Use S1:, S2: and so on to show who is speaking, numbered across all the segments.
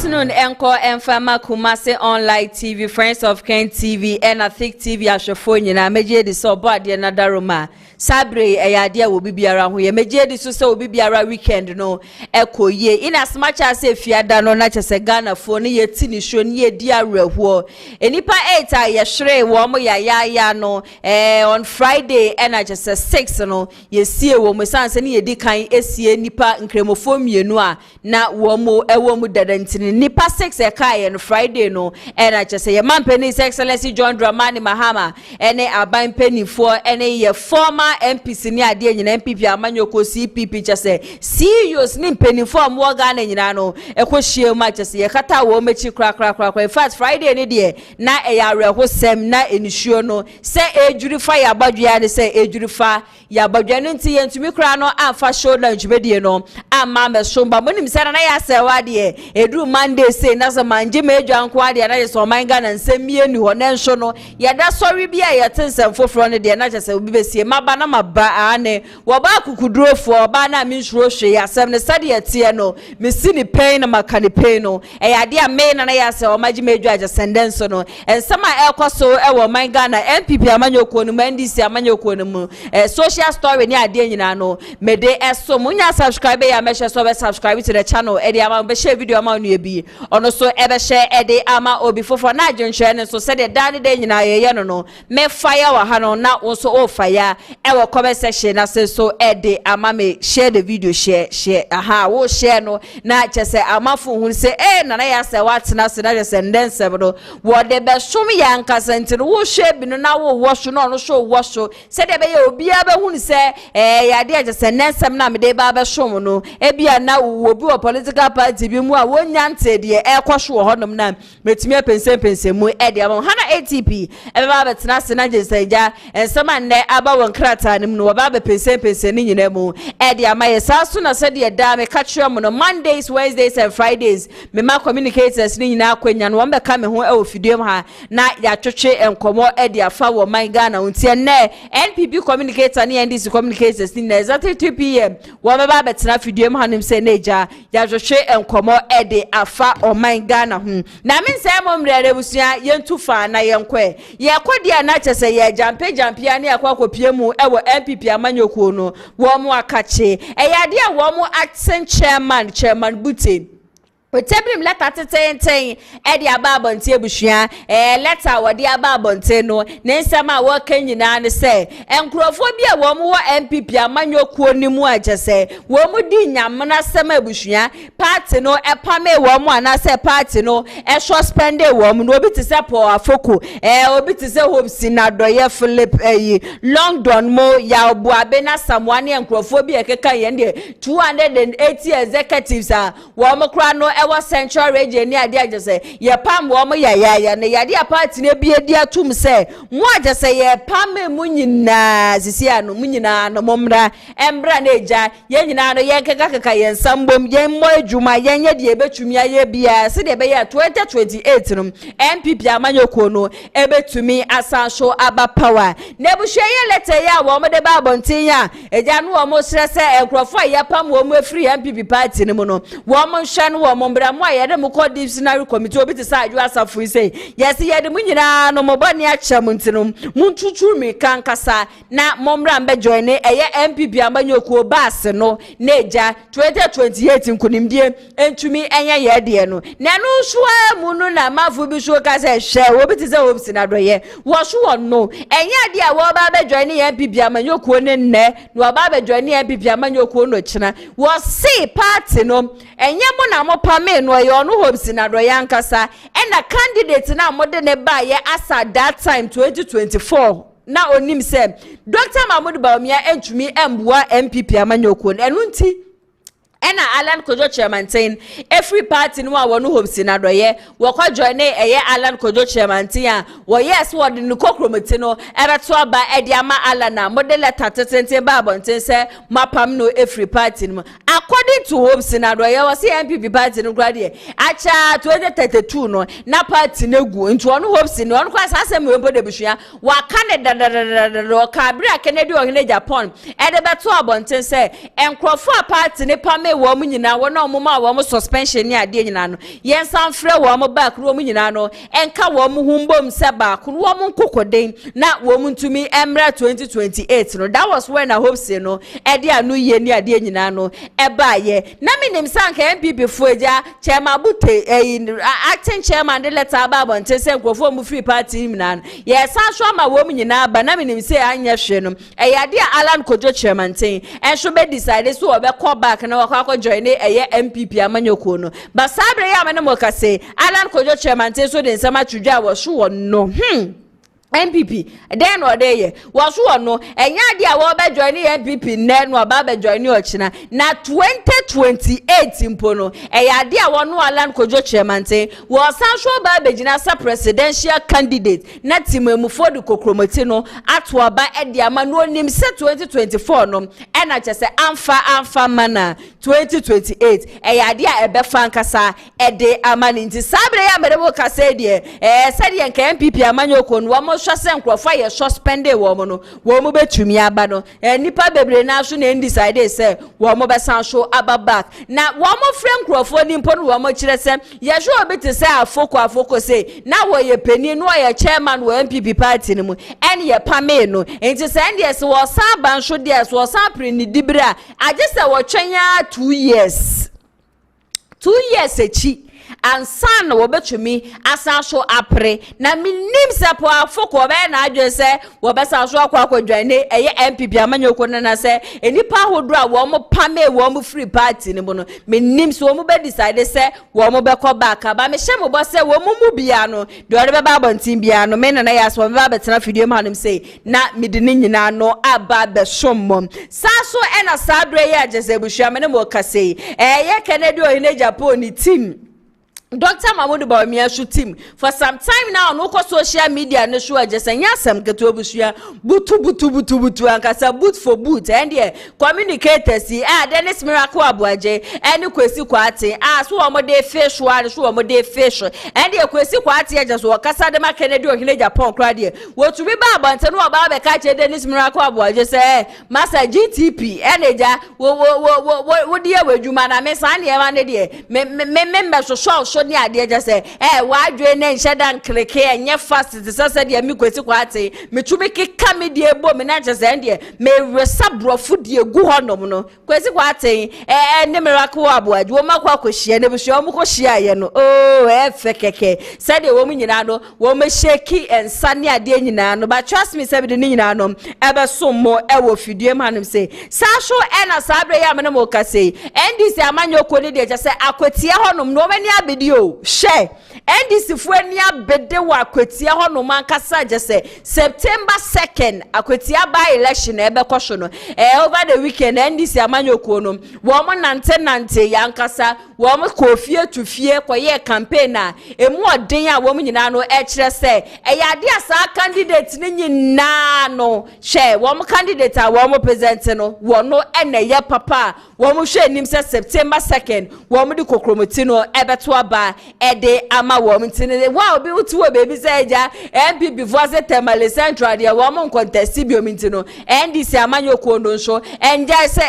S1: afternoon, Encore and Fama Kumasi Online TV, Friends of Ken TV, and I think TV as your phone. I made this so bad, another Roma. Sabre, a idea will be around here. Major this will be around weekend, no echo ye. In as much as if you had done on not as a Ghana phone, ye tini shown ye dear war. Enipa 8 I shre womo ya no on Friday and I just 6 no ye see a woman sans any decan esi nipa nkremophone ye noa na womo ewomu dadantini nipa 6 e kai on Friday no and I just say your man penny excellency John Dramani Mahama ene aban penny for ene ye former MPC ni ade nyina NPP amanyoko CPP chese CEOs ni penny for mo Ghana nyina no ekohie ma chese ye kata wo mechi kra in fact Friday ni de na e ya rehosem na enisuo no se ejurifa ya badua ne se ejurifa ya badua no nti ye ntumi kra no afa show na ntwebedie no amma me somba monim se na ya se wade edu Monday say na so manje meju anko ade na ye so man Ghana nsemmie ni ho ne nso no ye da sorry bia ye tensem foforo ne de na chese obi besie maba na maba ane wo ba kukudurofo ba na mi nsuro hwe ya sem ne sade ye tie no me si ni pain na makane pain no e ya de me na ya se o maji meju aja sendenso no ensama ekoso e wo man Ghana NPP amanyoko no NDC amanyoko no mu social story ni ade nyina no me de eso munya subscribe ya me so be subscribe to the channel e de ama be share video ama no ebi ono so e be share e de ama obi fofo na adwenhwe ne so se de dane de nyina ye no me fire wa ha no na wo so o fire e wo comment section na se so e de ama me share the video share aha wo share no na chese amafo hu se na ya se watena se na se ndense no wo de be som ya nkasa nti no wo share bi no na wo wo so no so wo so se de be ye obi a be hu se ya de chese nensem na me de ba be som no e bia na wo bi wo political party bi mu a wo nyante de e kwhwo honom na metimi pense mu e de am hana ATP e ba betena se na chese ja ensema ne aba won krata nim no ba be pense ni nyina mu e de ama ye saso na se de da me catch you no Mondays, Wednesdays and Fridays me ma communicators ni nyina akwanya no be ka me ho e ofidiem ha na ya twetwe enkomo e de afa wo man Ghana untie ne NPP communicator ni NDC communicators ni na exactly 2 pm wo ba betena fidiem ha nim se neja ya twetwe enkomo e de afa o man Ghana hu na me nse mo mrere busua yentu fa na yenkwe ye kodia na chese ye jampe ya ne akwakopie mu e wo NPP amanyoko no wo mo akache e ya de wo mo acting chairman Bute Otebrim letter teten e di ababonte ebusua letter wo di ababonte no ne nsema wo kanyina ne se enkrofo bia wo mo NPP amanyoko ni mu agese wo mu di nyamna sema ebusua party no epame wo mo ana se party no e suspend wo mo no obi te se po afoko obi te se HOPESON na doye Philip London mo ya obu abena samwane enkrofo bia keka ye de 280 executives wo mo kra no ewa Central region ni ade agese ye pam wo mo ya ne yade party ne bia dia tum se mo agese ye pam mu nyina sisi anu mu nyina no momra embra na eja ye nyina no ye keka ye nsambom ye mo adwuma ye nye de ebetumi aye bia se de be ye 2028 no NPP amanyoko no ebetumi asanso aba power ne buhwe ye letter ya wo mo de ba bontin ya eja no wo mo srese enkrofo ye pam wo mo free NPP party ne mo no wo mo hwa no wo mo mbra mo ayede mo call disciplinary committee obi te sa adwo asafu say yes yede mo nyina no mo bani acham ntino muntutu mi kankasa na mo mbra mbe join eye NPP amanyoko bass no neja 2028 nkunimdie entumi enye yede no na no hwa mu no na mafu bi so ka say hwe obi te say HOPESON na doye wo so won no enye de a wo ba be join NPP amanyoko ne nne no ba be join NPP amanyoko no china wo see party no enye mo na mo pame no ye ono HOPESON na doye ankasa na candidate na mo de ne ba ye asa that time 2024 na onim se Dr. Mahmoud Bawumia entumi embua NPP amanyoko enu nti ena Alan Kojo chairman tin every party no a wonu HOPESON na doye wo kwa join eye Alan Kojo chairman tin a wo yes wo de no kokromati no ereto aba e de ama Alan na model letter tete ba bonten se mapam no every party no according to HOPESON na doye wo se NPP party no grade acha 2032 no na party na gu nti wonu HOPESON no kwa asem we de buhua wa Canada ka bra Kennedy o hene Japan e de beto abonten se enkrofo party ne pam wo mu nyina wo na omuma wo mu suspension ni ade nyina no yen san frɛ wo mu back wo mu nyina no enka wo mu humbom se ba ko wo mu nkokoden na wo mu ntumi emra 2028 no that was when I hope say no e de anu ye ni ade nyina no e ba ye na minim san ka NPP foja chairman bute acting chairman de letter aba bonte se nkofo mu free party nyina no ye san so ma wo mu nyina ba na minim se anya hwe no e ya de Alan Kojo chairman ten en so be decide so we call back na wakwa join eye NPP amanyoko no ba sabre ya me no mo kase Alan Kojo chairman ten so de nsama twudwa wo so no NPP then or dey was one no enya dia wo be join NPP ne no ba be join ochina na 2028 impo no eya dia wo no Alan Kojo chairman ten was sanso ba be gina sa presidential candidate na timamufo de kokromoti no ato ba e dia ma no nim se 2024 no e na chese amfa mana 2028 eya dia e be fankasa e de amani nti sabre ya merebo kase de se de nka NPP amanyoko no wo hwase nkrofo ye suspended wo mo no wo mo betumi aba no nipa bebre na so na decide say wo mo be san so aba back na wo mo frɛ nkrofo ni mpo no wo mo kire se ye hwe obi te say afoko say na wo ye pani no ye chairman wo NPP party ni mu ene ye pame no enti say ende se wo san ban so de so wo san pre ni dibra age se wo twenya 2 years echi ansan wo betumi asanso apre na minim se po afoko be na adwe se wo be sanso akwadwane eye NPP amanyoko na se enipa hodo a wo mo pame wo mo free party ni mo no minim se wo mo be decide se wo mo be ko back ba me hye mo bo se wo mo mu bia no de ore be ba bontin bia no me na ya so be ba betena fidie ma nim se na midini nyina no aba be sommom saso e na sadre ya jese buhua me ne mo kase eye Kennedy ohine Japan ni team Dr. Mahmoud BAWUMIA shoot team for some time now no ko social media no show ajesanya nyasam keto obusua butu ankasa boot for boot and here communicators Dennis Miracle Abuaje and kwesi kwate so omo dey face one so omo dey face and here kwesi kwate ajeso wakasa de ma Kennedy ohine Japan kra de wotu bi ba abante no oba be ka che Dennis Miracle Abuaje say master GTP eneja wo die wadwuma na me san de ma ne de me so ni ade je say wadwe ne nhyeda nkreke enye fast se de mi kwesi kwate metumi keka me de ebo me na je say de me resabrofo de egu honom no kwesi kwate ne Miracle Abuaje wo makwa kohia ne buhia wo kohia ye no efe keke se de wo mu nyina no wo me sheki ensa ne ade nyina no but trust me se be de nyina no ebe sommo wo fidie manim say sa so na sabre ya me no mo kase ndc amanyoko ne de je say akwatia honom no mani abedi share NDC fuani abede wa akwatia hono mankasa je say September 2nd akwatia by election ebe kwosho no over the weekend NDC amanyoko no wo mo nante yankasa wo mo kofie tufie koye campaign a emu odin a wo mo nyina no kire say eyade asa candidate ni nyina no share wo mo candidate a wo mo present no wo no ye papa wo mo hwe nim say September 2nd wo mo di kokromoti no ebe to aba ede ama wo mtine wa obi uti wo baby say ja NPP voice temale central de wo mo contest bi omtino NDC amanyoko ndo nso enja se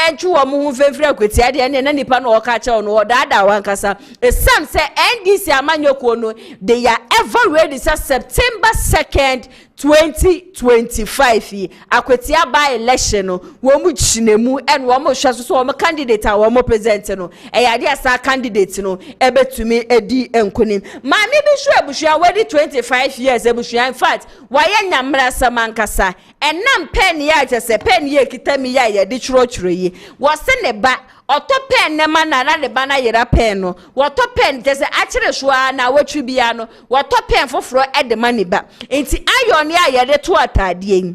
S1: enchu wo mo fefre akwati ade ne na nipa no oka che no odada wankasa esam se NDC amanyoko no they are ever ready say September 2nd 2025 akwatia by election no wo mu chinemu and wo mo hwa so wo mo candidate a wo mo present no eyade asa candidate no ebetumi edi enkonim ma mi bi hwa abuhua wedi 25 years abuhua in fact waye nyamra samankasa enam pen ya jese pen ye kitami ya ye di churo yi wo se ne ba oto pen ne mana na le bana yera pen no woto pen jese akire hwa na watwi bia no woto pen foforo ede mani ba enti ayo ne ayede to atade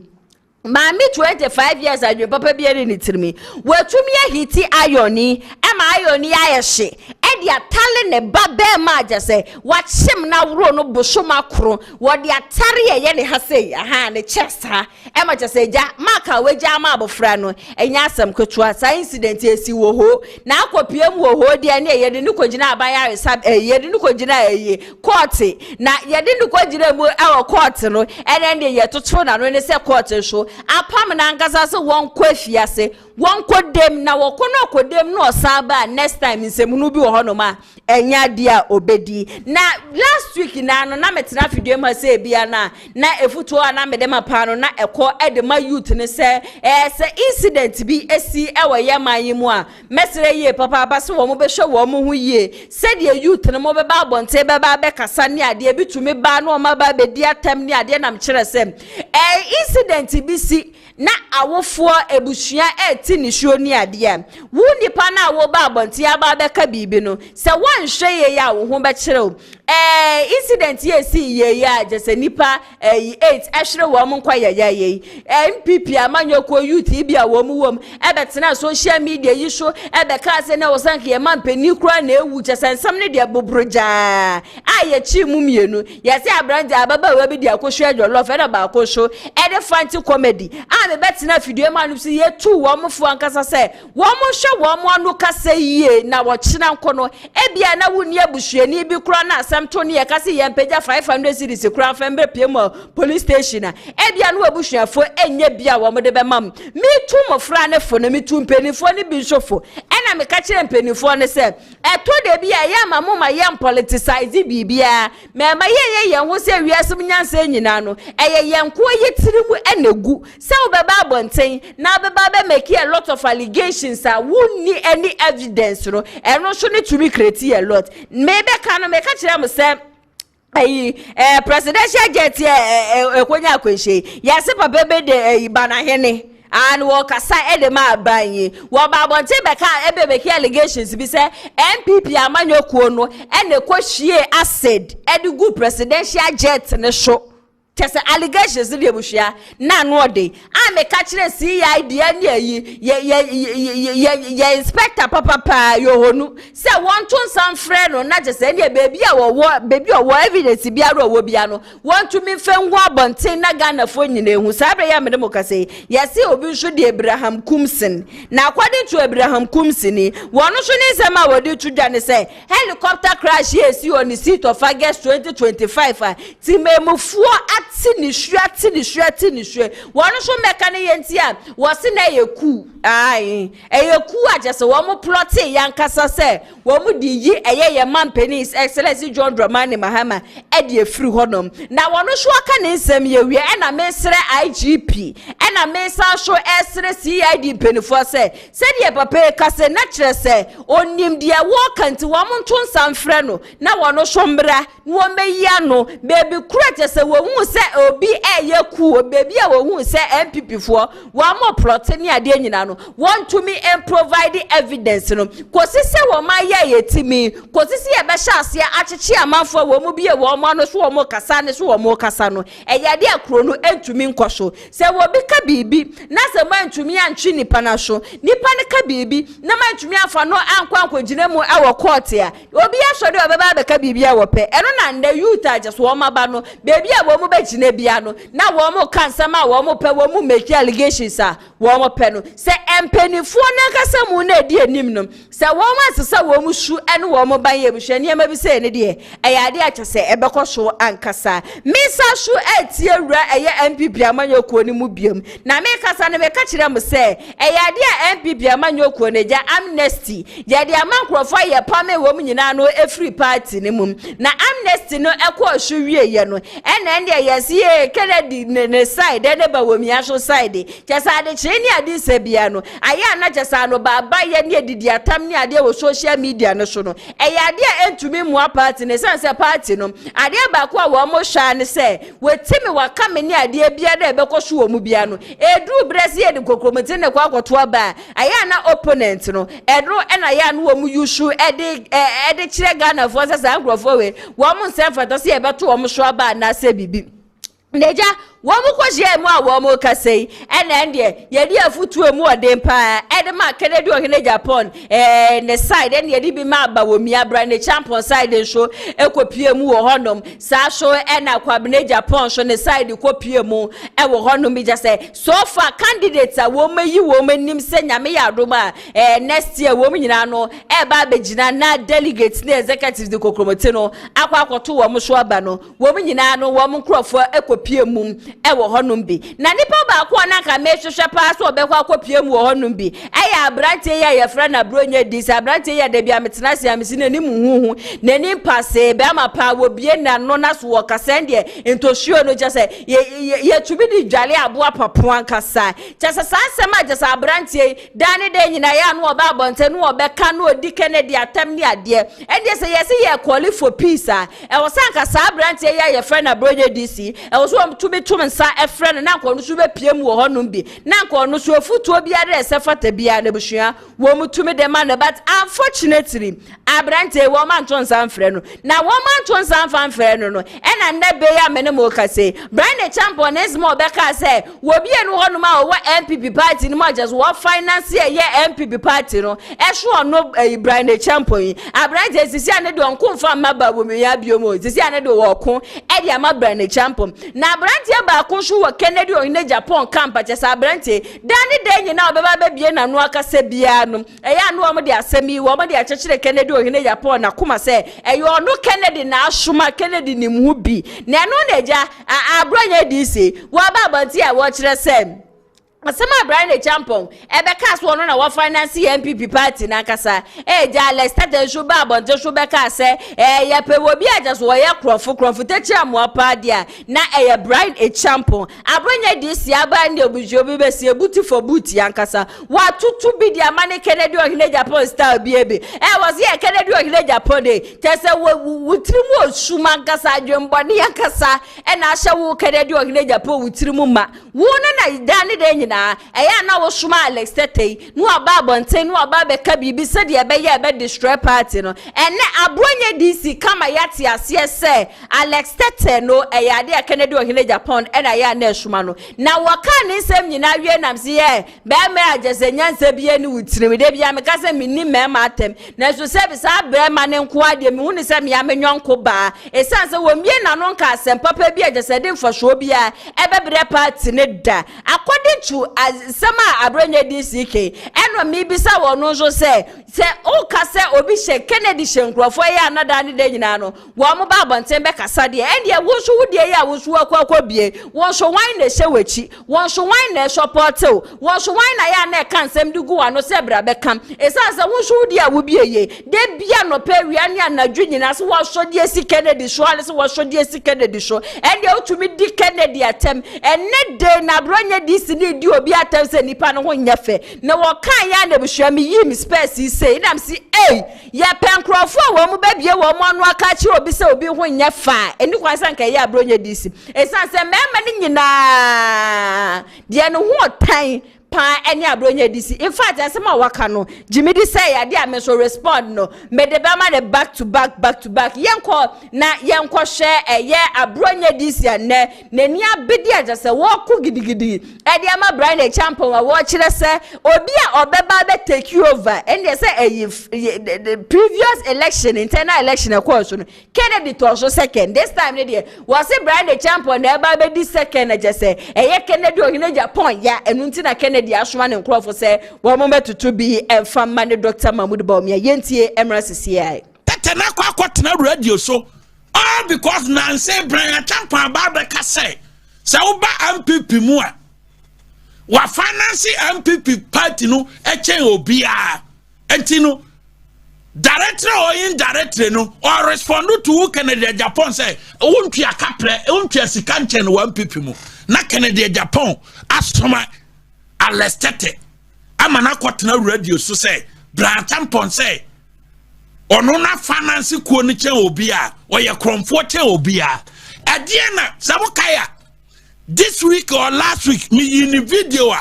S1: Mami 25 years ago papa bi eri ni tirimi watumi ahiti ayoni ema ayoni ayehye edi atale ne babe ma agese wachim na wuro no boshoma kro wodi atare ye ne hase aha ne chest ha ema jese ja maka weja ma abofra no enya asem kotwa sa incident esi wo ho na akopiem wo ho de ne ye de ni kogina abaya resab ye de ni kogina court na ye de ni kogina mu e court no ene de ye toto na no ne se court so apam na ngasa se won kwafiase won kodem na wokono kodem no osaba next time nsemu bi wo hono ma enya dia obedi na last week na no na metena fidue ma se bia na efuto na medema pa no na ekọ edema youth ne se incident bi esi ewe yaman mu a mesere ye papa abase wo mo be hwe wo mo hu ye se de youth ne mo be ba bonte be ba be kasa ne ade bitumi ba no ma ba be di atam ne ade na mkyere se incident bi si na awofo ebusua eti ni hwo ni ade wu nipa na wo ba bonte aba be ka bibi no se won hwe ye ya wo ho be kyere incident ye si ye ya jese nipa 8 ehwere wo mo nkwa ye NPP amanyoko youth bia wo mu wom ebetena social media yi so ebeka se na wosanke ye mampani kura na ewu jese nsam ne de bobroja aye chi mu mienu ye se abrande ababa wa bi de akohwe adwolo fe na ba akohwo ede fanti comedy me betena fidue ma no si ye tu wo mo fu ankasa se wo mo hwe wo mo anu kasa yie na wo kyena nkono ebia na wuni abusuani bi kura na to ne yakase ye mpagya 500 cedis kura fambe PM police station ebia no abusuafo enye bia wo mo de be mam me tu mo fra ne fo na me tu mpenifo ne bi nsofo ena me ka kire mpenifo ne se eto de bia ye mamo ma ye politicize bibia me ma ye ho se wiasem nyansa nyina no eye ye nko ye tirimu enegu se obeba abonten na beba be make a lot of allegations wonni any evidence no eno so ne to be create a lot me be ka no me ka kire am se presidential jet ekonya akwenhye yase papa be de banahene and wo kasa edema abanye wo ba bonte beka ebebeki allegations bi se NPP amanyokuo no ene kohwie acid edigu presidential jet ne so tese allegations de buhia na no de me ka kire CID ane ayi ye inspector papa yohonu se won tun sam frɛ no na tese ne baby a wo evidence biara wo bia no won to me fenhu abonten na Ghana fo nyina ehu sabre ya me de mokase yesi obi nso de Abraham Kumsin na according to Abraham Kumsin won so ne sema wodi tudwa ne se helicopter crash yesi on the seat of August 2025 timemufuo tini shwe wonu so meka ne yentia wo se na yeku eyeku ajese wo mo plot yankasa se wo mo di yi ye mampeni Excellency John Dramani Mahama e de efiri honom na wonu so aka ne nsem ye wie e na mesre IGP e na mesa so esre CID penifo se de papa kase na kire se onim de wo kanti wo mo nton samfre no na wonu so mbra wo meya no baby kura jese wo hu se obi yeku baby a wo hu se NPP fo wo mo plot ni ade nyina no want to me and provide evidence no kosi se wo ma ye yetimi kosi se ye be hyase akyekye amanfo wo mu bie wo mo no so wo mo kasa ne so wo mo kasa no eyade akro no entumi nkosho se wo bi ka bibi na se ma entumi antwi nipa na so nipa ne ka bibi na ma entumi afa no ankwa gina mu awo court ya obi ahode obeba be ka bibi a wo pe eno na nda youth ajes wo ma ba no baby a wo mu be gina bia no na wo mo kansama wo mo pe wo mu make allegations wo mo pe no se empenifo na kasa mu na edi anim no se wo ma sesa wo mu shu ene wo mo ban ye buhwe ne ma bi se ne de eyade a kyese ebekọ so ankasa misa shu etie wura eye NPP amanyokuo ni mu biem na me kasa ne me ka kire mo se eyade a NPP amanyokuo ne ja amnesty je de amankrofo ye pame wo mu nyina no efree party ne mum na amnesty no ekọ hwe wie ye no ene ne yesi ye Kennedy ne side ene ba wo mi aso side kyesa ade kire ni ade se bia no aya na kyesa no baba ye ne didi atam ne ade wo social media no so no eyade a entumi mu party ne sense party no ade ba ko a wo mo hwa ne se wetimi waka me ne ade bia da ebekọ so wo mu bia no edu bresi ye de kokromete ne kwa akoto aba aya na opponent no edro ena ya no wo mu yushu ede kire Ghana for se angrofo we wo mo nsem fatase ye beto wo mo so aba na se bibi neja wo mu kwahye mu a wo mu kasei ene ende ye di afutu emu odem pa ede ma Kennedy ohene Japan ne side ene ye di bi ma BAWUMIA bra ne champion side so ekopie mu wo honom sa so ena kwabne Japan so ne side kopie mu e wo honom bi jase so far candidates a wo mayi wo manim se nyame ya adoma next year wo nyina no e ba begina na delegates ne executives de kokromote no akwa akoto wo mu so aba no wo nyina no wo mu krofo ekopie mu wo honum bi na nipa ba ko na ka me hwehwe pa so obekwa akopie mu wo honum bi abrante ye yefra na bronya dis abrante ye da bia metena sia mesi na ni muhuhu na ni pase be ama pa wo bie na no na so wo kasa de entosuo no jese ye tubi di dwale abo apapo ankasa jese sansema jese abrante dane de nyina ya no oba abonte no obeka no odi Kennedy atam ni ade ende se yesi ye call for peace e wo sankasa abrante ye yefra na bronya DC e wo so tubi nsa efra na nko no so be piem wo honum bi na nko no so futuo bia de se fata bia na busua wo mutumi de man but unfortunately abrante wo man tonsa mfre no na wo man tonsa mfre no e na nne be ya mene mo kase Brian Champion ismo be ka se wo bia no honum a wo NPP party no ma just wo finance ye NPP party no e so no Brian Champion abrante sisi ane do nko mfa maba wo me ya biomo sisi ane do wo ko e dia ma Brian Champion na abrante ba ko so wo Kennedy ohine Japan camp chesa abrante dani de nyina obeba be bie na no akase bia no eya no omo de asemi wo omo de achechire Kennedy ohine Japan na kuma se eyo no Kennedy na asoma Kennedy ni mu bi na no na eja abronya DC wo ba abanti a wo kire se Asema Brian Champion ebeka so no na wo finance NPP party na kasa eja Alex Tete shuba abonte shuba ka se ye pe wo bi aja so ye krofo techi amoapa dia na Brian Champion abronya DC aba ndi obujo bi be se buti for buti ankasa wa tutu bi dia mane Kennedy ohine Japan style bi ebe was ye Kennedy ohine Japan de tese wutirimu osuma ankasa adwembone ankasa na ahye wo Kennedy ohine Japan wutirimu ma wo na dane de na eya na wo suma Alex Tete no aba abonten no aba be ka bibi se de be ye be destroy party no ene abronye DC kama yati ase se Alex Tete no eya de Kennedy ohine Japan ena ya na suma no na waka ne nsem nyina wie nam se ye be me agese nyansa bie ni wutirim de bia me ka se minni mema atem na so se bi sa be ma ne nko ade me hunu se me ya menwonko ba esan se wo mie na no nka asem papa bi agese de mfasho bia ebe bre party ne da according to sama abronya DCK eno mi bisa wono so se o kase obi she Kennedy shenkrofo ya anada ne de nyina no wo mo ba bonten be kasa de ende wo so wo de ya wo so akwa bie wo so wan na she wachi wo so wan na support wo so wan na ya na kansem de gu wano se bra be kam esanse wo so de ya wo bie ye de bia no pe wi ane anadwu nyina so wo so de si Kennedy so ale so wo so de si Kennedy so ende o tumi di Kennedy atem enne de na abronya DC ne di obi atem se nipa no ho nyafe na wo kan ya na buhwa mi yi mi space say nam si ye penkrofo wo mu babie wo mu anu aka chi obi se obi ho nyafa eni kwa san ka ya abronya DC esan se mema ni nyina de no ho tan pa any abronya DC in fact asema waka no Jimmy say ya dia me so respond no me de be ma de back to back yenko na yenko hwe ye abronya DC ane nani abedi agase wo ko gidigidi e dia ma Brian Champion wo kire se obi a obeba be take you over and they say the previous election internal election e course no Kennedy to so second this time ne dia was say Brian Champion na eba be di second agase ye Kennedy ohine Japan ya enunti na Kennedy di asoma ne nkrofo se wo mo metutu bi emfa ma ne Dr. Mahmoud Bawumia yentie MRCCI
S2: tete na kwa kwatena radio so all because Nancy Brian Champion Babeka say wo ba MPP mu a wa finance MPP party no echen obia enti no director or indirectly no or respond to Kennedy Japan say wontua kapre wontua sikanchen no MPP mu na Kennedy Japan asoma Alex Tete amana kwatena radio so say Brian Champion say ono na finance ko ni chen obi a oye kromfo chen obi a adie na sabukaya this week or last week me in video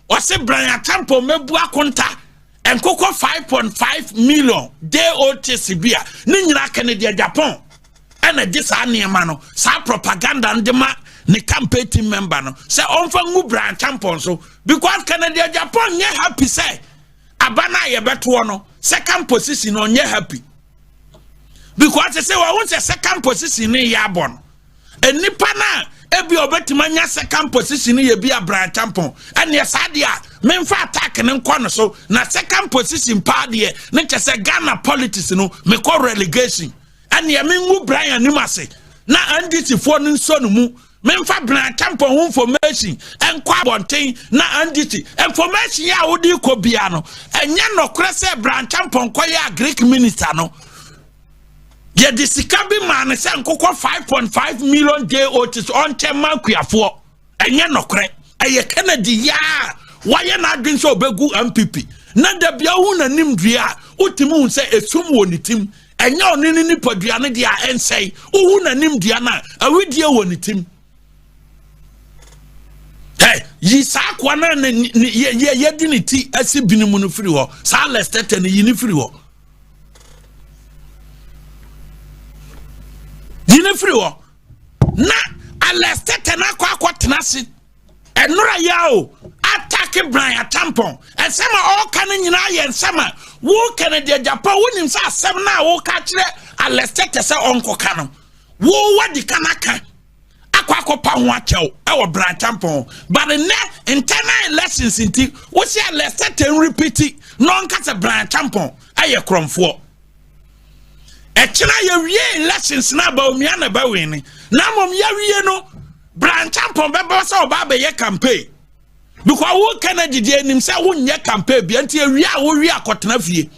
S2: o say Brian Champion mebu akonta enkoko 5.5 million DOTC bia ni nyina Kennedy Japan ena dis aniema no sa propaganda ndema ni campaign team member no say onfa ngu Brian Champion so because Kennedy Japan nye happy say abana ye beto no second position on nye happy because they say we want second position ni ya bon enipa na ebi obetima nya second position ye bia Brian Champion and ye sadia memfa attack ne nko no so na second position pa de ne chese Ghana politics no me call relegation and ye mengu Brian nimase na NDC for nso no mu memfa Brian Champon information and kwabonten na anditi information ya wodi ko bia no enye nokre se Brian Champon koya Greek minister no ye disikabi man se nkokọ 5.5 million day otis on tema kuafo enye nokre eye Kennedy ya waye na adwen so obegu NPP na da bia hu na nimdua utimu se esum wonitim enye onini ni podua ne dia ensei hu na nimdua na awidie wonitim. Hey, yi sa kwa na ye diniti asi binimu no firi ho sa lestete ne yini firi ho yini firi ho na alestete na kwa tenase enura yao attack Brian Tampon ensema all kan nyina ye ensema wo Canada Japan wonim sa asem na wo ka kire alestete se onko kan wo wadi kanaka akwa pa ho achew e wo Brian Tampon but the net internal elections inti wo see alestete repeat no nkasa Brian Tampon aye kromfo e kina ye wie elections na BAWUMIA na ba wini na mom ya wie no Brian Tampon bebe so ba be ye campaign because wo Kennedy de nim say wo nye campaign bi anti awie a wo wie akotena fie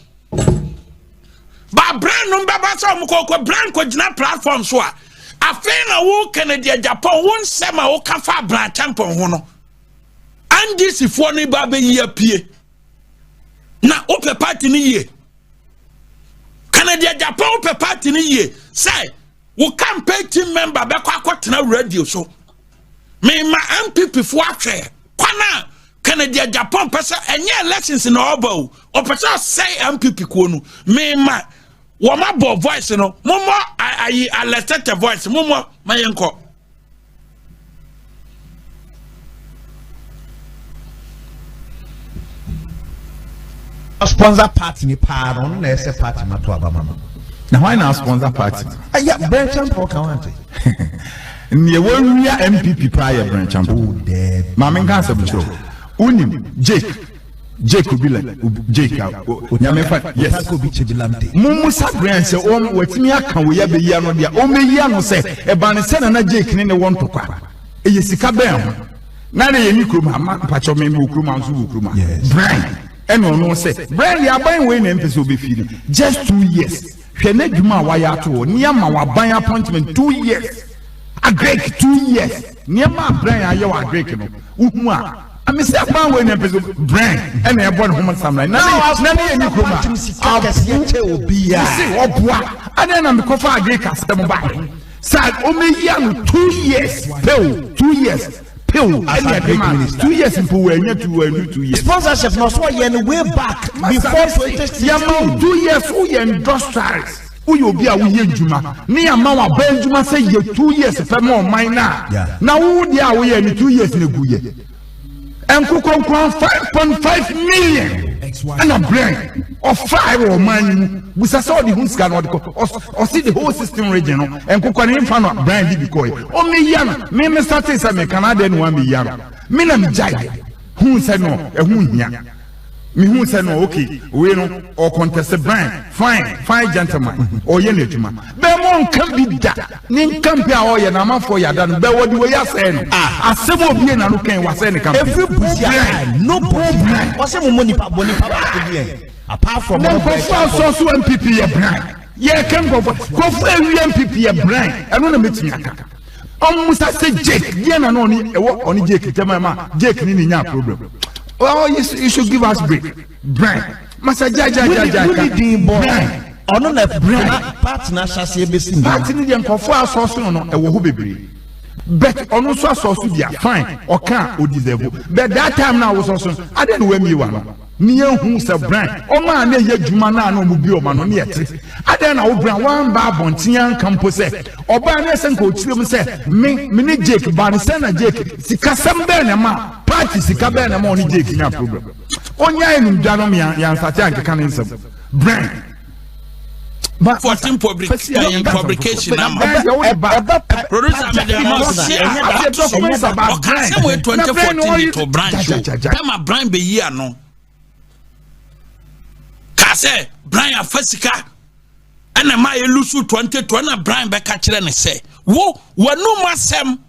S2: ba Brian no bebe so mo ko Brian ko gina platform so a afei na wo Kennedy Japan won sema wo kafa Brian Tampon ho no andi sifo ni ba be yi apie na wo pe party ni ye Kennedy Japan wo pe party ni ye say wo campaign team member be kwa akotena radio so me ma NPP fo atwe kwana Kennedy Japan pesa enye elections na oba o pesa say NPP ko no me ma wama bo voice no momo ayi alestete voice momo mayenko
S3: sponsor party ni paron na ese party mato abama na why na sponsor party aya Brian Champon kan wante ni won ria MPP prior Brian Champon ma men kan se butro unim Jake will be like Jake. Yes, could be Chibilante. Mumusa Brian say, "Oh, what me can we have a year on the Omeyan say, a banner and a Jake in the one to qua. A Yesica Bam. None of any cruma, Pacho Memu Kruma, Kruma. Brian, and no say, Brian, you are buying when MPs will be feeding. Just 2 years. Keneduma Wayato, Niama, buying appointment 2 years. A Greek 2 years. Niama Brian, you are Greek. Uma. I mean, say man when episode brand and I born home somewhere. Now, any cruma. See what boy. And then I'm the coffee agree customer back. Sad only young 2 years. Pill 2 years. Pill. 2 years in pool and yet 2 years. Sponsorship not so yen way back before 2 years. Who industrials. Who you be a we Juma? Near Mama Benjuma say you 2 years for more minor. Now who they are we in 2 years in a good year? And cook on 5.5 million and a brain of 5 or man we saw the Hunskan or see the whole system regional and cook on in front of brand because only young me Mr. Tessa me Canadian 1 be young. Minam Jai who said no a who me who said no okay we know or contest a brand fine gentleman or yenetuma Bemon can be that nin compare all your nama for your done but what do we say a several being and looking was any every no problem what's some money apart from so MPP a brand yeah can go for every MPP a brand I don't meet me almost say Jake yeah no only Jake Jake ni nya problem. Well, you should give us break. Brand. Master Jaja. Brand. Ono na brand. Partner shasi ebesin. Partner dem kofo asoso no e wo ho bebre. But ono so asoso dia fine. O kan o deserve. But that time now was also I didn't know me one. Ni ehun se brand. O ma na ye djuma na na mo bi o ma no na yete. Aden na wo brand one ba bontian campus se. Oba na se nko chirem se me ni Jake ba ni se na Jake sikasam be na ma party sikabe na ma oni Jake na problem. Onya enu dano me yan sate anke kan nsem. Brand. But 14 publication number. Producer about brand. 2014 to brand show. Tema brand be year no. Kase brand afasika. Ana ma yelusu 2020 na brand be ka kire ne se. Wo wanu masem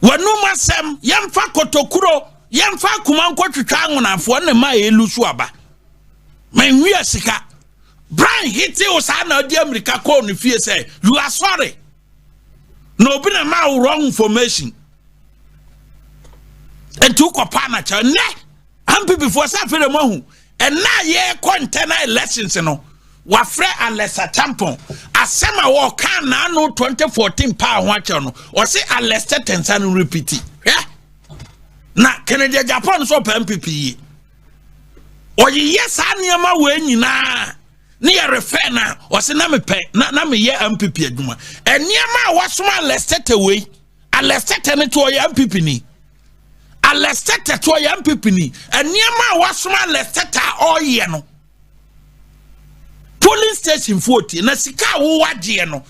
S2: wanuma sem yemfa kotokuro yemfa kumanko twetwa ngonafo ne ma elusu aba menwia sika Brian hiti usana di America call ni fie say you are sorry no be na ma wrong information and to ko pa na cha ne ampi before say fe dem ahu and na ye container elections no wa frɛ Alessa Tampon asema wo kan na no 2014 pa ho acha no o say Alessa tensa no repeat na Kennedy Japan so pa NPP o ye niema we nyina ni ya refer na o say na me pe na me ye NPP adwuma niema wasoma Alessa we Alessa ne to ye NPP ni Alessa to ye NPP ni niema wasoma Alessa o ye no polling station 40 na sika wo wagye no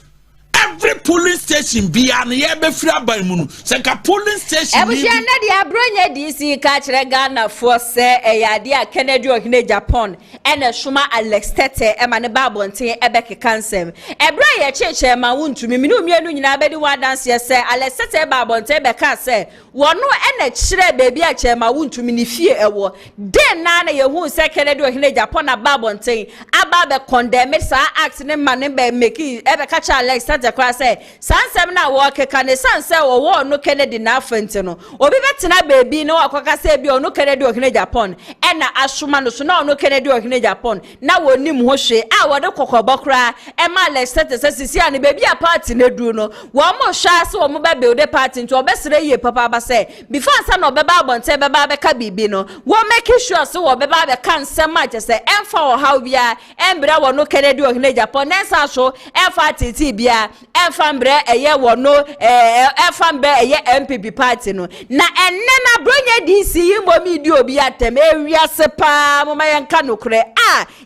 S2: every polling station bia na ye be fira ban mu no seka polling station
S1: ni na dia bronya DC ka kire Ghana for se eyade a Kennedy Ohene Japan ene shuma Alex Tete e ma ne ba bonten e be kekansem ebra ye cheche ma wuntumi mi no mienu nyina be di wadanse ye se Alex Tete ba bonten be ka se wono ene kire bebi a che ma wuntumi ni fie ewo den na ye hu se Kennedy Ohene Japan na ba bonten aba be condemn sa act ne ma ne be make e be ka cha Alex Tete kwa say sansem na wo keka ne sanse wo no Kennedy na afente no obi betena bebi no akwaka say bi ono Kennedy Ohene Japan e na asoma no so na ono Kennedy Ohene Japan na wonim ho hwe a wo de kokobokra e ma Alex Tete sisi a ne bebi a party na duru no wo mo hwa se wo mo be build party nto obesere ye papa ba say before sa no beba abonte beba be ka bibi no wo make sure se wo beba be kan nsem a se emfa wo how bia embra wo no Kennedy Ohene Japan nensa so emfa titi bia efambre eye wono efambe eye NPP party no na enne na bronya DC yimbo mi di obi atem ewiase pa moma yenka nokre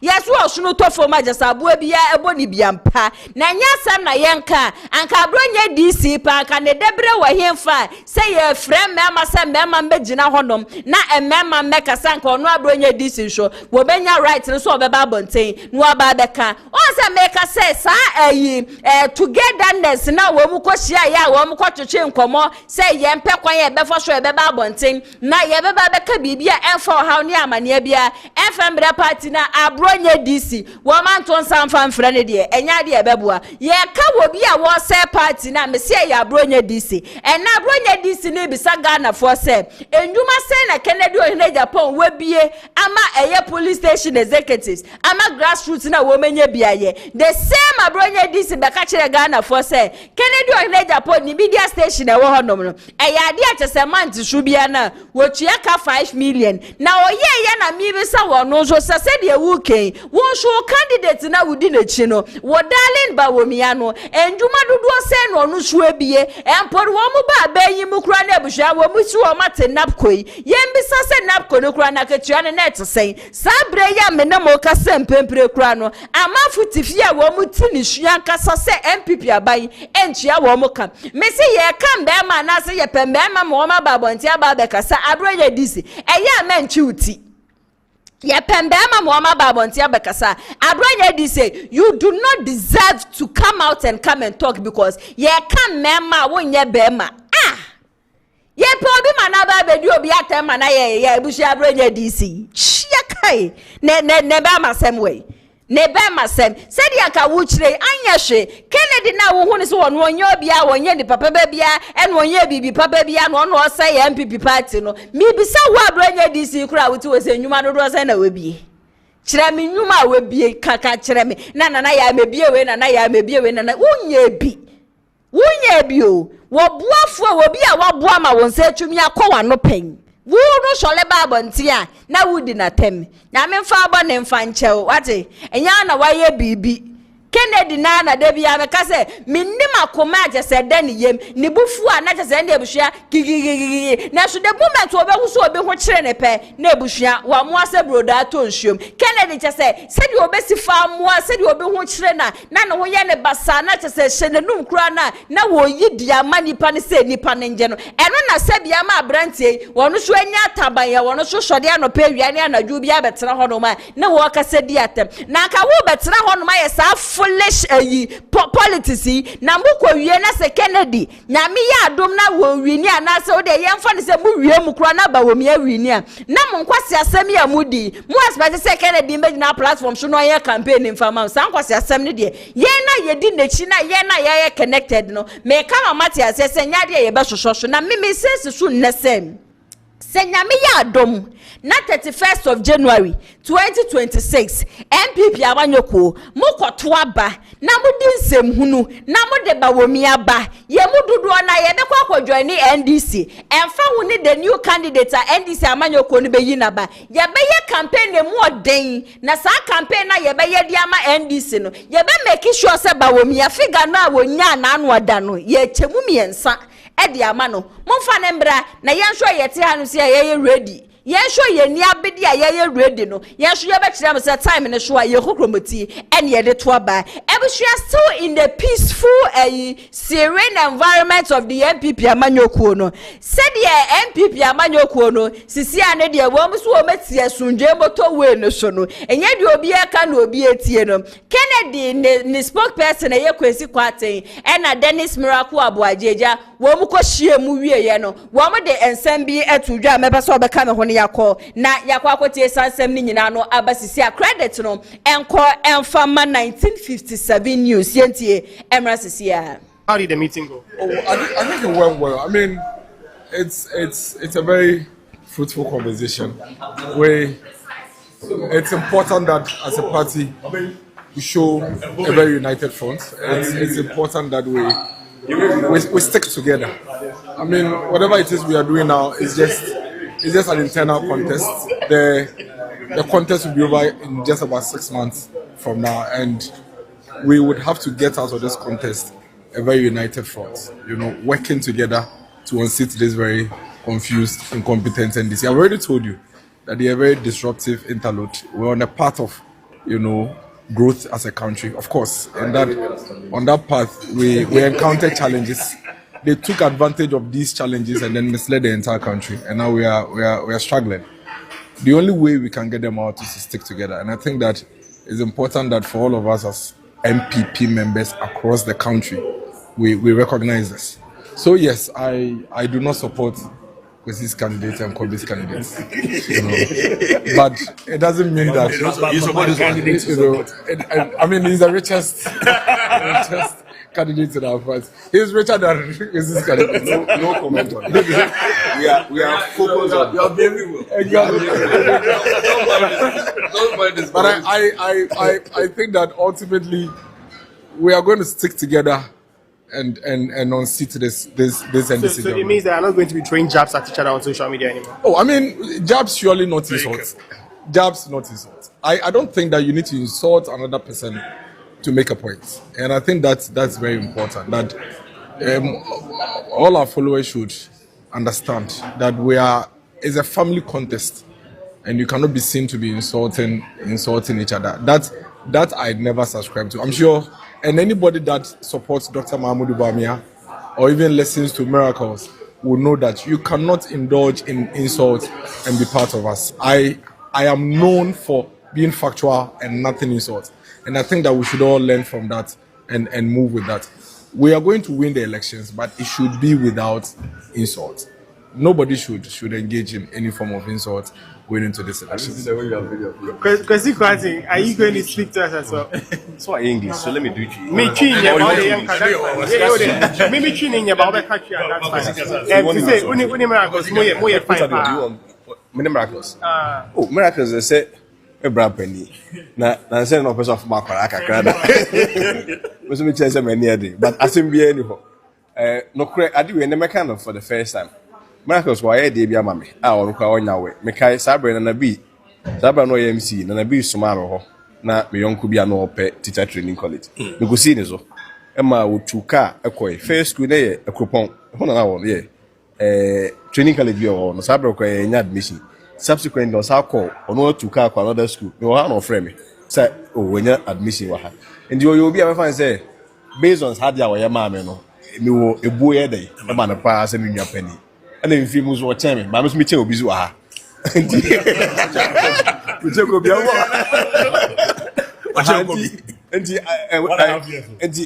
S1: yeso osunu tofo majasa abo bia eboni biampa na nyasam na yenka anka bronya DC pa ka ne debre wa hemfa se ye frem mema se mema mbegina honom na emema meka sanka ono abronya DC sho wo benya right no so obeba bonten no aba beka on se meka se sa togetherness na wo mu kohia ya wo mu kwotwetwe nkomo se ye mpe kwan ye befo so ye beba bonten na ye beba beka bibia emfa ha ne amane bia efembre party na abronya DC wo manton sanfa mfra ne de enya de ebeboa ye ka wo bia wo se party na me se ye abronya DC na abronya DC ne bisa Ghana for se enjuma se na Kennedy Ohene Japan we bie ama eye police station executives ama grassroots na wo menye bia ye the same abronya DC beka kire Ghana for say Kennedy Ohene Japan ni media station e wo honom no eyade a chese month shubia na wotua ka 5 million na oye na mi bi sa wono so se de wuken won so candidate na wudi na chi no wo darling BAWUMIA no enjuma dodo se no no so abie empor wo mu ba bayi mu kura na ebusha wo mu si wo mate napkoi yem bi sa se napko no kura na ketua ne net sen sabre ya me na mo ka se mpempre kura no amafu tifia wo mu ti ni sua kasa se NPP abai entua wo mo ka me se ye kan be ma na se ye pembe ma mo ma babonti aba be kasa abroye disi eya menchi uti ye pembe ma mo ma babonti aba kasa abroye disi you do not deserve to come out and come and talk because ye kan mema wo nye be ma ye pe obi ma na ba be di obi atem ma na ye ebushi abroye disi chia kai ne ba ma sem way nebe masem sedi aka wo kire anya hwe Kennedy na wo hu ne so wono onye obia wonye ni papa bia ene onye bibi papa bia no no say NPP party no mi bisa wo abronya DC kura wuti wo se nyuma no do say na webie kire me nyuma webie kaka kire me na ya mebie we na ya mebie we na wonye bi o wo boafo wo bia wo boa ma won se atumi akwa no pen wo no shole ba bonti a na wudi na tem na me mfa abo ne mfa nchew wate enya na waye bibi Kennedy na de bia me ka se minnim akoma agese de ne yem ne bufu a na agese de ebuhua gigigigi na so de moment obe hu so obe ho kire ne pe na ebuhua wa mo ase broda to nsuom Kennedy che se de obe sifa mo ase de obe ho kire na ne ho ye ne basa na che se hye ne num kura na wo yi dia manipa ne se nipa ne nje no eno na se bia ma abrantie wono so anya taban ya wono so hwode anopa awiane anadwo bia betena ho no ma na wo ka se di atem na ka wo betena ho no ma ye sa foolish politics na mukwa wie na se Kennedy na me ya adom na wo wini anase wo de yemfa ne se mu wie mu kura na BAWUMIA wini a na mo nkwasi asem ya mudi mu expect se Kennedy me na platform so no ye campaign in farm san kwasi asem ne de ye na ye di nechi na ye na ye connected no me kama mate ase se nya de ye be soso na me sense so nnasem se nya me ya adom na 31st of January 2026 NPP abanyoko mukoto aba na mudi nsem hunu na mude BAWUMIA ba ye mududu na ye bekwa akwadjoin ni NDC emfa hu ni the new candidate NDC amanyoko ni beyi na ba ye beye campaign ne mu oden na sa campaign na ye beye di ama NDC no ye be make sure se BAWUMIA figure na wonya na anu oda no ye chemu miensa e di ama no momfa ne mbra na ye nso ye te hanu se ye ready Yensho ye ni abedi a ye ready no. Yensho ye betire am say time ne so a ye kokromoti and ye de to aba. We are still in the peaceful serene environment of the NPP amanyoko no. Said ye NPP amanyoko no sisi ane de wo mso wo metie sunje moto we no so no. Enye de obi aka na obi etie no. Kennedy ne spokesperson ye kwesi kwaten and na Dennis Miracle Abuajeja wo mu ko hie mu wie ye no. Wo mu de ensem bi etudwa mebe so obeka me ho yako na yako akotie sansem ni nyina no abasisi a credit no enko enfama 1957 news yentie emra sisia.
S4: How did the meeting go?
S5: Oh, I think it went well. I mean, it's a very fruitful conversation where it's important that as a party we show a very united front. It's important that we stick together. I mean, whatever it is we are doing now is just an internal contest. The contest will be over in just about 6 months from now, and we would have to get out of this contest a very united front, working together to unseat this very confused, incompetent NDC. I've already told you that they are very disruptive interlude. We're on a path of, growth as a country, of course, and on that path we encountered challenges. They took advantage of these challenges and then misled the entire country, and now we are struggling. The only way we can get them out is to stick together, and I think that it's important that for all of us as NPP members across the country, we recognize this. So yes, I do not support Kwesi's candidates and Kobe's candidates, but it doesn't mean that
S4: you support his candidates.
S5: I mean, he's the richest candidate in our party. He's richer than his candidate.
S6: No comment on that. We are focused on your behavior.
S5: But I think that ultimately we are going to stick together and unseat this NDC.
S4: So it means they are not going to be throwing jabs at each other on social media anymore.
S5: Oh, I mean, jabs surely not insult. Jabs not insult. I don't think that you need to insult another person to make a point, and I think that's very important. That all our followers should understand that it's a family contest, and you cannot be seen to be insulting each other. That I never subscribe to. I'm sure, and anybody that supports Dr. Mahmoud BAWUMIA or even listens to Miracles will know that you cannot indulge in insults and be part of us. I am known for being factual and nothing insults. And I think that we should all learn from that and move with that. We are going to win the elections, but it should be without insult. Nobody should engage in any form of insult going into this election.
S4: Kwesi, are you going to speak to us as well?
S6: So I English, so let me do it.
S4: Me chin about the young country. Me chin about the country at that time. And to say, only Miracles, more fine.
S6: Miracles. Oh, Miracles, they say. Penny. Na say no person of makwara kakra da. We so me chese many a day, but asim bi anyhow. No kre ade we na meka no for the first time. Miracles why dey bia mame. Onu kwa onya we. Me kai sabre na bi. Sabre no MC na bi sumaro ho. Na me yonku bia no ope teacher training college. Me go see ni so. E ma wotuka ekoi. First school na ye ekropon. Ho na wo ye. Training college bi o no sabre ko ye nya admission. Subsequently, I was called on to car another school. You are no frame. Say, oh, when you admission, and you will be able to say, based on how your mamma, you will a boy day, a man of pass and in your penny. And then if you must watch him, Mamma's meeting will be so.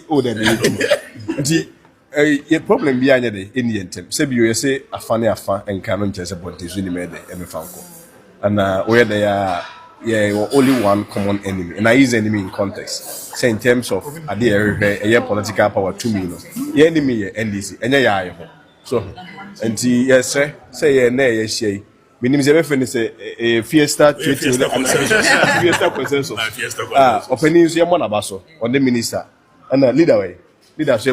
S6: oh the problem behind it in the intem. Say you say afa and canon chess about this in the mede and fanko. And where they are only one common enemy. And I use enemy in context. Say in terms of a political power 2 million. The enemy NDC and so and yes sir say yes Minimum seven is a fiesta consensus. Opening Yamon Abaso on the minister and a leader way. Leader. Say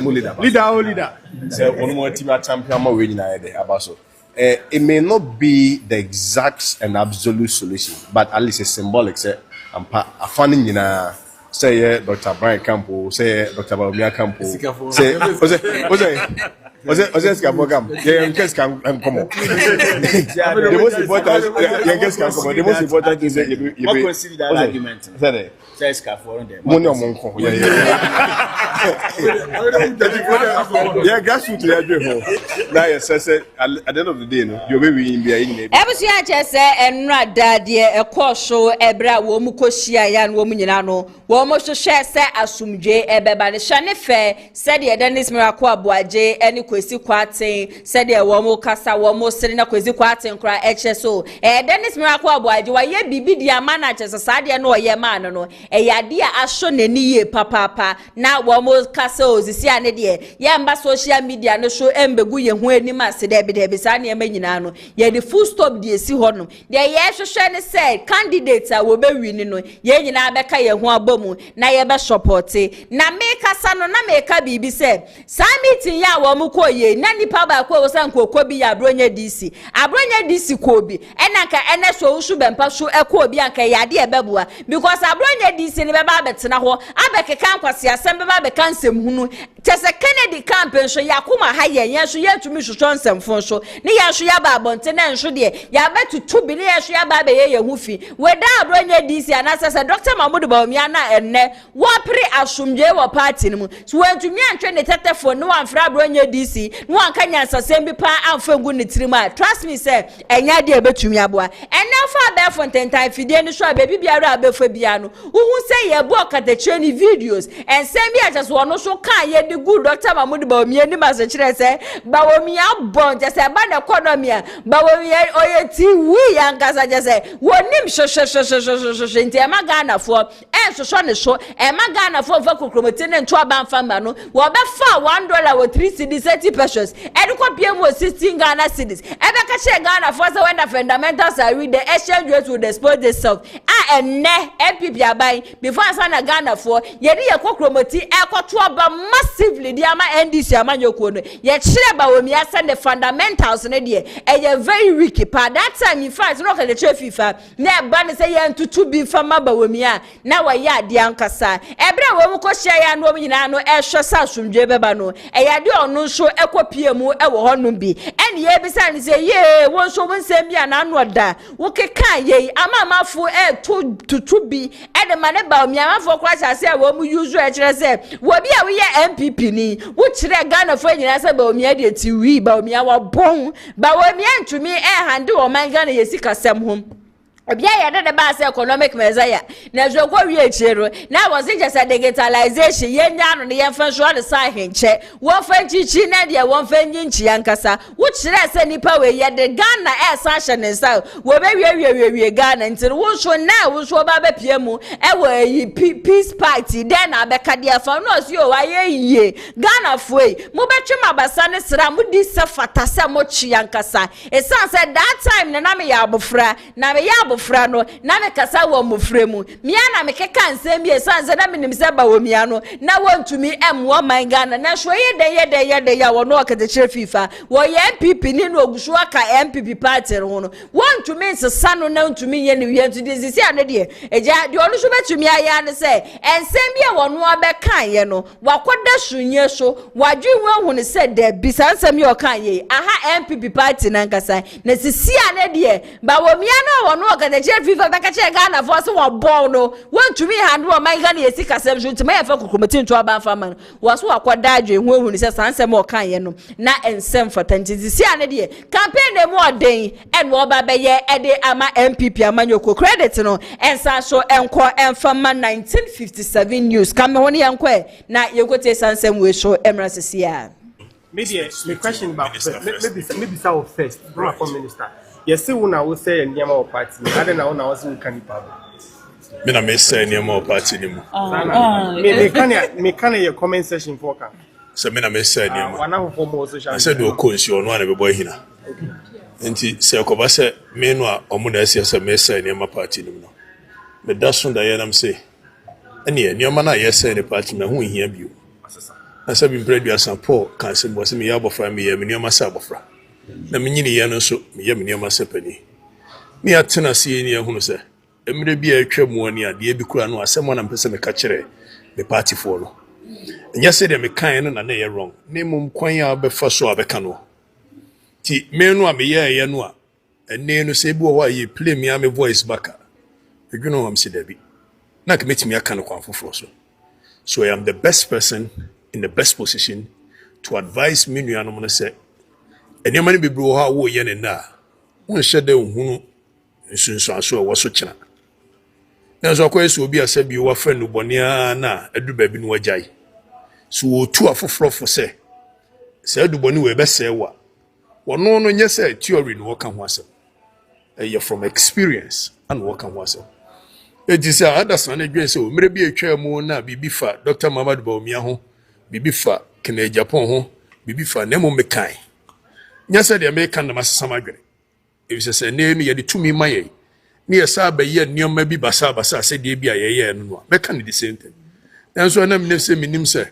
S6: one more team at champion winning Abaso. It may not be the exact and absolute solution, but at least a symbolic say a funding in a say Dr. Brian Campo, say Dr. BAWUMIA Campo, say was it Scabogam? Yeah, guess can come on. The most important, guess can come on. The most important is that you consider that argument. Says Scaffold. Money on Monco. Yeah, gas you to your now, yes, I said at the end of the day, you're very in the English.
S1: Every just say, and rather, dear, a course show, Ebra, Womukoshia, Yan Womanano, Womo share, say, Asum J, Ebeba, the Shane Fair, said the Dennis Miracle Boaje, any kwesi kwate said there womo kasa womo serina kwesi kwate nkra HSO Dennis Miracle Aboaje wa ye bibi dia manager sasade no ye man no yade a ahwo nani ye papa na womo kasa osisi ane de ye mba social media no show embegu ye hu anim ase de be sa ne manyina no ye the full stop de esi ho no de ye hwehwe ne say candidates a wo be win no ye nyina beka ye hu abamu na ye be support na me kasa no na me ka bibi say sa meeting ya womo ko ye na nipa ba ko wosan kokko bi ya abronya DC ko bi enanka ene so wusu bempa so eko bi anka yade e beboa because abronya DC ne beba betena ho abekeka nkwase asem beba beka nsem hunu tese Kennedy campaign so yakuma ha ye so yetumi hwehwe nsem fon so ne ya so ya ba abonte na nso de ya betutu bi ne ya so ya ba be ye hufi weda abronya DC anasese Dr. Mahmoud BAWUMIA na enne wo pre asomdwe wo party ne mu so wantumi antwe ne tetefo ne wamfra abronya DC no anka nyansasem bi pa amfangu ne tirima trust me say enya de betumi aboa ena fa be fontentan fidie ne so abebi biara abefa bia no hu say ye bo okatache ni videos ensem bi ajaso ono so kan ye de good Dr. Mahmoud BAWUMIA ni masechire say BAWUMIA bon je say ba na economy BAWUMIA oye ti wi yankasa je say wonim hwehwehwehwehwe nti ema Ghana fo enhwehwe ne so ema Ghana fo fa kokromote ne nto abanfa ma no wo be fa $1 wo 3 cedis 30 pesos edukwa PM 16 Ghana cedis ebeka che Ghana for say when the fundamentals are read the exchange rate will dispose itself enne NPP abai before sana Ghana for yedi ye kokromoti ekoto aba massively di ama NDC amanyoko no ye kire BAWUMIA send the fundamentals ne de eye very weak pa that time in fact no ka the FIFA na ba ne say ye ntutu bi fama BAWUMIA na wa ya ade ankasa ebra wo mu ko hye ya no nyina no ehwe sa asomdwe beba no eyade onu so ekopie mu ewo honum bi ene ye bisa ne say ye won so won sem bia na no da wo keka ye amamafo tutu bi ene mane BAWUMIA amafo kwa cha say wo mu use e kire say wo bi a wo ye NPP ni wo kire Ghana fo nyina say BAWUMIA de ti wi BAWUMIA wa bon BAWUMIA ntumi hande o man Ghana yesika sem hom Obia ya de ba say economic measure na zo ko wi echiro na was just a digitalization ye nya no ye fa so de sa henche wo fa chichi na de wo fa nyinchi yankasa wo kire say nipa we ye de Ghana sa hye ne sa wo be wi Ghana nti wo so na wo so ba be pie mu e wo yi peace party den na be ka de fa no so yo wa ye Ghana foi mo be twema basa ne sra mo di se fata se mo chi yankasa e san say that time na me ya abofra na me ya frano na me kasa wo mofremu mia na me keka nsem bi esanse na me nimse BAWUMIA no na wontumi emwo man Ghana na hwo ye de ya wo no okatechire FIFA wo ye NPP ni no ogusu aka NPP party ho no wontumi nsesa no na wontumi ye ne wi ntu de sisi ane de eja de onu so betumi aya ne se ensem bi wo no abekan ye no wakoda sunye so wadwi wo hu ne se de bisansem ye okan ye aha NPP party na nkasa na sisi ane de BAWUMIA no wo no na Nigeria FIFA beka che Ghana for so wa ball no want to me handle my Ghana yesi kasem so ntime yafa kokometi nto aba fa man was so akwada adwe hu ni se sansem o kan ye no na ensem fatanti si ane de campaign dem oden en wo ba beye ede ama NPP amanyoko credit no ensa so enko enfama 1957 news kam me woni enko na yekote sansem we show emra sesia.
S4: Maybe my question about maybe so first from minister. Yes, see una we say nyama o party. I don't know na we say can
S2: me na me say nyama o party ni mu.
S4: Me can your comment section for kan.
S2: So me na me say nyama.
S4: Wana ho form social.
S2: I said do konsi ono na be boy hina. Enti se ko ba say me no a omo na ese say me say nyama party ni mu no. Me da so da ye nam say. Ene nyama na ye say ne party na hu hia bio. I said, "Be bread, you are some poor. Can't say, was me abofra me, me near my sabofra. Na me nyini ya no so, me near my sepeni. Me atena see ni ehunu se. Emre bi a twam woni ade bi kura no asem na mpese me ka kire me party for no. Nya se de me kan no na na ye wrong. Ne mum kwan ya obefa so abeka no. Ti me no a me ye no a ene no se bi wo wa ye play me am voice back. Edwuno am se da bi. Na ka metimi aka no kwan foforo so. So I am the best person in the best position to advise me no no say any money be bro ha wo ye ne na won hye da hunu nsunsu aso wo so kina na so akoyeso obi asabi wo fa no bonia na adu ba bi no wajai so wo tu afoforo fo say adu boni we be say wa wono no nye say theory no ka ho asem you from experience and wo ka ho asem e ji say adasan na dwen say o mere bi atwa mu na bibi fa Dr. Muhammad BAWUMIA ho bibi fa kena AGYAPONG ho bibi fa nemo mekan nya se de American na masama adwene e se ne no ye de tumi maye ne ye sa ba ye nneoma bi basa se de bi ayeye no no meka ne the same thing nanso na me se minim se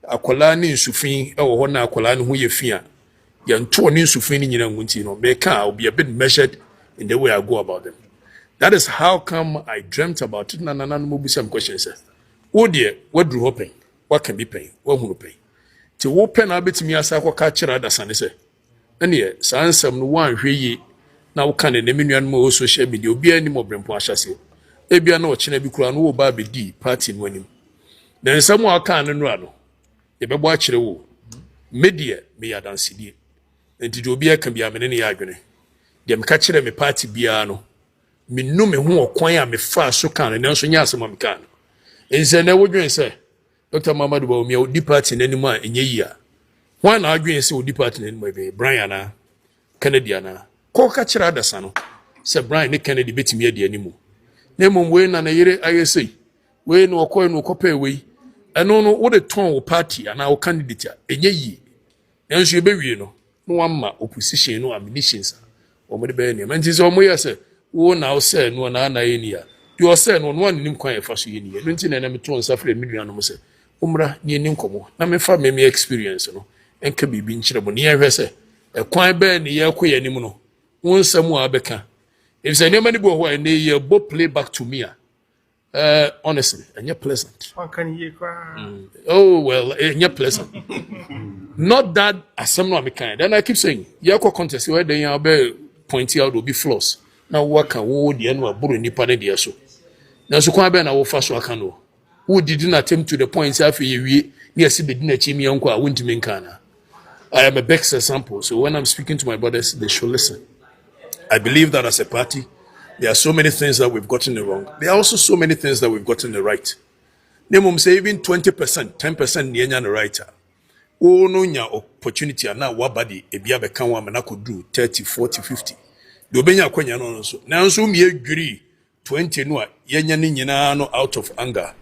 S2: akola ne nsufin e wo ho na akola ne ho ye fia ye nto ne nsufin ne nyina ngunti no meka will be a bit measured in the way I go about them. That is how come I dreamt about it. Na mo bi some questions. Oh dear, what do hoping? What can be pain? What will pay? To open a bit me as I catch other son. And here, Sansam no one hwe now can the minion more social media be any more brempo ashase. Ebia no chine bi kura no wo ba be di party no anim. Then someone can no no. E be bo akire wo. Media me ya dance die. Enti do obi aka bia me ne ya adwene. Dem ka kire me party bia no. Me no me ho okwan a me fa so kan ne nso nya asema me kan. Ense na wo dwen se Dr. Muhammad BAWUMIA odi party n'anim a enye yi a. Hwan na adwen se odi party n'anim be Brian na Kennedy na. Ko ka kira adasa no. Se Brian ne Kennedy betimi ade animu. Na mom we na yere ayesei. We no okoy no kopa we. Eno no wo de ton wo party ana wo candidate enye yi. Enso be wie no. No wamma opposition no ambitions. O mo de be ne. Manti se o mo yese wo na wo se no na na ye ni a. You say no one nim kwan e fa so ye ni. No nti na na me to nsafre million no mo se. Umra ni nim komo na me fa me experience no enka bibi nkyere mo ne ye hwe se e kwan ba ne ye koye nim no wonsamu abeka if say name ni bo ho ne ye bo play back to me honestly and you pleasant oh well and you pleasant not that asem no ameka then I keep saying ye ko contest where then you be point out will be flaws na waka wo de no aburu nipa ne de so na so kwan ba na wo fa so aka no who didn't attempt to the point after you yes be din achi mi anko a wontimi nkana. I am a best example, so when I'm speaking to my brothers they should listen. I believe that as a party there are so many things that we've gotten wrong. There are also so many things that we've gotten the right. Nemum say even 20%, 10% nyanya the right. Oh no nya opportunity na wabadi ebia be kan wa na kodu 30, 40, 50. Do benya kwanya no so. Na so mi adwiri 20 no a yenya ni nyina no out of anger.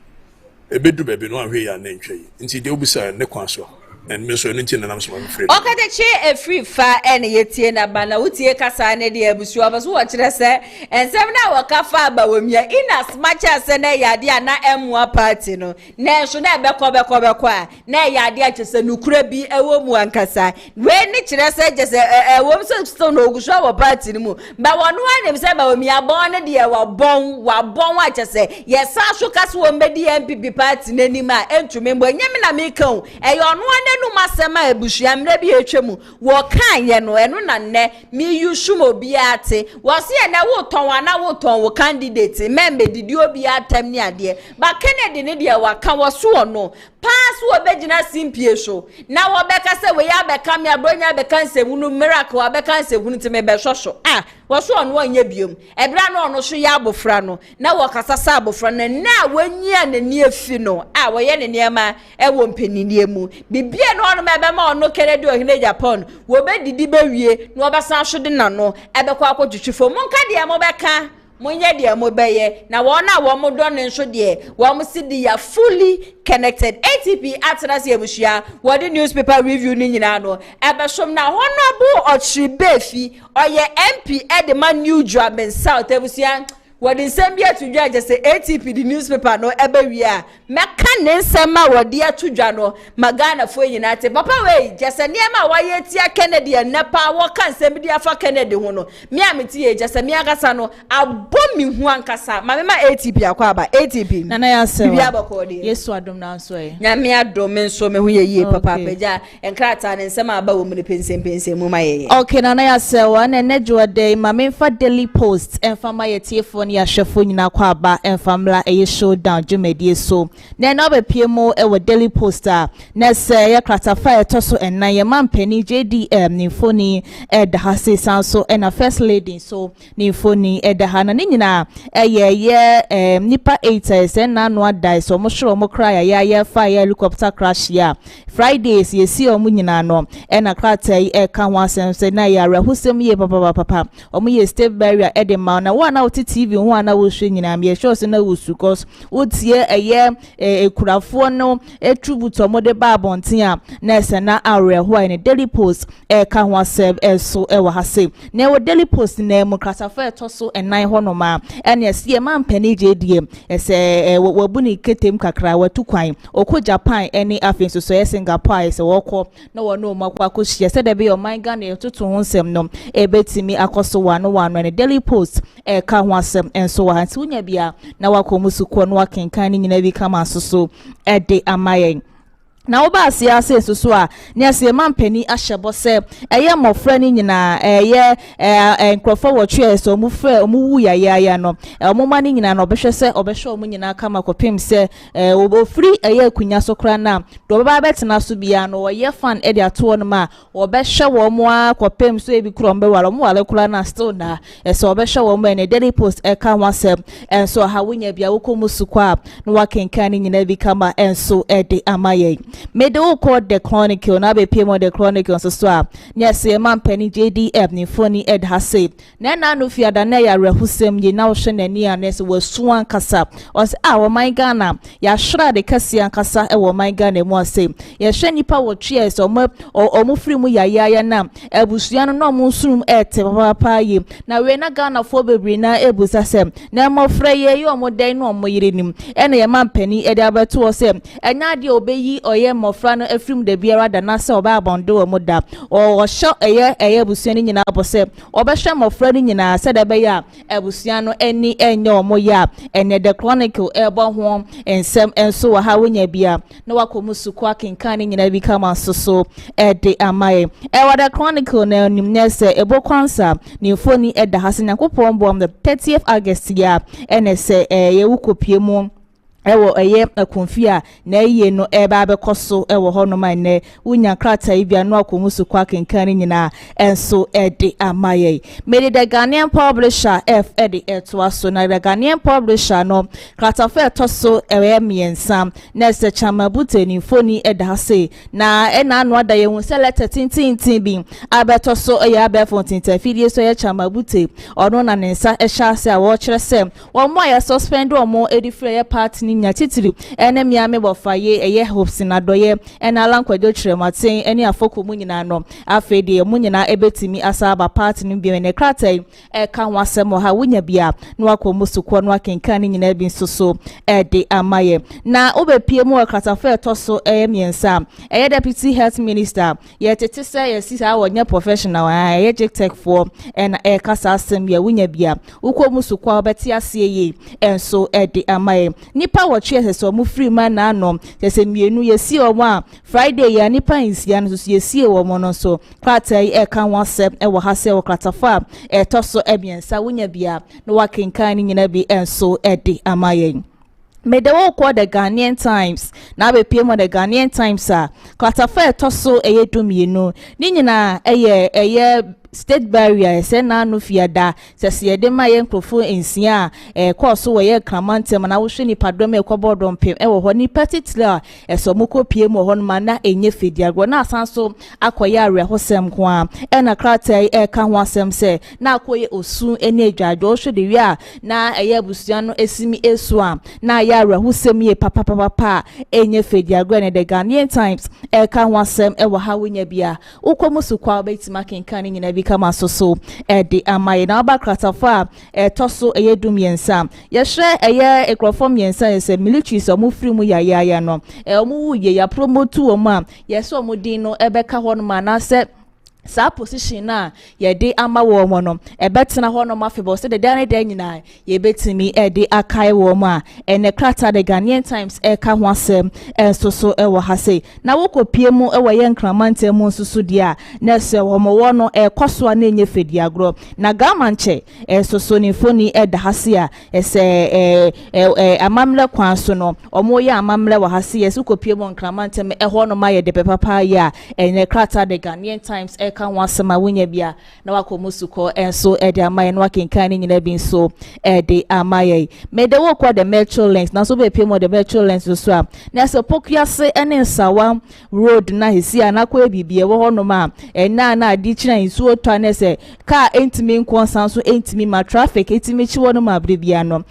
S2: Ebedu bebe no ahwe ya na ntwe nti de obisa ne kwan so and me so nti na nam so am free
S1: okay che e free fa ene yetie na bana wutie kasa ne de abusu abaso wo kire se ensem na wakafa BAWUMIA in as much as na yade na emwa party no na so na beko a na yade a kese nukura bi ewo mu ankasa we ni kire se jese ewo so no oguso wa party ni mu ba wono anem se BAWUMIA bon ne de wa bon wa kese yesa so kase wo mbedi NPP party n'anima entumi mbo nyame na me kan eyo no no masema ebusua mre bi etwemu wo kan ye no eno na nne mi yusu mo bi ate wo se na wo ton wana wo ton wo candidate membe didi obi atem ni ade ba Kennedy ne de wa kan wo so no pass wo begina simpie so na wo beka se we ya beka me abronya beka nsemu no miracle wa beka nsemu no me be hwehwo wo so no anya biom ebra no no so ya abofra no na wo kasasa abofra na wanyia na ni afi no wo ye ne niema e wo mpenini mu bibie no no mebe ma ono Kennedy ohine Japan wo be didi be wie no obasan hwede na no ebekwa akotwetwefo monka de mo beka Munye de mo beye na wona wo mo do ne nso de wo mo si de ya fully connected ATP atras yebushia wo de newspaper review ni nyina no ebeshom na honorable Ochibefi oye MP Edema New Drammen South ebusia what in Sambia to judge say ATP the newspaper no ebewia meka ne nsema wodi atudwa no magana fo nyinate papa we just niema waye tia Kennedy nepa wo kan sembidi afa Kennedy ho no me ameti just me agasa no abomi hu ankasa ma mema ATP akwa ba ATP
S7: nana ya se
S1: bibia bakodi
S7: yesu adom na nso e
S1: nya me adom nso me hu ye papa peja enkrata ne nsema aba wo mu ne pensem mu ma ye
S7: okay nana ya se wa na nejo dey ma me fa Daily Post enfa ma ye tiefo ya hwefo nyina kwa aba enfamla eye showdown jumedie so na na obepiemo e wo Daily Post na se ye kratafa etoso enna ye mampani JDM ni foni da hase sanso na first lady so ni foni da ha na nyina ye nipa 8 na no adai so mo hwero mo kra ya fire helicopter crash ya Fridays ye si omu nyina no na krata yi ka ho asem na ya rahusem ye papa omu ye state barrier edema na wa na TV ho ana wo hwe nyina me sure se na wo su cause wotie ekurafo no etubuto mo de ba bonten a na se na awre ho ne Daily Post ka ho asem so wo hase na wo Daily Post na mu kratafa etoso enan ho no ma ene se ma mpani JDM ese wabuni ketem kakra watu kwan okọ Japan ene afin so ye Singapore ese wokọ na wo no makwa akohie se de be o man Ghana etoto ho nsem no ebetimi akoso wano ne Daily Post ka ho asem enso wa hanti unya bia na wakomusuko no wakenkan ni nyina bi kama soso ede amayen na oba asiase soso a ne ase mampani ahyebo se eye mofra ni nyina enkrofo wotwe so mu fra mu wu ya no omuma ni nyina no obehwe se obehwe omu nyina kama kopem se obofri eye akunya so kra na do baba betena so bia no ye fan ede ato no ma obehwe wo mu akopem so ebi kro mbe wale mu wale kra na still na so obehwe wo mu ne Daily Post ka ho asem enso ha wonya bia wokomusuko a no wakenkan ni nyina bi kama enso ede amaye made all called the Chronicle na be PM the Chronicle so a yes mampani JDM ni foni ed hase na no fiada na ya rahusem ye na wo hwe nani anes wo suan kasa os wo man Ghana ya hwra de kase ankasa wo man Ghana mu ase ye hwe nipa wo twe so omo firi mu ya na abusua no mo nsurum ete papa ye na we na Ghana fo bebre na ebusa sem na mo fra ye yo mo den no mo yirenim ene ye mampani ed abeto wo sem enya de obeyi oye mofra no afrim de biara da na se oba abondo wo da o hyo eye abusua ni nyina bose obehwe mofra ni nyina se de be ya abusua no eni enye omo ya ene the Chronicle ebo ho ensem enso wa ha wonya bia na wakomusuko akenkan ni nyina bi kama soso ede amaye wa the Chronicle na nimnese ebo kwansa ni foni eda hase nyankopon bom the 30th August ya ene se ye wukopie mu ewo akonfia na eye no eba bekoso ewo hono man ne unya krata ibia no akomusu kwa kenkan nyina enso ede amaye made the Ghanaian publisher F ede etwaso na the Ghanaian publisher no krata fa etoso miensa na se chama buteni foni ede hase na ena no ada ye hu select tintin bi abetoso abefo tintin fidie so ye chama bute ono na nensa ehya se a wo kire se wo mo ya suspend wo mo edifre ye part nya titiri ene miame bofaye eye HOPESON adoye ena alankwadwo kirematen ene afoko mu nyina no afede mu nyina ebetimi asaba part ni bi ne kratai ka ho asem ha wonya bia na wakomusuko no akenkan nyina bi nsoso ede amaye na obepie mu kratafa etoso miensa deputy health minister ye tetese ye sisa wonya professional ye GTEC for ena kasa asem ye wonya bia ukomusuko obeti aseye enso ede amaye nipa nipa wo twe so mu free man na no se mienu yesi o ma Friday ya nipa insia no so yesi wo mo no so krata e ka wasem e wo hase wo kratafa e toso ebiensa wonya bia no wakenkan ni nyina bi enso edi amayen Medewo kwa the Ghanaian Times na be PM the Ghanaian Times kratafa toso eyedumyenu ni nyina eye state barrier se na no fiada se de ma ye nkrofo ensia course wo ye kramantem na wo hwe ni padom ekobodom pem wo ho ni particular so mokopie mo ho no na enye fediagro na asanso akoye arehosem ko a na krata ka ho asem se na akoye osu eni adwadwo hwe de wi a na eye abusua no esimi esu a na ya arehosem ye papa enye fediagro ne the Ghanaian Times ka ho asem wo ha wonya bia ukomusu kwa betima kenkan nyina bi kama so de amaye na ba kratafa toso eyedum yensa ye hwe eye ekrofom yensa se military so mu free mu ya no omu wuye ya promote omu a ye so omu din no ebeka ho no ma na se sa position na ye de ama wo mo no ebetena ho no mafebo se de dan de nyina ye betimi de akai wo mo a ene krata the Ghanaian Times ka ho asem so wo hase na wokopie mu wo ye nkramante mu susu dia na se wo mo wo no koso na enye fediagro na gamanche so ni foni da hase a se amamle kwan so no omo ye amamle wo hase ye sukopie mu nkramante me ho no ma ye de papa ya ene krata the Ghanaian Times kan wasema wonya bia na wakomusuko enso de amaye no wakenkan ni nyina bi so de amaye mede wo kwa the metro links na so be pemo the metro links so a na so pokuase ene nsawa road na hisi anakwa bibie wo ho no ma na adi kira nsuo to na se car entimi nkonsan so entimi ma traffic entimi chi wo no ma brebia no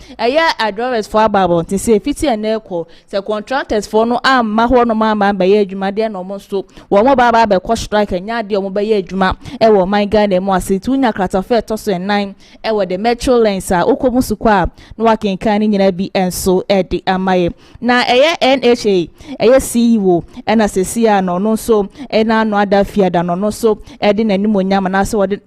S7: drivers for ababo tin se fiti ene ko se contractors for no amma ho no ma ba ye adwuma de na omo so wo mo ba be ko strike nya de omo ba ye adwuma ewo my Ghana mo asetu nya kratafa toso 9 ewo the metro lines okomusu kwa no wakenkan ni nyina bi enso de amaye na NHA CEO na sesia no so na no adafia da no so de nanimonyam na se wode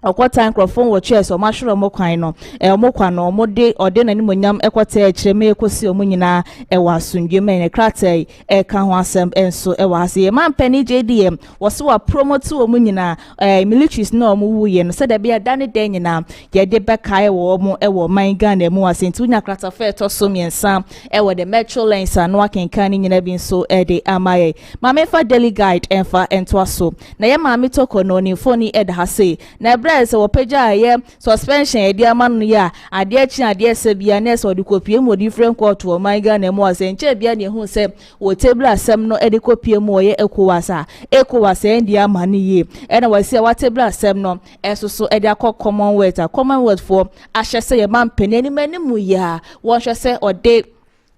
S7: okwata microphone wo chairs o mashuro mo kwan no mo kwa no mo de ode nanimonyam ekwata ekireme ekosi o munyina wa asundwe me ne krata ka ho asem enso wa hase man pani JDM wo se wa promote o munyina militaries na o mu wuye no se da bia dane den nyina ye de bekai wo mo wo man Ghana mu asentu nya krata fe to so miensa wo de metro lines no akenkan nyina bi so de amaye ma me fa daily guide enfa ento aso na ye ma me toko no ni phone ed hase na se wopeja ye suspension e dia manu ya ade chi ade se bia na se odi kopie mo different court o my Ghana mo asenche bia ne hu se wo table asem no edi kopie mo ye ekowasa e dia manu ye na wase wa table asem no so edi akọ commonwealth for ahye se ye man penani manimu ya wo hwe se ode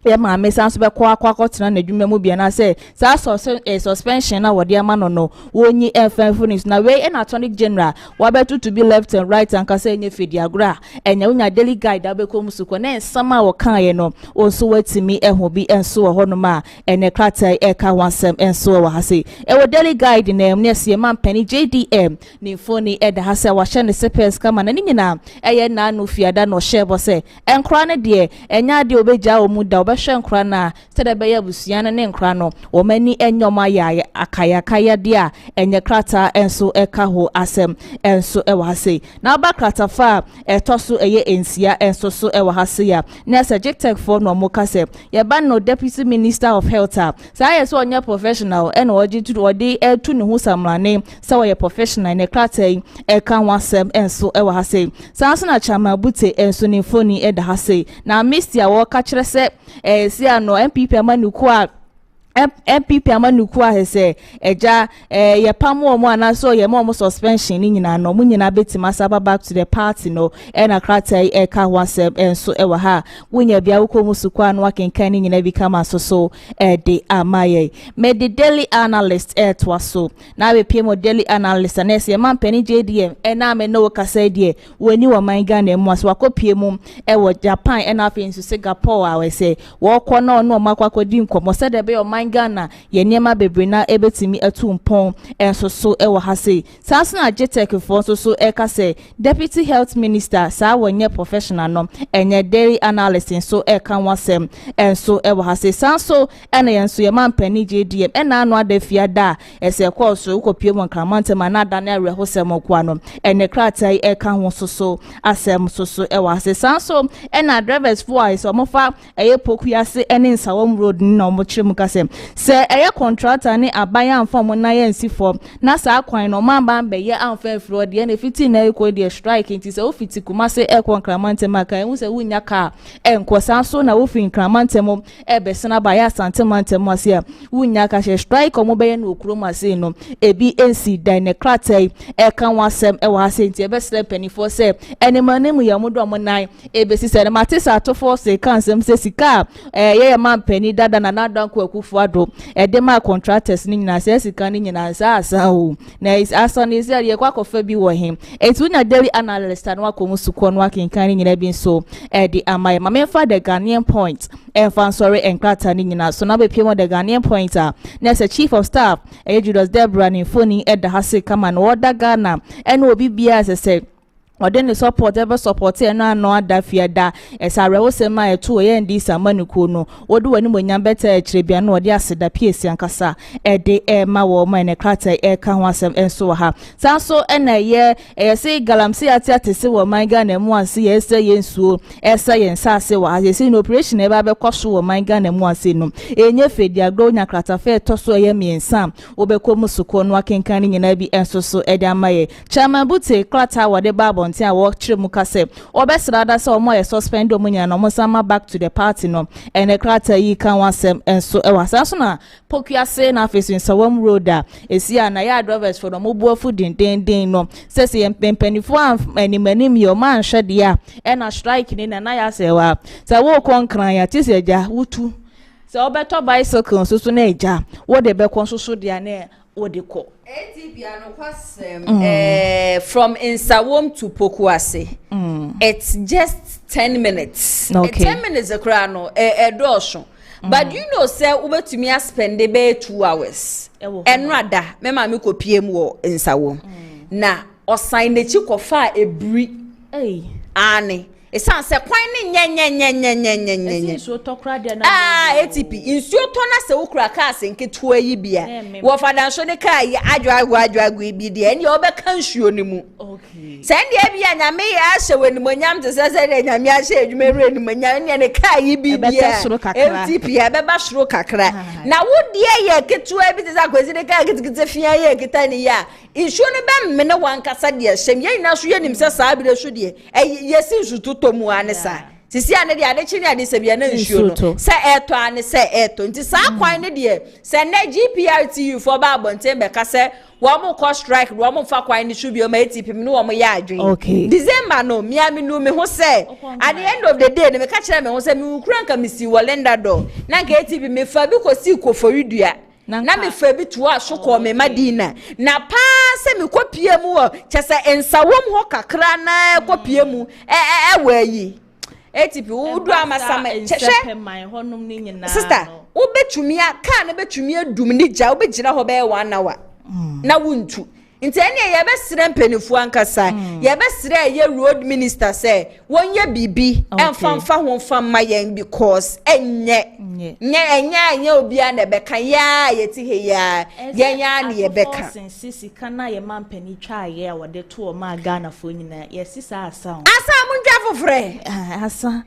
S7: ye ma me sanso be kwa tena na dwuma mu bia na se sa suspension na wode ama no wonyi enfanfunis na we in attorney general wa betu to be left and right and kase enye fediagra enya unya daily guide abekom suko na ensama wo kan ye no onso watimi eho bi enso ho no ma ene krata ka wansem enso wa hase wo daily guide na em se man pani JDM ni phone da hase wa hye ne sepes kama na nyina eye na no fiada no shebo se enkra ne de enya de obeja omuda shenkra na sede be yabusuana ne nkra no wo mani enyoma ya akaya dia enye krata enso eka ho asem enso ewa hase na ba krata fa etoso eye ensia enso so ewa hase ya na se GTEC for no mokase ye ban no deputy minister of health sa ye so onya professional ena oji tu odi etu ne hu samrane sa wo ye professional ne krata eka ho asem enso ewa hase sa so na chama bute enso ne foni eda hase na mistia wo ka kire se si ano NPP amanuku a NPP amanuku a hese eja ye pam omo anaso ye mo suspension ni nyina no mu nyina betima saba back to the party no na krata ka wasem enso ewa ha wonya bia wokomu sukwa no akenkan ni nyina bi kama so de amaye me the daily analyst twaso na be PM daily analyst na se man pani JDM na me no kasa die woni wo man Ghana mu aso akopie mu wo Japan na afi nso Singapore a we se wo kɔ no makwa kodi nkomo se de be o man Ghana ye niema bebre na ebetimi etu mpon enso so ewo ha sei sanso na GTEC fo so eka say Deputy Health Minister sa wonye professional no enye dairy analysis so eka wasem enso ewo ha sei sanso ena yenso ye mampani JDM ena anu adafia da ese course ukopie mo nkramante manada na rehosem kwa no ene kratai eka ho so asem so ewo ha sei sanso ena drivers voice omofa eye pokuyase ene nsawom road na omochirem kasem se eye contractor ni abaya amfa mo na yensi for na sa kwan no mamba be ye amfa afro de na fiti na eko de strike nti se ofiti Kumasi ekon kramante maka enwu se wunya ka enkosa so na ofin kramante mo ebesena ba ya santemante mo ase wunya ka she strike omo be ye na okromase no ebi ensi dynecratai ekan wasem e wa ase nti ebesele penifo se enemane mu ya modo mo nan ebesi se na matisa atofo se kansem se sika ye man pani dada na nadan ko akufu ado edema contractors ni nyina se sika ni nyina sa o na is asan is ye kwa kofa bi wo him etu na daily analyst na wakomu suko no akinkan ni nyina bi so di amaye mamemfa the Ghanaian point enfan sorry enkrata ni nyina so na be pie mo the Ghanaian point na se chief of staff Julius Debra ni phone eda hase kama no oda Ghana ena obi bia se Odeni support ever support na no adafia da esare wo sema eto ye ndi samanuko no wodu wani monyam beta ekire bia no odi aseda piesi ankasa ede ma wo ma ne krata ka ho asem enso ha sanso ena ye se galamsi ati se wo man Ghana mu ase ye se yensuo esa yensa ase wa ye se no operation e ba be kwaso wo man Ghana mu ase no enye fedi agro nya krata fe toso ye miensa obekomu suko no akenkan nyina bi enso so ede amaye chama bute krata wode babo nti a work chire mukase obesra da se omo ye suspend omunya no mosama back to the party no ene krata yi kan wasem enso e wasanso na pokuase na afesu nsawam road a esi na ya drivers for no mobuafu den no sese ye mpempanifo animanim yo man hwede a ena strike ni na ya se wa se wo konkran ya tise ja wutu se obeto bicycle so na eja wo de be kon so de na Odiko.
S1: From Insawom to Pokuase. It's just 10 minutes.
S7: Okay.
S1: 10 minutes a crano, a doshon. But you know, sir, Uber to me, I spend the bay 2 hours. And rather, Mamma Miko PM war in Sawom. Na, or sign the chick of fire a brick. Annie. It sounds a quine nya.
S7: So talk radio na.
S1: ATP. Insuo tona se ukra ka senke tuwa yibia. Wo financial ne ka ya adwa bi de en yo be kansuo ni mu.
S7: Okay.
S1: Send ye bia nya me ya hye wani monyam te se de nya me hye adwumeru ni monyam ne ka yi bi bia. ATP ya be ba soro kakra. Na wo de ye ketuwa bi te za kwezi ne ka kitikite fia ye kita ni ya. Insuo ne be me ne wan kasa de hyem ye na so ye nim se saa bi de so de. Yesi sutu tomu anesa sisi ane de ade chini ade sebia na nsuo no se eto ane se eto nti sa kwan ne de se na GPRTU for ba bonten be ka se wo mo ko strike wo mo fa kwan ne shubio ma ATP me no wo mo ya adwen December no mia me no me ho se at the end of the day me ka kire me ho se me ukura nka misi wolenda do na nka ATP me fa bi ko si ko foridua na me fa bi to aso ko me madina na pa se me kopie mu o chese ensawom ho kakra na kopie mu wayi ATP udu amasama chehwe sister wo betumi aka na betumi adum ni gya wo begina ho be 1 hour na wuntu nti ene ye besire mpenifu ankasa ye besire ye road minister say wonye bibi emfamfa ho mfamma yen because enye obi na beka ya yeti he ya yenya na ye beka
S7: sisi kana ye mampani twa ye wode to ma Ghana fo nyina ye sisa asa
S1: munja fofre
S7: asa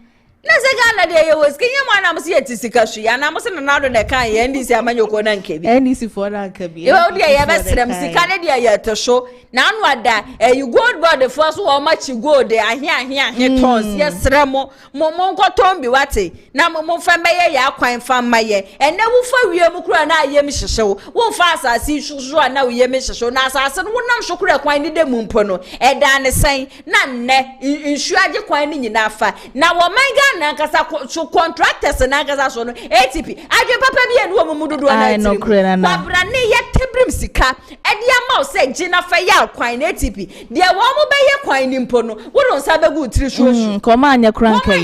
S1: na se Ghana de ye was kinye mo na mo se yetisika hwe ya na mo se na do de kan ye ndisi amanyoko na nkabi
S7: ndisi for na nkabi
S1: ye o de ye besrem sika ne de ye tesho na anu ada you gold board the first one match gold ahia tons ye sremo mo nkoton bi wate na mo fa meye ya kwan fa maye ene wo fa wiem kura na ayem hyehyew wo fa asase hwehwo na wo yem hyehyew na asase no wonam hwekura kwan ni de mu mpo no eda ne sen na nne nsuage kwan ni nyina fa na wo man na kasa contractors na kasa so no ATP adwe papa bi enu wo mududu na ATP kwabra ne ye tebrim sika ede ama o se gina fa ya kwan na ATP de wo mo be ye kwan ni mpo no wo don sa be gu tiri so
S7: ko ma anya kranka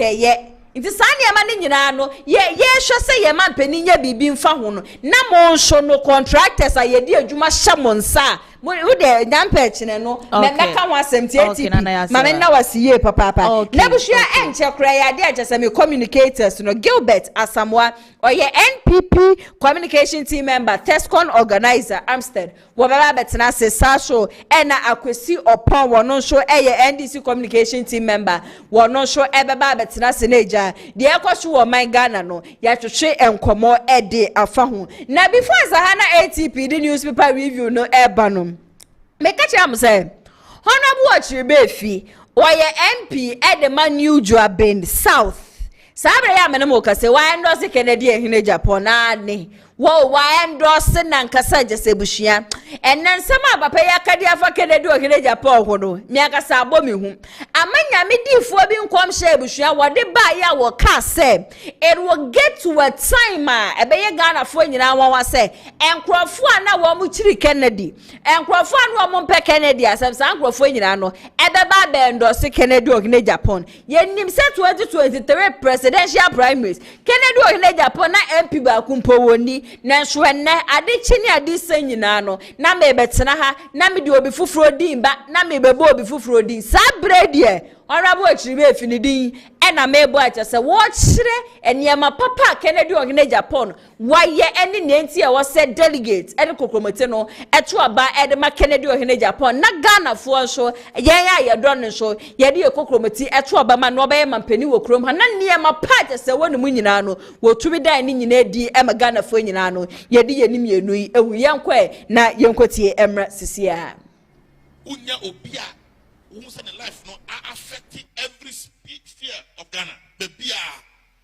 S7: ye
S1: Nti sani ama ni nyina no ye hwe se ye man pani nya bibi mfa ho no na mo nso no contractors a ye di adwuma hye mo nsa wo de dampe ne no me meka ho asem ti ATP ma me na wasiye papa na buhua enche kra ya de agese me communicators no Gilbert Asamoah oye NPP communication team member Tescon organizer Amstead wo baba betena se sasho na akwesi opon wono nso eye NDC communication team member wono nso baba betena se neja de ekwoso wo man Ghana no ya twetwe enkomo de afa ho na before Zahana ATP the newspaper review no eba no make a am say honorable Achirbefi oye MP Edema New Joabend South sabre ya menemo kase wa endorse Kennedy ehine Japan ani wo wa endorse na nkasa jese buhia enen sama papa ya kade afa Kennedy ohine Japan ho no mi akasa abomi hu amanya medifo bi nkom hye buhia wode ba ya wo ka say it will get to a time ebeye Ghana fo nyina wanwa say enkrofo na wo mu chiri Kennedy enkrofo na wo mu mpe Kennedy asem san enkrofo nyina no ebeba ba endorse Kennedy ohine Japan yenim say 2023 presidential primaries Kennedy ohine Japan na MP ba kumpo woni na hwenne ade chini ade sanyina no na me betena ha na me de obi fufuro din ba na me bebo obi fufuro din sa brede honorable Achirbefi ni din na me bo acha se wo kyere eniema papa Kennedy ohine Japan waye eni nenti e wo se delegate ene kokromete no eto aba ede ma Kennedy ohine Japan na Ghana fo so yen ya ye don so ye de kokromete eto aba ma no obaye mampani wo krom ha na niema pa acha se wonu mu nyina no wo tubi dan ni nyina di e ma Ghana fo nyina no ye de ye nim yenu yi ewu yenkwe na yenkotie emra sisia
S2: unya obia who said the life no are affecting every sphere of Ghana. Bebia,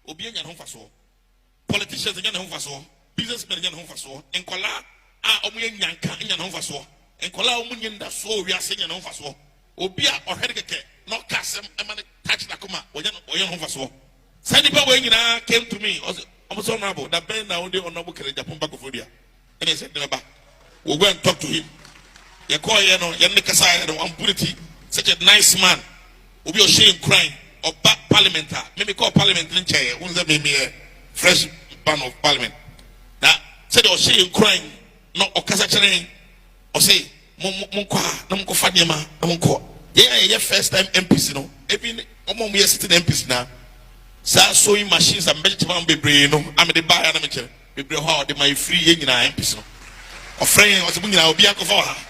S2: Obia and Home politicians and Home businessmen and Home and Kola are Omuyan Yanka and Home and Kola Omunian that so we are saying and Home Obia or Hedeke, not Kassam, and touch Nakuma or Yan Home. Sandy Bawina came to me, almost honorable, that Ben now only honorable Japan Bakofodia. And I said, we'll go and talk to him. Yakoyano, Yanikasai, and Ampurity. Such a nice man. Obi Oshe crying or parliament. Maybe call parliament in chair. Who's that? Maybe a fresh ban of parliament. Now, said Oshe crying. No, Okasa Chane. Or say, Monqua, Namco Fadiama, Namonco. Yeah, first time MPs, no. Even we are sitting MPs now. Sewing machines and vegetable be no. I'm the buyer. I'm the be how they my free in our MPs. Or friend or something. I'll be uncle for her.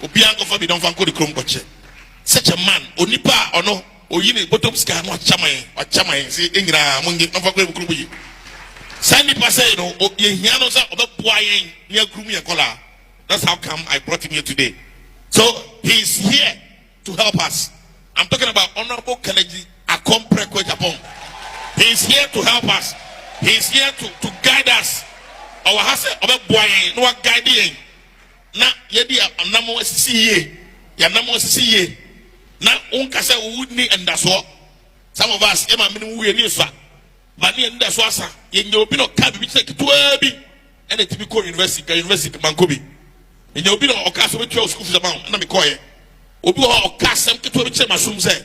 S2: Obianko for be don't fanko the chrome coach. Such a man, Onipa or no, or you need bottom scan, what chamay, say, Ingra, Mungi, Novak, Sandy Paseno, or Yanos of the Boying near Grumia Cola. That's how come I brought him here today. So he's here to help us. I'm talking about Honorable Kennedy Akompre Japon. He's here to help us. He's here to guide us. Our house of a boy, no guiding. Na yedi anamo siye ya namo siye na unkasa wudni endaso. Some of us ema minu we ni so ba ni endaso asa ye nyo bi no ka bi check to bi and it be called university mankobi ye nyo bi no okaso be 12 school fees amount na me koye obi ho okasem keto bi che masum se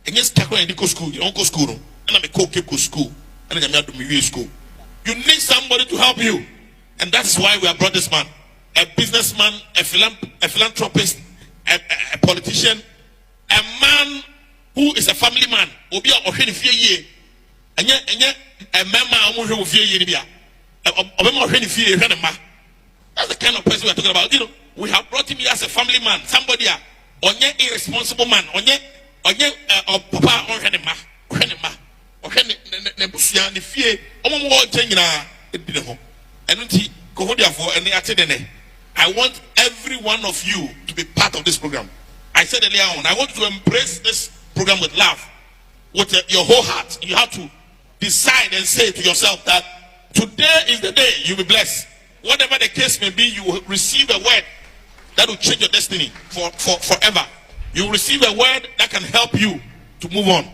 S2: enye skako en di school you go school no na me ko keep school and na me ado me school. You need somebody to help you, and that's why we have brought this man. A businessman, a philanthropist, a politician, a man who is a family man. Obi a ohwe ni fie ye. Enye a member a ohwe wo fie ye ni bia. Obema ohwe ni fie ye hwe ne ma. That's the kind of person we are talking about. You know, we have brought him here as a family man, somebody onye irresponsible man, onye papa ohwe ne ma, ohwe ne busia ni fie. Omo wo nyina edi ne ho. Eno nti ko ho dia fo ene ate de ne. I want every one of you to be part of this program. I said earlier on, I want you to embrace this program with love, with your whole heart. You have to decide and say to yourself that today is the day you'll be blessed. Whatever the case may be, you will receive a word that will change your destiny forever. You will receive a word that can help you to move on.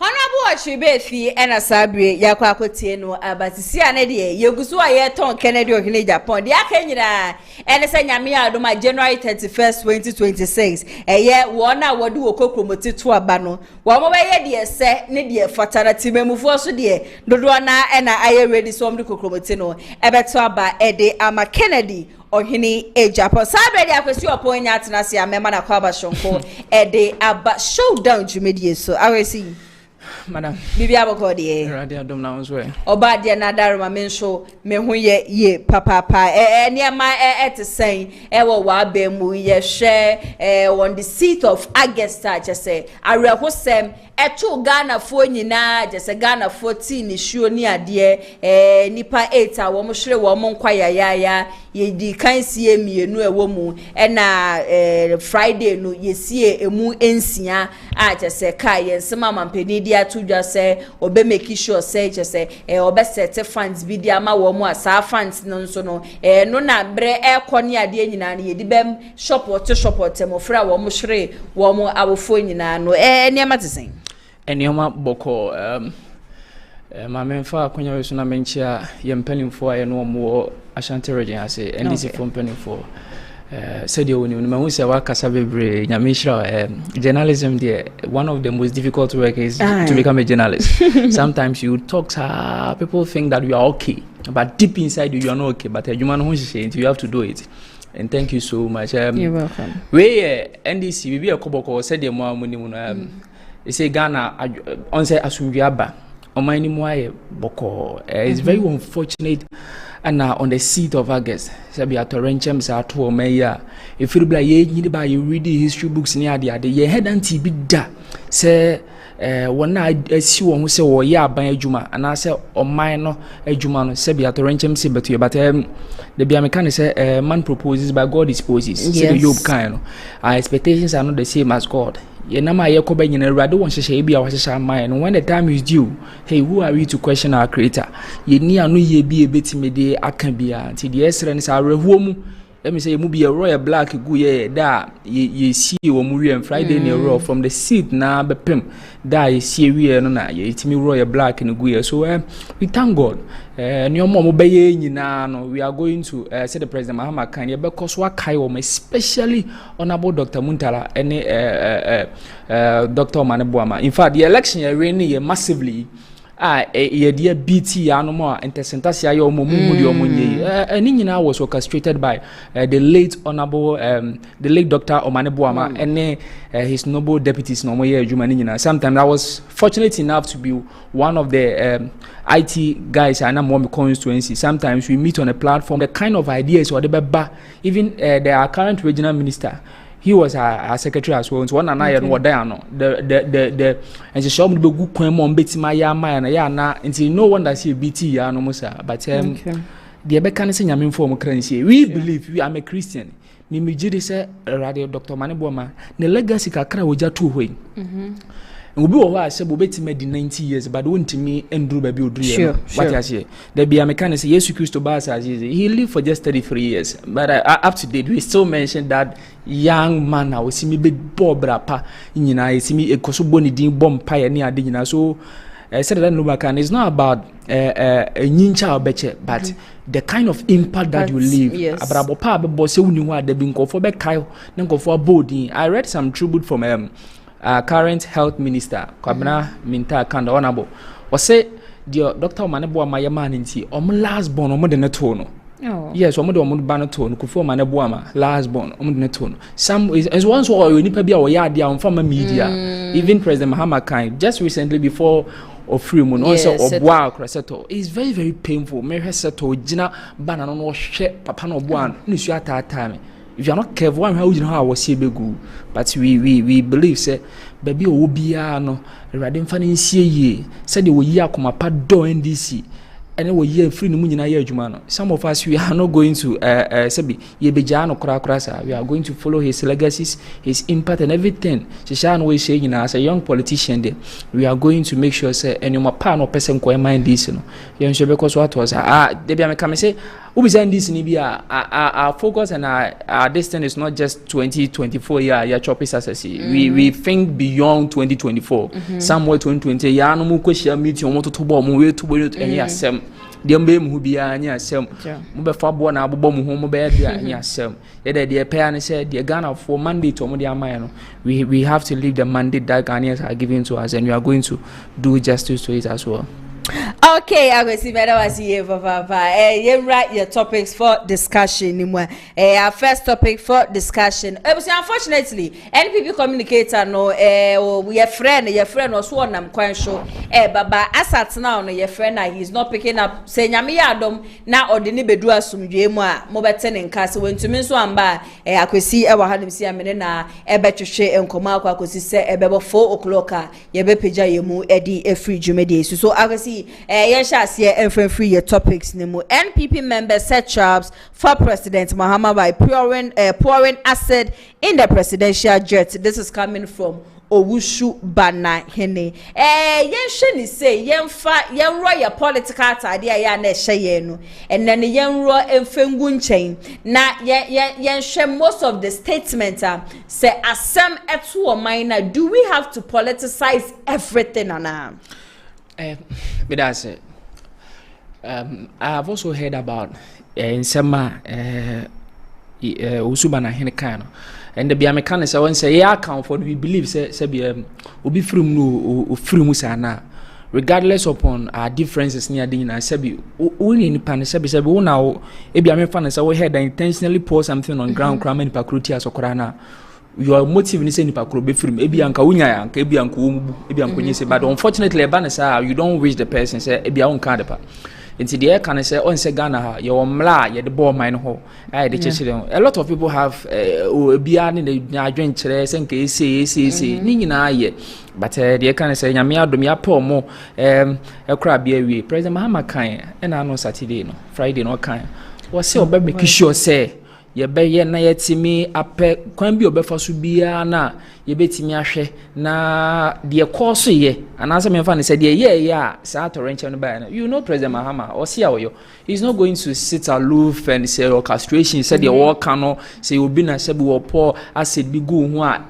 S1: Honorable Chibefi and a Sabri Yakwakotino Abatisia Nedia, Yogusu Ayeton Kennedy or Japan, the Akenya, and a Sanyamia Doma January 31st, 2026. A year one hour do a cocomoted to a bano. One way, dear, say, Nidia Fatana Timu Fosu dear, Dodwana and I ready some the cocomotino, Ebetua Ede Ama Kennedy. Ohini AGYAPONG sabe dia kwesi opon nya atenase amema na kwa bashonko ede aba showdown jumedie so awesi
S8: madam
S1: bibi aboko de
S8: radio adom na wonso e
S1: oba de na daruma menso me hu ye papa niema etesen wo wa ba mu ye hwe on the seat of Augusta just arehosem eto Ghana fo nyina just Ghana 14 shuo ni ade nipa 8 a wo mo hwere wo mo nkwayaya ye di kansie mienu ewo mu na Friday no yesie emu ensia a just ka ye nsema mampeni dia to just say obe make sure say just say obe set funds bi dia ma wo mu asa funds no nso no no na bre ekoni ade nyina na ye di bem shop mo fra wo mo hwere wo mo abofo nyina no niema tesen
S8: enioma boko ma menfa akonya wesu na menchia ye mpanimfo aye no mo Ashanti region ase NDC for mpanimfo said you when ma wuse wakasa bebre nyamishra journalism there one of the most difficult work is to become a journalist. Sometimes you talk people think that you are okay but deep inside you are not okay, but you have to do it. And thank you so much.
S1: You're welcome.
S8: We NDC we be a koboko said mo amuni they say Ghana on say asumbiaba omani moye boko. It's very unfortunate and on the seat of August sabi atorenchem sa to meya if you be ye nyidi ba you read history books near the ye head anti bi da say wona asi wo ho say wo ye aban adwuma ana say oman no adwuma no sabi atorenchem say betu but the be american say man proposes but God disposes. Yes. Say the Job kind no our expectations are not the same as God. Ye na ma ye ko ba nyina rade won hye bia wo hye man no when the time is due, hey, who are we to question our creator? Ye ni anu ye bi ebetime de aka bia nti de esre ne sa rehuo mu let me say mu be a royal black gu ye da ye see wo mu wie Friday ne raw from the seat na bepem da ye see wie no na ye timi royal black ne gu ye so we thank God ni omo mo be ye nyina no we are going to say the president Mahama kan ye be koso akai wo especially honorable Dr. Muntala any Dr. Omaneboama. In fact the election ye reign ye massively ye dear BT anoma intercentasia yo mo mu di omonye ani nyina was orchestrated by the late honorable the late Dr. Omaneboama and his noble deputies no mo ye adwuma ni nyina. Sometimes I was fortunate enough to be one of the IT guys and I'm one constituency. Sometimes we meet on a platform the kind of ideas or the beba even the current regional minister. He was our secretary as well. So one and I and what they are no. The and she showed me the good point on betima ya na until no one that see BT ya no musa. But the Ebeka say nyame inform currency. We believe we are a Christian. Me jide say radio Dr. Omaneboama. Ne legacy kakra woja two way. Obi wo ha se bo betima di 90 years but won't me enduru ba bi oduru what I say there be a mechanic say Jesus Christ he lived for just 33 years but up to date we still mention that young man now see me big bobra pa nyina see me ekoso boni din bom pa ye ne ade nyina so said that no can is not about a nyincha obeche but the kind of impact that you leave.
S1: Yes.
S8: Abrabo pa be bo se wuni ho ade bi nkofo be kai na nkofo abodin. I read some tribute from current health minister Kwabena Minta Kanda honorable was say the Dr. Omaneboama yaman nti last born omo de neto no. Yes, omo de omo ba neto no Kufu Omaneboama last born omo de neto no. Some is once or nipa bia o ya dia on former media. Even President Mahama Khan just recently before of free moon also obwa kraseto is very very painful. Me heseto gina bana no hwe papa no obwa no su atata. If you are not careful, how you know how I was able, but we believe say baby o bia no radin fa ne sie said we year come pa do NDC and we year free no nyina ye adwuma no. Some of us we are not going to sabi ye beja no kra sa we are going to follow his legacies, his impact and everything. Shisha no we say nyina as a young politician there we are going to make sure say any pa no person ko mind this no. Ye nso because what was they be am come say we be this ni be our focus and our destiny is not just 2024 year choppy success. We think beyond 2024. Somewhere 2020 ya no mu kwehia meeting omo totobo omo we to boyo any asem. The mbem who be any asem. Mube fabo na abobo mu ho mube dia any asem. Yede de pay and say the Ghana for mandate omo dia man. We have to leave the mandate that Ghanaians are giving to us, and we are going to do justice to it as well.
S1: Okay, I will see better was here for you write your topics for discussion. Our first topic for discussion. Unfortunately, NPP communicator no we your friend was one am quite sure. Baba as now no your friend he's not picking up say nyame yadom na odini bedu asumdwe mu a mo beten nka se wentumi so amba akwesi e wa hanim si amene na e betwehwe enkoma akwasi se e bebo 4 o'clock ye be pagya yemu edi e free jumedi so akwasi yes here free your topics nimo NPP members set traps for President Mahama by pouring acid in the presidential jet. This is coming from Owushu Bana Hene. Yen ni say yen royal political idea ya na ehye no. And then yen ro emfengu nchen na yen share most of the statement say asem etu o minor. Do we have to politicize everything ana?
S8: But that's it. I have also heard about in Sema Usubana Henekano, and the Biamecanics. I want to say, yeah, account for we believe, say, be from no free Musana, regardless upon our differences near Dina, Sebi, only in Panasebi, Sebi, now, Ebiame Fanas, I had intentionally pour something on ground, cram and Pacrutia or Corana. Your motive is any pakro film, Ebianka Unya, Ebianku, Ebianku, but unfortunately, Banasa, you don't wish the person say Ebian Cardepa. Into the air can I say, on Segana, your mla, the ball mine hole. A lot of people have Bian in the Nigerian chairs and say, Nina, but the can I say, Yamia, Domia Pomo, a crab ye, President Mahama Kain, and I know Saturday, no, Friday, no kind. What's your baby Kisho say? Ye be ye na yetimi ape kwan bi obefa so bia na ye betimi ahwe na de course ye anase me fa ne se de ye ya sa torrent no ba na you know President Mahama o sia oyo he's not going to sit aloof and say orchestration say de work no say obi na se bi wo pour acid bi go hu a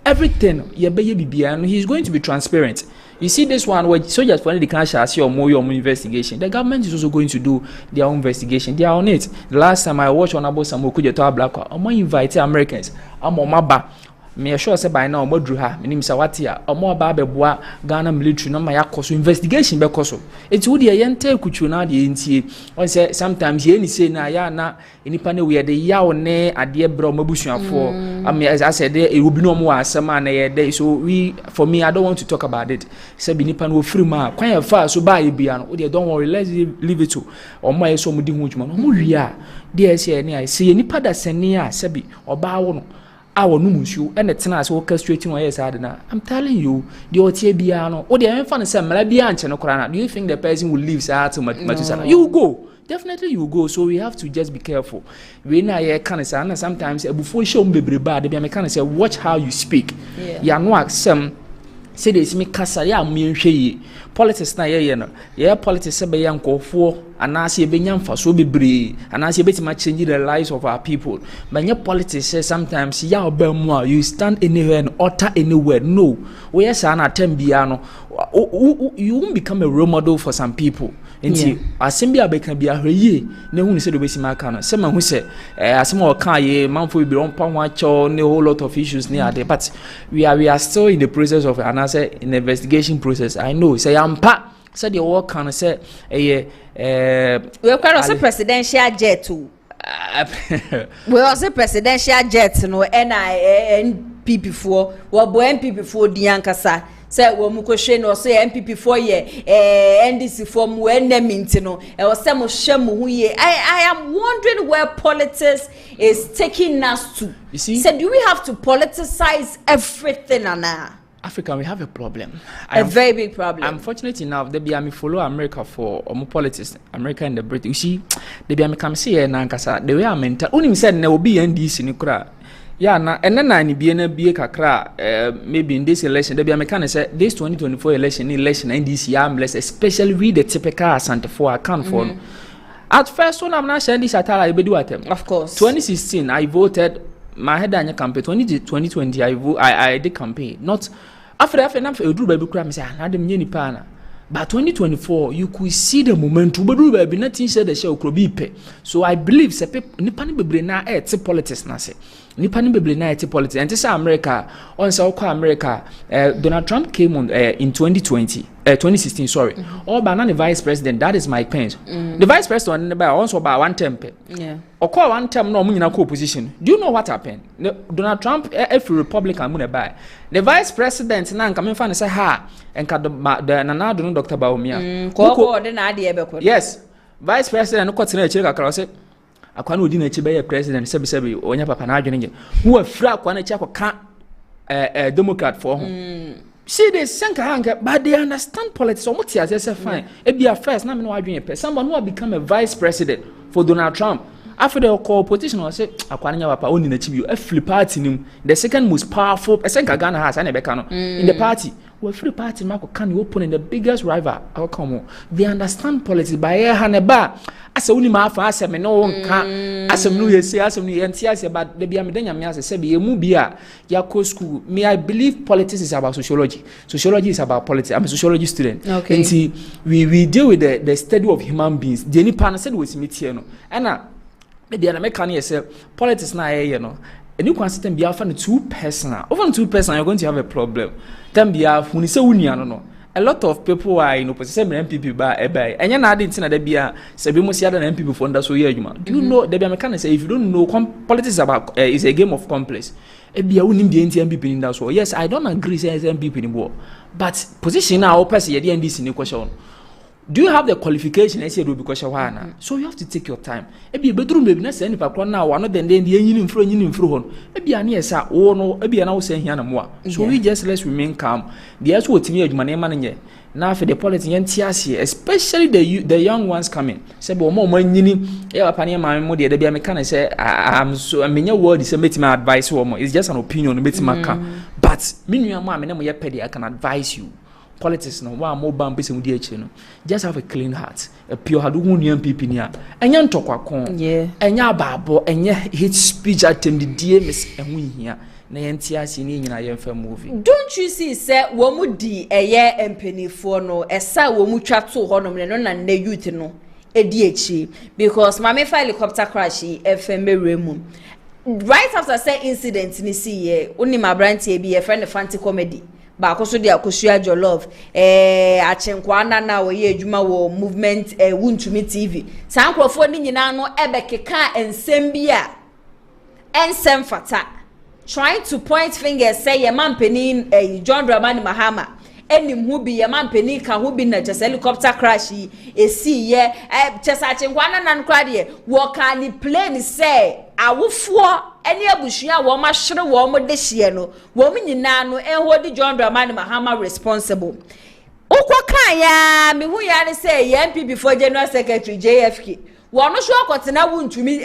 S8: everything ye be ye bibia no he's going to be transparent. You see this one where soldiers for the cash as your more investigation. The government is also going to do their own investigation. They are on it. The last time I watched one about some Okuja to Black, I'm going to invite Americans. I'm on my back. Me sure say by now modru ha me nim sawatia omo ba beboa Ghana military no ma yakoso investigation be koso eti wo de yente kuchu na de entie on say sometimes ye ni say na ya na enipa ne we de yawo ne ade bro mabusuafo as I said e obi no mo asema na ye de so we for me I don't want to talk about it say bi nipa no free ma kwan ya fa so ba ye bia no de don't worry let's leave it to omo ye so mo di hu djuma no mo wi a de say ni ai say nipa da sene a say bi oba wo no our numushu and the tenants orchestrating why sadna. I'm telling you, the OTA biano, or the infant some Malabian Chanokrana. Do you think the person will leave Sahara to Matusana? You go. Definitely you go. So we have to just be careful. We na ye can say sometimes before show me bad, the mechanic say watch how you speak. Ya no some say this me kasa ya me politics na ye no. Ye politics se be yankofo anase be nyamfa so bebre anase betima change the lives of our people. But your politics say sometimes ya obamwa you stand anywhere and utter anywhere. No. We yes an attempt bia no you won't become a role model for some people. Nti asem bia be kan bia hweye na hu ni se do besima aka no se ma hu se asem o kan ye manfo bi ron pa ho acho ne whole lot of issues near there, but we are still in the process of an investigation process. I know say ampa said the work can say we also presidential jet too. We also presidential jet no NPP before we NPP before the yankasa say we mu kwhwe no say NPP for ye NDC for mu eneminti no e wo say mo hwe mu hu ye. I am wondering where politics is taking us to. You see, so do we have to politicize everything ana? Africa, we have a problem. A very big problem. I'm fortunate enough that I follow America for politics, America and the British. You see, they be come see na nkasa the way I mental. Only said there will be NDC ni kura. Yeah, na and then I be kakra maybe in this election they be can say this 2024 election NDC I'm blessed, especially with the typical Santa for account for. At first, when I'm not sharing this attire, I do at
S1: Of course.
S8: 2016, I voted. My head on your campaign. 2020, I did campaign. Not after I'm for a do baby crime. Say, I didn't any pana. But 2024, you could see the momentum. But do baby nothing said the show could be pay. So I believe se nipani bebre na politics na se. Nipani bebre na politics. And this America, on South America, Donald Trump came on in 2016, sorry. All banana vice president, that is Mike Pence. The vice president also about one term.
S1: Yeah.
S8: Or call one term no in a co-position. Do you know what happened? Donald Trump, every Republican money buy. The vice president now coming from say ha and the Nana Dr. BAWUMIA. Yes. Vice president no continue check across it. Akwani odi na chibe president sebi onya papa na adwene nge wo afira akwana cha kwa Democrat for home. See they senka hanga but they understand politics so much as fine. E be first na me no adwene pe someone who become a vice president for Donald Trump. After the co-opposition was say akwana nya papa oni na chibi e flip party nim the second most powerful senka Ghana has and beka no in the party. We free party mako can open in the biggest rival outcome. They understand politics by haneba. Asa uni ma afa asem no nka asem no yesi asem no yentiase but de bia medanya me ase se be emu bia ya ko school me I believe politics is about sociology is about politics. I'm a sociology student.
S1: Okay.
S8: And see we deal with the study of human beings. The any pan said we meet here no and na the American say politics na you know and you can system be often two personal over two person you're going to have a problem then be when you say no a lot of people are in opposition NPP by and you're not in that be a Sabimus other NPP for under so year do you know the American say if you don't know politics about is a game of complex it be a winning the NPP in that so yes I don't agree say NPP anymore but position now person the NDC in question. Do you have the qualification? I said because so you have to take your time. Ebi a bedroom baby na say ni pakro na wa no den the yin infro hon. Ebi ani esa wo no ebi na wo say hia na mo a. So we just let's remain calm. The as wo timi adwuma na ma nye. Na for the politics yen tiase especially the young ones coming. Say be mo nyini e papa na ma mo de bia me can say I'm so menya word say metima advice wo mo. It's just an opinion metima ka. But me nua mo me na mo ye pedi I can advise you. Politics no wa mo ban pese mudi eche no just have a clean heart a pure heart who new MPP nia enya ntokwa
S1: yeah
S8: enya ababo enya hate speech attempt the DMS enhu hia na yentiase ni nyina yemfa movie.
S1: Don't you see say wo mu di eye empanifo no esa wo mu twa to ho no na na youth no edi echi because mama helicopter crash FM remu right after say incident ni see ye oni ma brand e bi e friend fancy comedy ba ko so dia kosua jollof achenkwa na wo ye adwuma wo movement wuntumi TV san krofo ni nyina no ebekeka ensem bia ensem fata trying to point fingers say ye mampeni John Dramani Mahama enim hu bi ye mampeni ka hu bi na just helicopter crash esi ye chesa achenkwa na nkra de wo ka ni plane say awofo eni abusua wo ma hwere wo mo de hye no wo mo nyina no enhodi John Dramani Mahama responsible ukwa ya me hu ya ne say ye MP before General Secretary JFK wo no so akotena wuntumi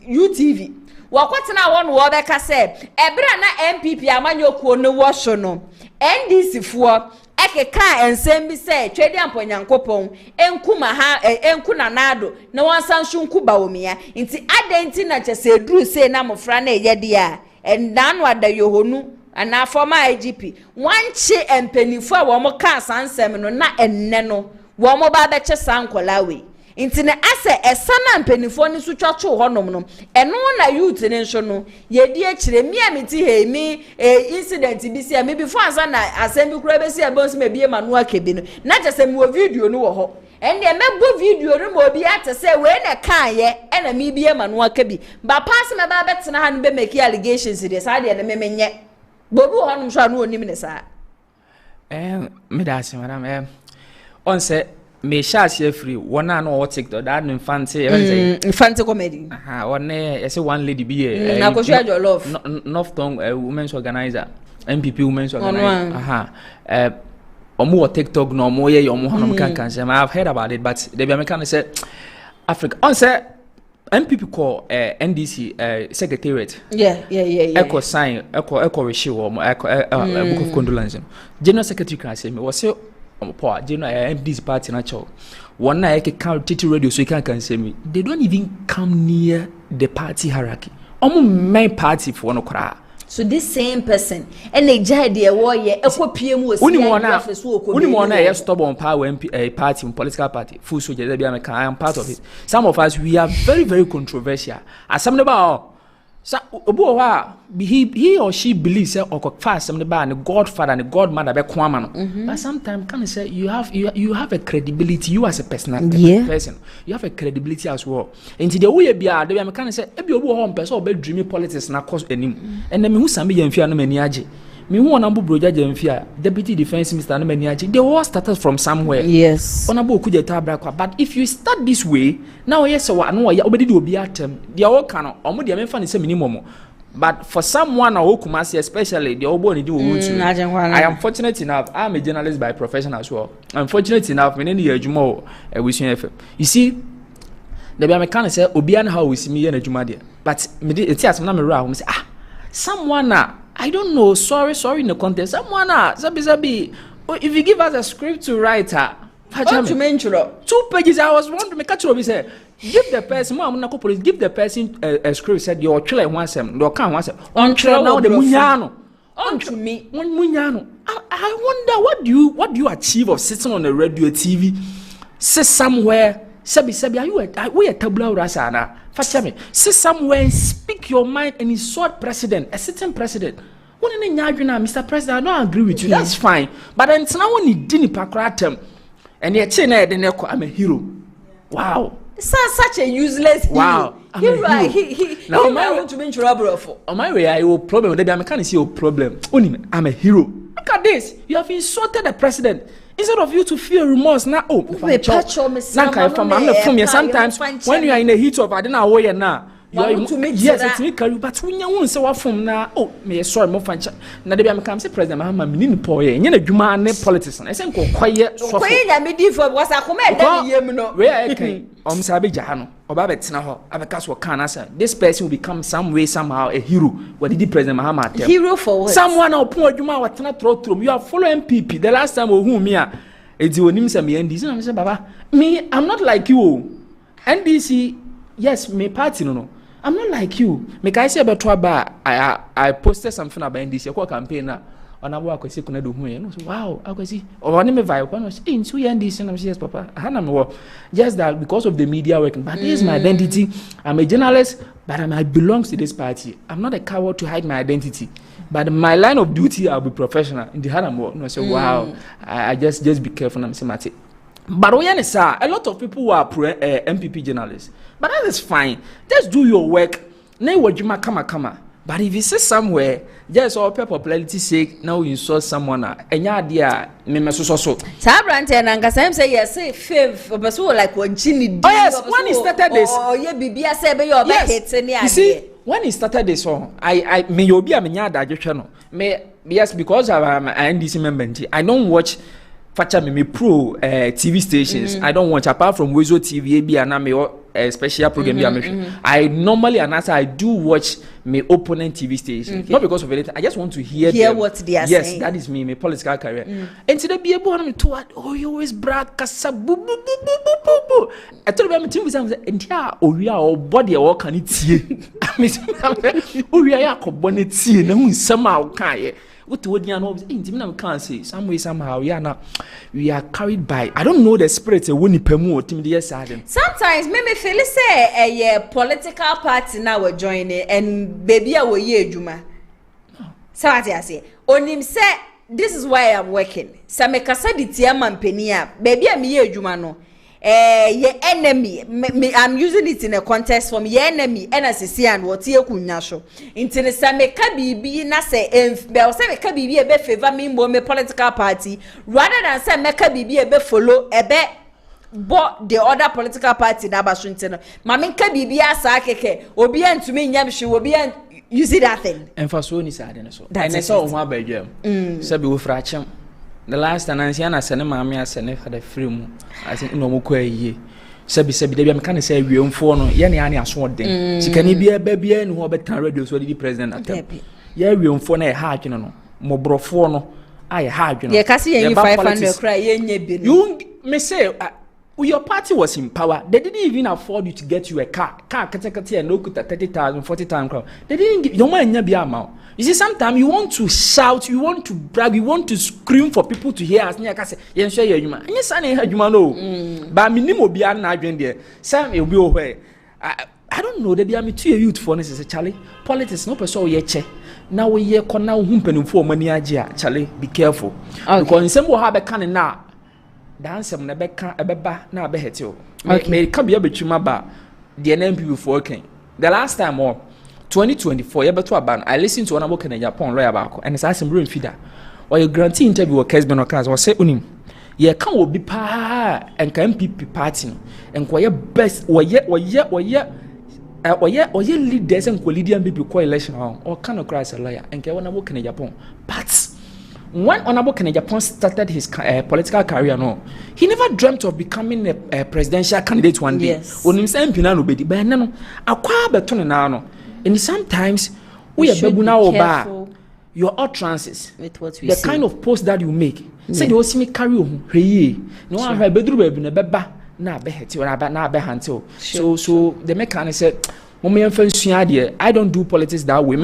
S1: UTV wo akotena wo no wo be ka say ebra na MPP amanyokuo no wo hwo no NDC fo ekeka ensem bi say twedi amponyankopon enkuma ha enkuna nado na wansansu nkuba omia nti adenti na chese dru say na mofra na yede a endanu adayohonu ana former IGP wanche empanifo a wo mo ka sansem no na enne no wo mo ba be che sankolawe nti ne ase esana empanifo ni so twacho honom no eno na youth ne nso no yedi akire mi amiti he mi incident bi si me before asa na asem kura be si abon me bie manu akebi no na chese me video no wo ho ende mebo video no mo bi ate se we na kan ye ena mi bie manu akebi ba pass me ba betena ha no be make allegations de sa de ne memenye bobu honom so anu onim ne sa
S8: me da se madam on se me share free one and all TikTok that infante
S1: infante comedy
S8: one say one lady be
S1: na ko share your love
S8: North Tongue women's organizer NPP women's organizer omo TikTok no omo ye omo hanom kan say I've heard about it but they be American say Africa on say NPP call NDC secretariat yeah echo sign echo wish wo book of condolence General Secretary can say me was say poor General MDC party na cho one na count TT radio so you can say me. They don't even come near the party hierarchy. Main party for no cry.
S1: So this same person and they jade the warrior PM was
S8: only stubborn power party political party full soldier I am part of it. Some of us we are very, very controversial. As some about he or she believes or fast some about the godfather and the godmother be kwama. But sometimes can say you have a credibility, you as a person, you have a credibility as well. And the way be are they can say ebi obu ho person obe dreamy politics na cause enim. And then me hu sambe yemfia no mani age. Me hu onambo broja jemfia deputy defense minister no mani age. They all started from somewhere.
S1: Yes.
S8: Onambo okuje tabra kwa. But if you start this way, now yes so no ya obedi do obi atem. They all can omo de memfa ne se minimum. But for someone or Kumasi especially, the obo ni do I am fortunate enough. I am a journalist by profession as well. I'm fortunate enough me ni adwuma with FM. You see, the be can say obi an how we see me na adwuma there. But me dey eti asem na me ra say someone I don't know, sorry in the context. Someone zabi if you give us a script to write 2 pages I was wondering me catch up say give the person police give the person a script said your chile one sem do kan one sem on now the munyano on to me munyano. I wonder what do you achieve of sitting on a radio TV sit somewhere sabi are you a tabula rasa na facha me sit somewhere and speak your mind and insult president a sitting president. Mr. President, I don't agree with you. That's fine. But then now when you didn't pakratem and you're saying I'm a hero. Wow.
S1: Such a useless hero.
S8: Wow.
S1: Now I want to be in trouble for.
S8: On my way, I will problem. I can't see your problem. Only I'm a hero. Look at this. You have insulted the president. Instead of you to feel remorse now, sometimes when you are in the heat of I don't know where you're now. Yes, it's me carry, but when you want so from now, me sorry, more fun. Now they become say president, Mahama, me need poor, you know, you man, politician. I think quiet.
S1: Was a comment.
S8: Where I can, Sabi Jahano, or Babette now, Abakas or Canasa. This person will become some way, somehow a hero. What did the president Mahama tell?
S1: Hero for
S8: someone or poor Juma, what not throw through. You are following NPP. The last time whom me, it's your name, some NDC. I said, Baba, me, I'm not like you. NDC, yes, me party, no. I'm not like you. Make I say about I posted something about this your campaign now. On our work, I say, wow, I can see. Or I never vibe. One was in 2 years, and I'm yes, Papa. I had just that because of the media working. But this is my identity. I'm a journalist, but I belong to this party. I'm not a coward to hide my identity. But my line of duty, I'll be professional. In the hand, I say, wow, I just be careful. I'm saying, but a lot of people who are MPP journalists. But that is fine. Just do your work. Now what you come. But if you say somewhere, just all popularity's sake, now you saw someone and your idea, me so.
S1: Sabrante and Angasam say yes, say fifth, but so like when Ginny.
S8: Oh yes, when he started this.
S1: Oh yeah, baby, I said your back hits and
S8: you see, when he started this song, I may you be a minyada channel. May yes, because I'm an NDC member, I don't watch. Facha me pro TV stations. I don't watch apart from Wezo TV, AB and me special program. I normally I do watch my opponent TV stations. Not because of anything. I just want to hear them.
S1: What they are saying.
S8: Yes, that is me, my political career. And today be able to you always brag kasa boo boo boo boo boo boo boo. I told them to say and yeah, we are all body or can it see. We are body see na somehow can what would you know? We can't say some way somehow we are carried by. I don't know the spirit of winning pemu or team the
S1: sometimes maybe feel say a political party now we're joining and baby I will ye Juma. So I say on him say this is why I'm working. So me kasa di tia man penia baby I'm ye Juma no. Your enemy, I'm using it in a context from your enemy, and as see and what you could nasho. Into the same kabi na say, if Bell say kabi a bit favor me more me political party, rather than say mekabi be a bit follow a bit but the other political party na bashunten. Mamin kabi be a sakeke, obi and to me yamshi will be and you see that thing. And for so is sad and so. And I saw one by Jim. Sabi with fracture. The last time I sent mammy, I sent her the film. I think no more ye. Sabi, they be can say we own for no, Yanni as one day. She can be a baby and who better radio so the president. Yeah, we own for a hard, you know, more brofono. I had, you know, 500 cry, you may say,
S8: your party was in power. They didn't even afford you to get you a car. And no 30,000, 40,000. They didn't give you money amount. You see, sometimes you want to shout, you want to brag, you want to scream for people to hear us. Yes, but minimum be an there. Some will be away. I don't know. They be a 2 youth for necessary. Charlie, politics no person yeche. Now we hear corner humping for money. Charlie, be careful. Because in some will have a can now. Dance na beka ebeba na abehetio. Me ka bia betwuma ba the NPP for working. The last time 2024 yebeto aban I listened to Honorable AGYAPONG lawyer baako and it's asem brain feeder. Or you grantee interview with Kesben Okas or say unim. Ye kan obi pa enka NPP party enko ye best oye leaders and leader NPP coalition or can of Christ a lawyer enka Honorable AGYAPONG. But when Honorable AGYAPONG started his political career, no, he never dreamt of becoming a presidential candidate one day.
S1: Yes.
S8: And sometimes we are careful your utterances
S1: with what we
S8: the
S1: see.
S8: kind of post that you make. Say you see me carry on. No one have bedroom baby na beba na beheti or na behantil. So the mechanic said, I don't do politics that way.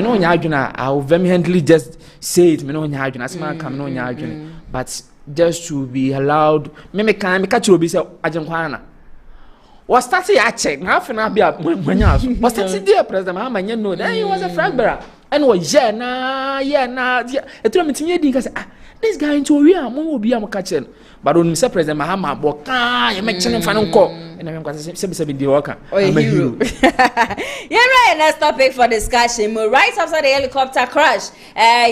S8: I'll vehemently just say it. But just to be allowed, me catch you be say Ajankwana. Was started I check now for now be a was started dear President Mahama know that he was a flag bearer. And was it told me to me this guy into a real will be a catching. But when Mr. President Mahama you make channel final call and I'm going to say the worker. I'm a hero.
S1: Yeah, right. Next topic for discussion. Right after the helicopter crash,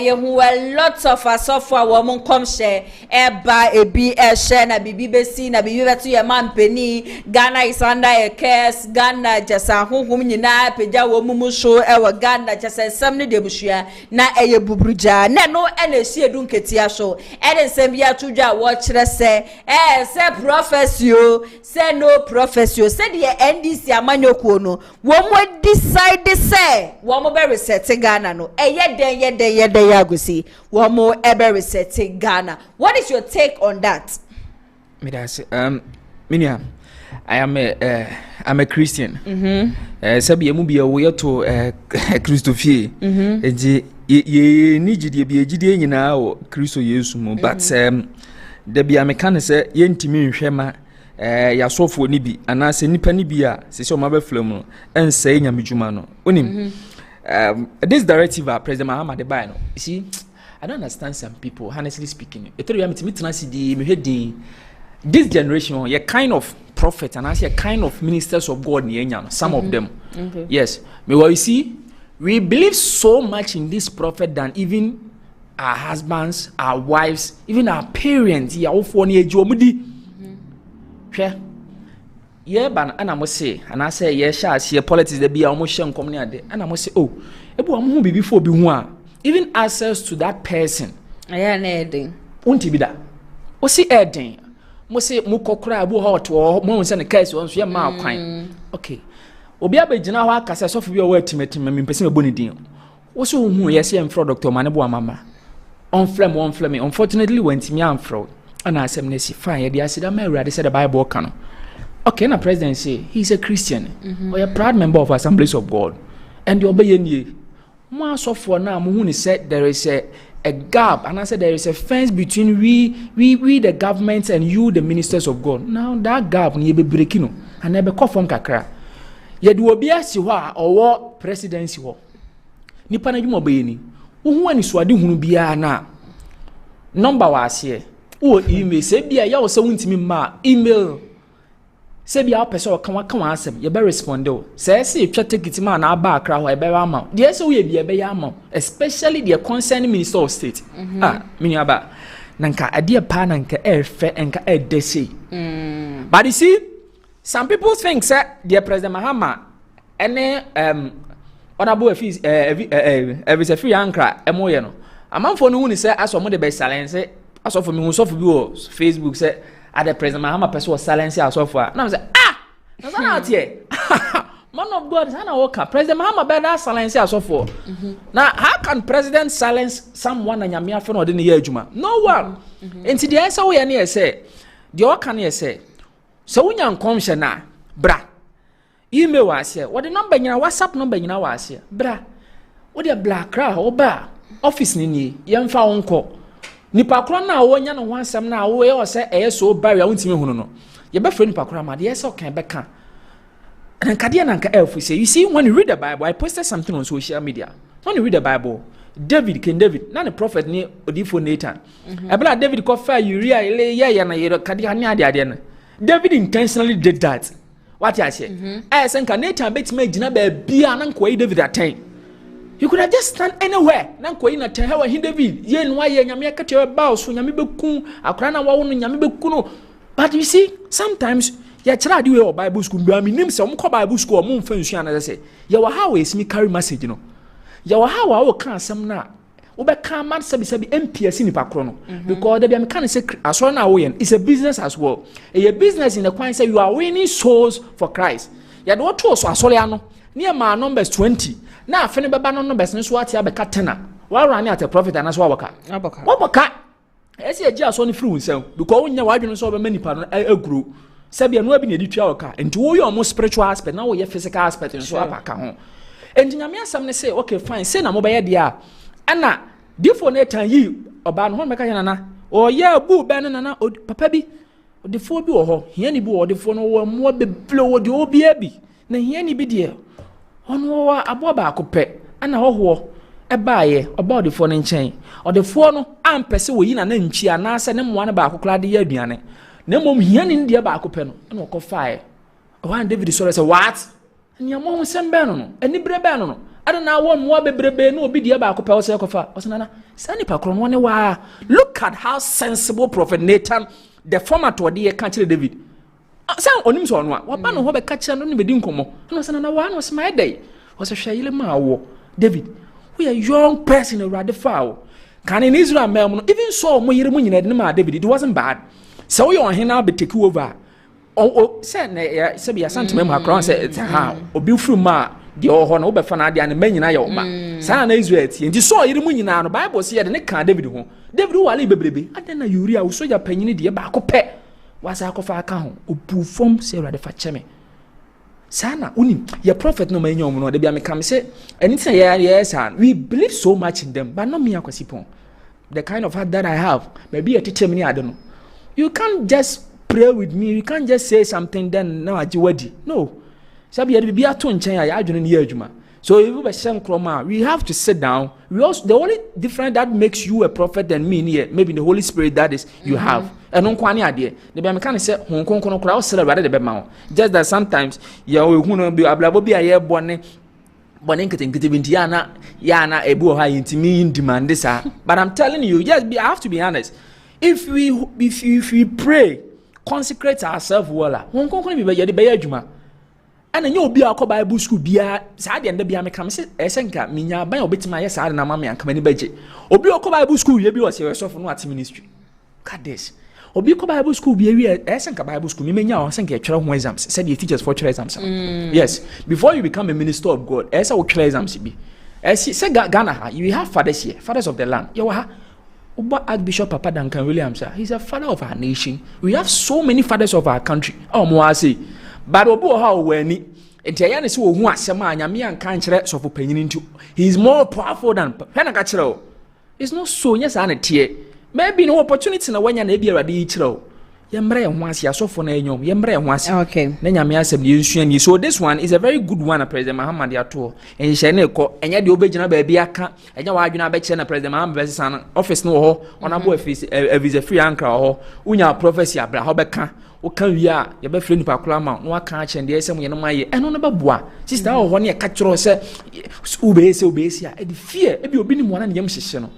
S1: you were lots of software woman come share by a BS share na BBC na BBC to your man Penny. Ghana is under a curse. Ghana just a home nyina peja wo mumu show Ghana just a something de bushia na bubruja na no NSC edunketia show. And sembia tuja watch say professor say no professor say the NDC amanyoko no wo mo decide say wo mo be reset Ghana no ye agusi wo mo be reset Ghana. What is your take on that?
S8: Me that say Minia, I'm a Christian. Sabi emu bia wo yeto Christophe. Ye ni gidie bia gidie nyina o Kristo Yesu mo but da bia me kan say ye ntimi nhwema ya sofo ni bi anase nipa ni bi a se o ma be flam no ensay nyamedwuma no onim this directive President Mahama de buy no you see I don't understand some people honestly speaking it tell you me trans di me hedi this generation you kind of prophet and as a kind of ministers of God ni enya no some of them yes me what you see we believe so much in this prophet than even our husbands, our wives, even our parents. Yeah, all for near Jomudi. Yeah, but and I must say, and I say, yes, I see politics. There be almost shown coming there, and I must say, oh, everyone be before be one. Even access to that person.
S1: I am adding.
S8: Won't be that? What's he adding? Must say, Muko cry, hot or moments and a case once we are mal kind. Okay. Obi abegina ho akasa so fo we atimatim me pese me boni din wo so hu yes am fro Dr. Manebo Amama on flame unfortunately went me am fro and asem na si fine ye dey asida ma awurade said the Bible can okay na president say he's a Christian or a proud member of Assemblies of God and you obey nie mo asofo na mo hu ni said there is a gap and I said there is a fence between we the government and you the ministers of God. Now that gap ni be breaking no and e be confirm kakra ye de obi asi ho a owo presidency ho nipa na dwuma bayeni wo hu ani so ade hunu bia na number wa ase wo email se bia ya wo se wuntimi ma email se bia opese o kan asem ye be respond o se se twa ticket ma na aba akra ho e be ama de se wo ye bia be ya ama especially the concerned minister of state mini aba nanka ade pa nanka efe enka edese but you see some people think that the President Mahama any honorable fees every free ankra emoye no amanfo no hu ni say aso mo de be silence aso for me hu so for bi o Facebook say the President Mahama person was silence aso for na say na so na tie man of God sana worker President Mahama be that silence aso for now how can president silence someone na nyame afo no de ne ya adwuma no one enti the answer we na say the worker na say so wonya nkomhye na bra email wase what the number nyina WhatsApp number nyina wase bra what the black cra oba office ni yemfa wonko nipa kro na wonya no hansam na wo ye ose so barrier wontimi hunu no ye be friend nipa kro ma de so kan be kan and kadia nanka elfu say you see when you read the Bible I posted something on social media when you read the Bible King David na the prophet ni odifo Nathan ebla David ko fa Uriah ye na ye kadia ni ade na David intentionally did that what I say senka Nathan betima gina ba bia na nko David attain you could have just stand anywhere na nko na ten how he David ye nwa ye nyame akache ba so nyame beku akra na wawo no nyame beku no but you see sometimes ya chira di we Bible school bia me nim se mo ko Bible school mo mfa nsu ana say ya wa how is me carry message no ya wa how wa kan asem na wo be kan man sabi MPS ni pakro no because there be am kan say asoro na wo yen it's a business as well a business in the quan say you are winning souls for Christ ya do to so asoro ya no near ma numbers 20 na afene beba no numbers no so atia be ka 10 wa run at a profit and as wa boka esi eji asoro ni free unsem because wonya wa adwene so be manipa no agro sabi anu abi na editua oka enti wo yo mo spiritual aspect na wo ye physical aspect so apaka ho enti nyame asam ne say okay fine say na mo be ye dia ana difo na tan yi oba no ho meka yana na o ye bu be no na papa bi odifo bi wo ho hia ni bi wo odifo no wo mo be blo wo de obi abi na hia ni bi de ono wa abo ba akopɛ ana ho ɛbaaye oba odifo no nkyɛn odifo no ampɛse wo yi na ntwi ana se ne mo na ba akokla de ya aduane na mom hia ni ndie ba akopɛ no na ɔkɔfae wan David so say what nya mo nsɛm bɛ no ani bre bɛ no ada na wo mo bebrebe na obi die ba akopɛ wo sɛ kɔfa ɔsena sani pa kro no ne wa look at how sensible prophet Nathan the format what dey ka kyerɛ David san onim so no wa ba no ho be ka kyerɛ no ne bedi nkomo na ɔsena na wa no smile day ɔsɛ hwɛyile ma wo David we a young person already foul can in Israel mem no even so mo yire mo nyina de ma David it wasn't bad so you on here now be take over say na say be asanteme ma crown say ha obi furu ma de ho na wo be fa na de an manyina ye wo ma sa na Israel tie nti so yire mo nyina no Bible say de ne ka David ho David wale bebrebe adena Uriah wo soja panyini de ba akopɛ wasa akɔfa aka ho obu fom say already fa cheme sana unim your prophet no manyom no de bia me kam say anything yes we believe so much in them but not me akwasipon the kind of heart that I have maybe a teacher me ade no you can't just pray with me you can't just say something then now ajiwadi no sabi ya bibia to nchen ya adwene ne adwuma so if we shem kroma we have to sit down we also the only difference that makes you a prophet than me here maybe the Holy Spirit that is you have and on kwani ade the be meka say honkonkon kora o sele wade de be ma just that sometimes ya o ehunu bi ablabo bi aye bone nketenkete binti ya na ebu ha yintimi demand this but I'm telling you I have to be honest if we pray consecrate ourselves well honkonkon bi be ye de be adwuma ana nye obi akọ Bible school bia saa de nda bia me kam se esenka minya ban obetima ye saa de na mama yankama ni beje obi akọ Bible school ye bi o se resofo no at ministry kades obi akọ Bible school bia wi esenka Bible school menya o senka twere ho exams said the teachers for twere exams yes before you become a minister of God esa wo twere exams bi se Ghana ha you have fathers here fathers of the land you ha Oba Archbishop Papa Duncan Williams he's a father of our nation we have so many fathers of our country mo say but obo ha wani entiaya ne se wo hu asem a nyame anka nkere sofo panyini nti he is more powerful than pena ka kire o it's not so yes na tie maybe no opportunity na wanya na e bi awade yi kire o ye mre ye ho ase asofo na enyom ye mre ye ho ase
S1: okay
S8: na nyame asem ye nsuani so this one is a very good one President Muhammad Yato en hye na ekọ enya de obegina ba bia aka enya wa adwena ba kire na President Muhammad Besan office no ho onabo office visa free anka ho unya prophecy abra ho beka o kan wi a ye be free nipa kula ma no aka ache de esem ye no maye eno no beboa sister ho ne ka kiro se ubesi a e fear e bi obi ni mo na ne yam hyehye no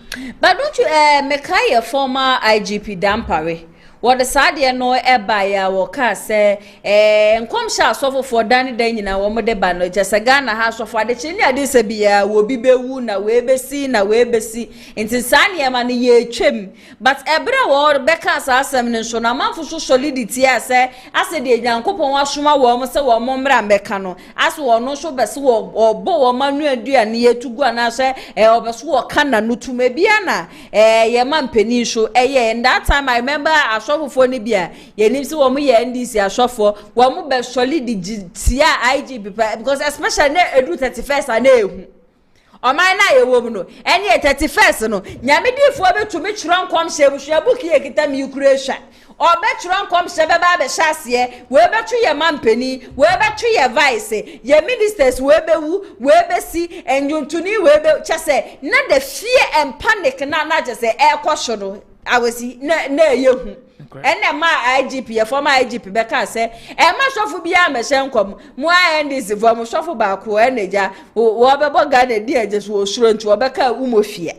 S1: but don't you Mekaya former IGP Dampare what the sadia no eba ya woka se nkomsha asofo for dan nyina wo mo de ba no Ghana ha asofo ade chini ade se bia wo bi bewu na we besi nti sane ma ne ye twem but ebre wo beka asasem ne so na manfo so solidity ase de Nyankopon wasoma wo mo se wo mo mra beka no ase wo no so bese wo obo wo manu aduane ye tugu ana se obeso wo kana no tuma bia na ye mampeni so in that time I remember ashofo ni bia ye nim se wo mo ye NDC ashofo wo mo be solid tia IGP because especially na edu 31st na ehu oman na ye wo mu no ene 31st no nyame difo betumi chiro nkom hyebuhye book ye kita mi ukresha obetro nkom shebeba be hyase we betu ye mampani we betu ye vice ye ministers we bewu we besi enjuntuni we be chese na the fear and panic na just say e kwosho no awesi na yehu ene ma IGP ye former IGP be ka say e ma shofu bia me hye nkom mu NDC for mo shofu ba ko eneja wo bebo ga na di eje so osuro nti wo be ka umofie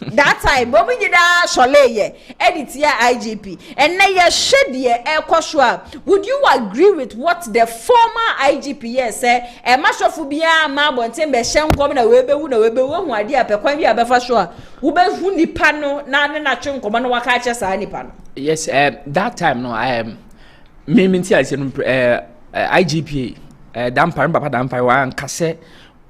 S1: that time bomi nyida soleye edit ya IGP and na ye shedie ekosho would you agree with what the former IGP say e ma shofu bia ma bonten be hye nkom na we bewu hu ade apekwan bia be fa so a wo be hu nipa no na twe nkom no waka ache sa nipa no
S8: yes that time no me minti ase no IGP dampar papa dampar wa nkase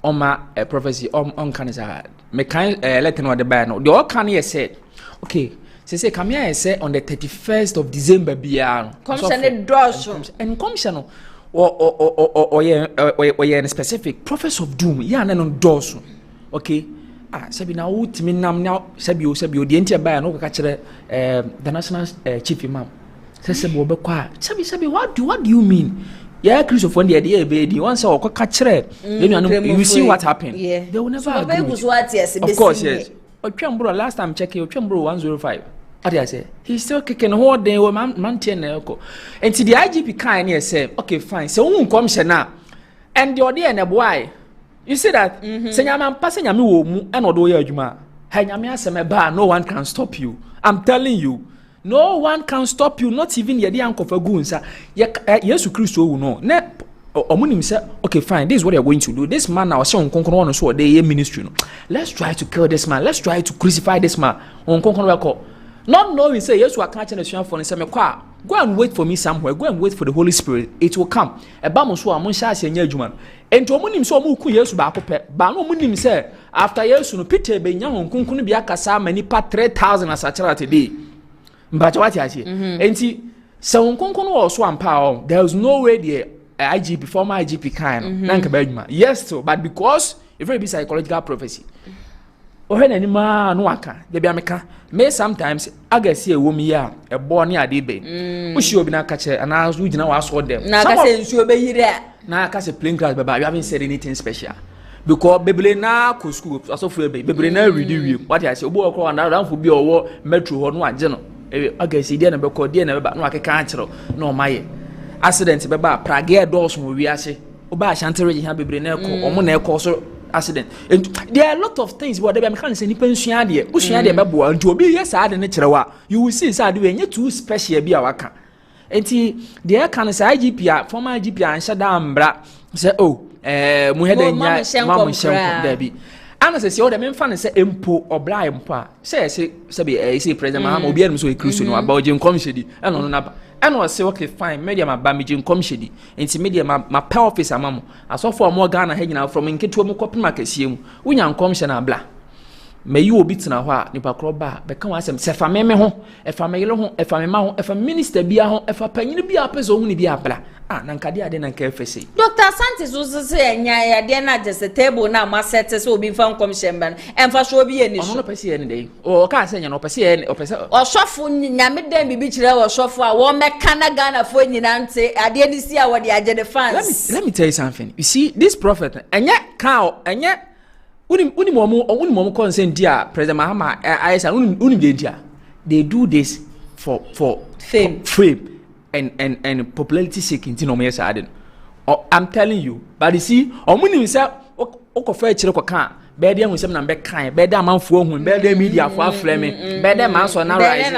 S8: oma prophecy on kanisa me kan let no the buy no the all can you said okay say come here say on the 31st of December bia
S1: commission doors
S8: and commission or yeah specific prophets of doom ya na no doors okay sabi na utimi nam na sabi o the entire buy no ka kire the national chief imam say bo be kwa sabi what do you mean yeah, Christopher, the baby, once or catcher, you see what happened. Yeah, they will never agree. Of course, yes. But Chambro, last time checking Chambro 105. What did I say? He's still kicking whole day with mountain. And see the IGP kind here say, okay, fine. So, comes now. And your dear and why? You see that? Say, I'm passing a new and or do your juma. No one can stop you. I'm telling you. No one can stop you, not even your uncle for goons. Yes, Christ will know. Omunim say, okay, fine, this is what you're going to do. This man now saying on so they ministry. Let's try to kill this man. Let's try to crucify this man. On not knowing say yes, we are catching a sham for and say, go and wait for me somewhere. Go and wait for the Holy Spirit. It will come. A bamuswa amon shas and yejuman. And to omunim so muku yes back up. But no munim say after yes, no pity be young kunkunu biakasa many part 3,000 as a charity day. But what I say, and see, so also empower. There was no way the IGP, former IGP kind. Yes, so, but because a very big psychological prophecy. Or any man, no one can. The Biamica may sometimes I guess see a woman here, a born near Debe. We should be not catch and I was we now ask for them. Now I say, you be there. Now I catch a plain class, but you haven't said anything special. Because Bibli na ko school, as of Bibli na read what I say, boy, call and for be or metro or no general. I guess he didn't be called dinner, but no, I can't no my accident. Baba, Prague doors will be as Oba Shantarity have been or Moneko accident. And there are a lot of things what they can say, Nipensiadia, Ushiadia Babu, and to be yes, I didn't know. You will see, sir, doing you too special be our car. And the can say IGP, former IGP, and shut down, bra, say, oh, Muhead, Mamma Debbie. And as I say, all the men fan say impo or blind pa. Say President Maham will be able to Christian about Jim Comshedi and on up. And I say, okay, fine, media my Bamijin Comshedi, and see media my power office amamo. I saw for more Ghana hanging out from Inketu copy market, when young commissioner blah. May you be to now, Nipa Croba, but come as him, if I may home, if I may home, if I may if a minister be a home, if a penny be a person only be a blah. Nankadia didn't care for say. Dr. Santis was saying, yeah, they're not just a table now, my setters will be found commission and for sure be any day. Or can't say no person or shuffle Yamid then be beach or shuffle or mechanic Ghana for you and say, I didn't see what the agenda fans. Let me tell you something. You see, this prophet and yet cow and yet. Unimomo consent dear President Mahama I say they do this for fame and popularity seeking to no me say I'm telling you but you see omunim say okofa chire koka be dey hu sem na be kan be dey amanfo hu be dey media for afreme be dey man so na rise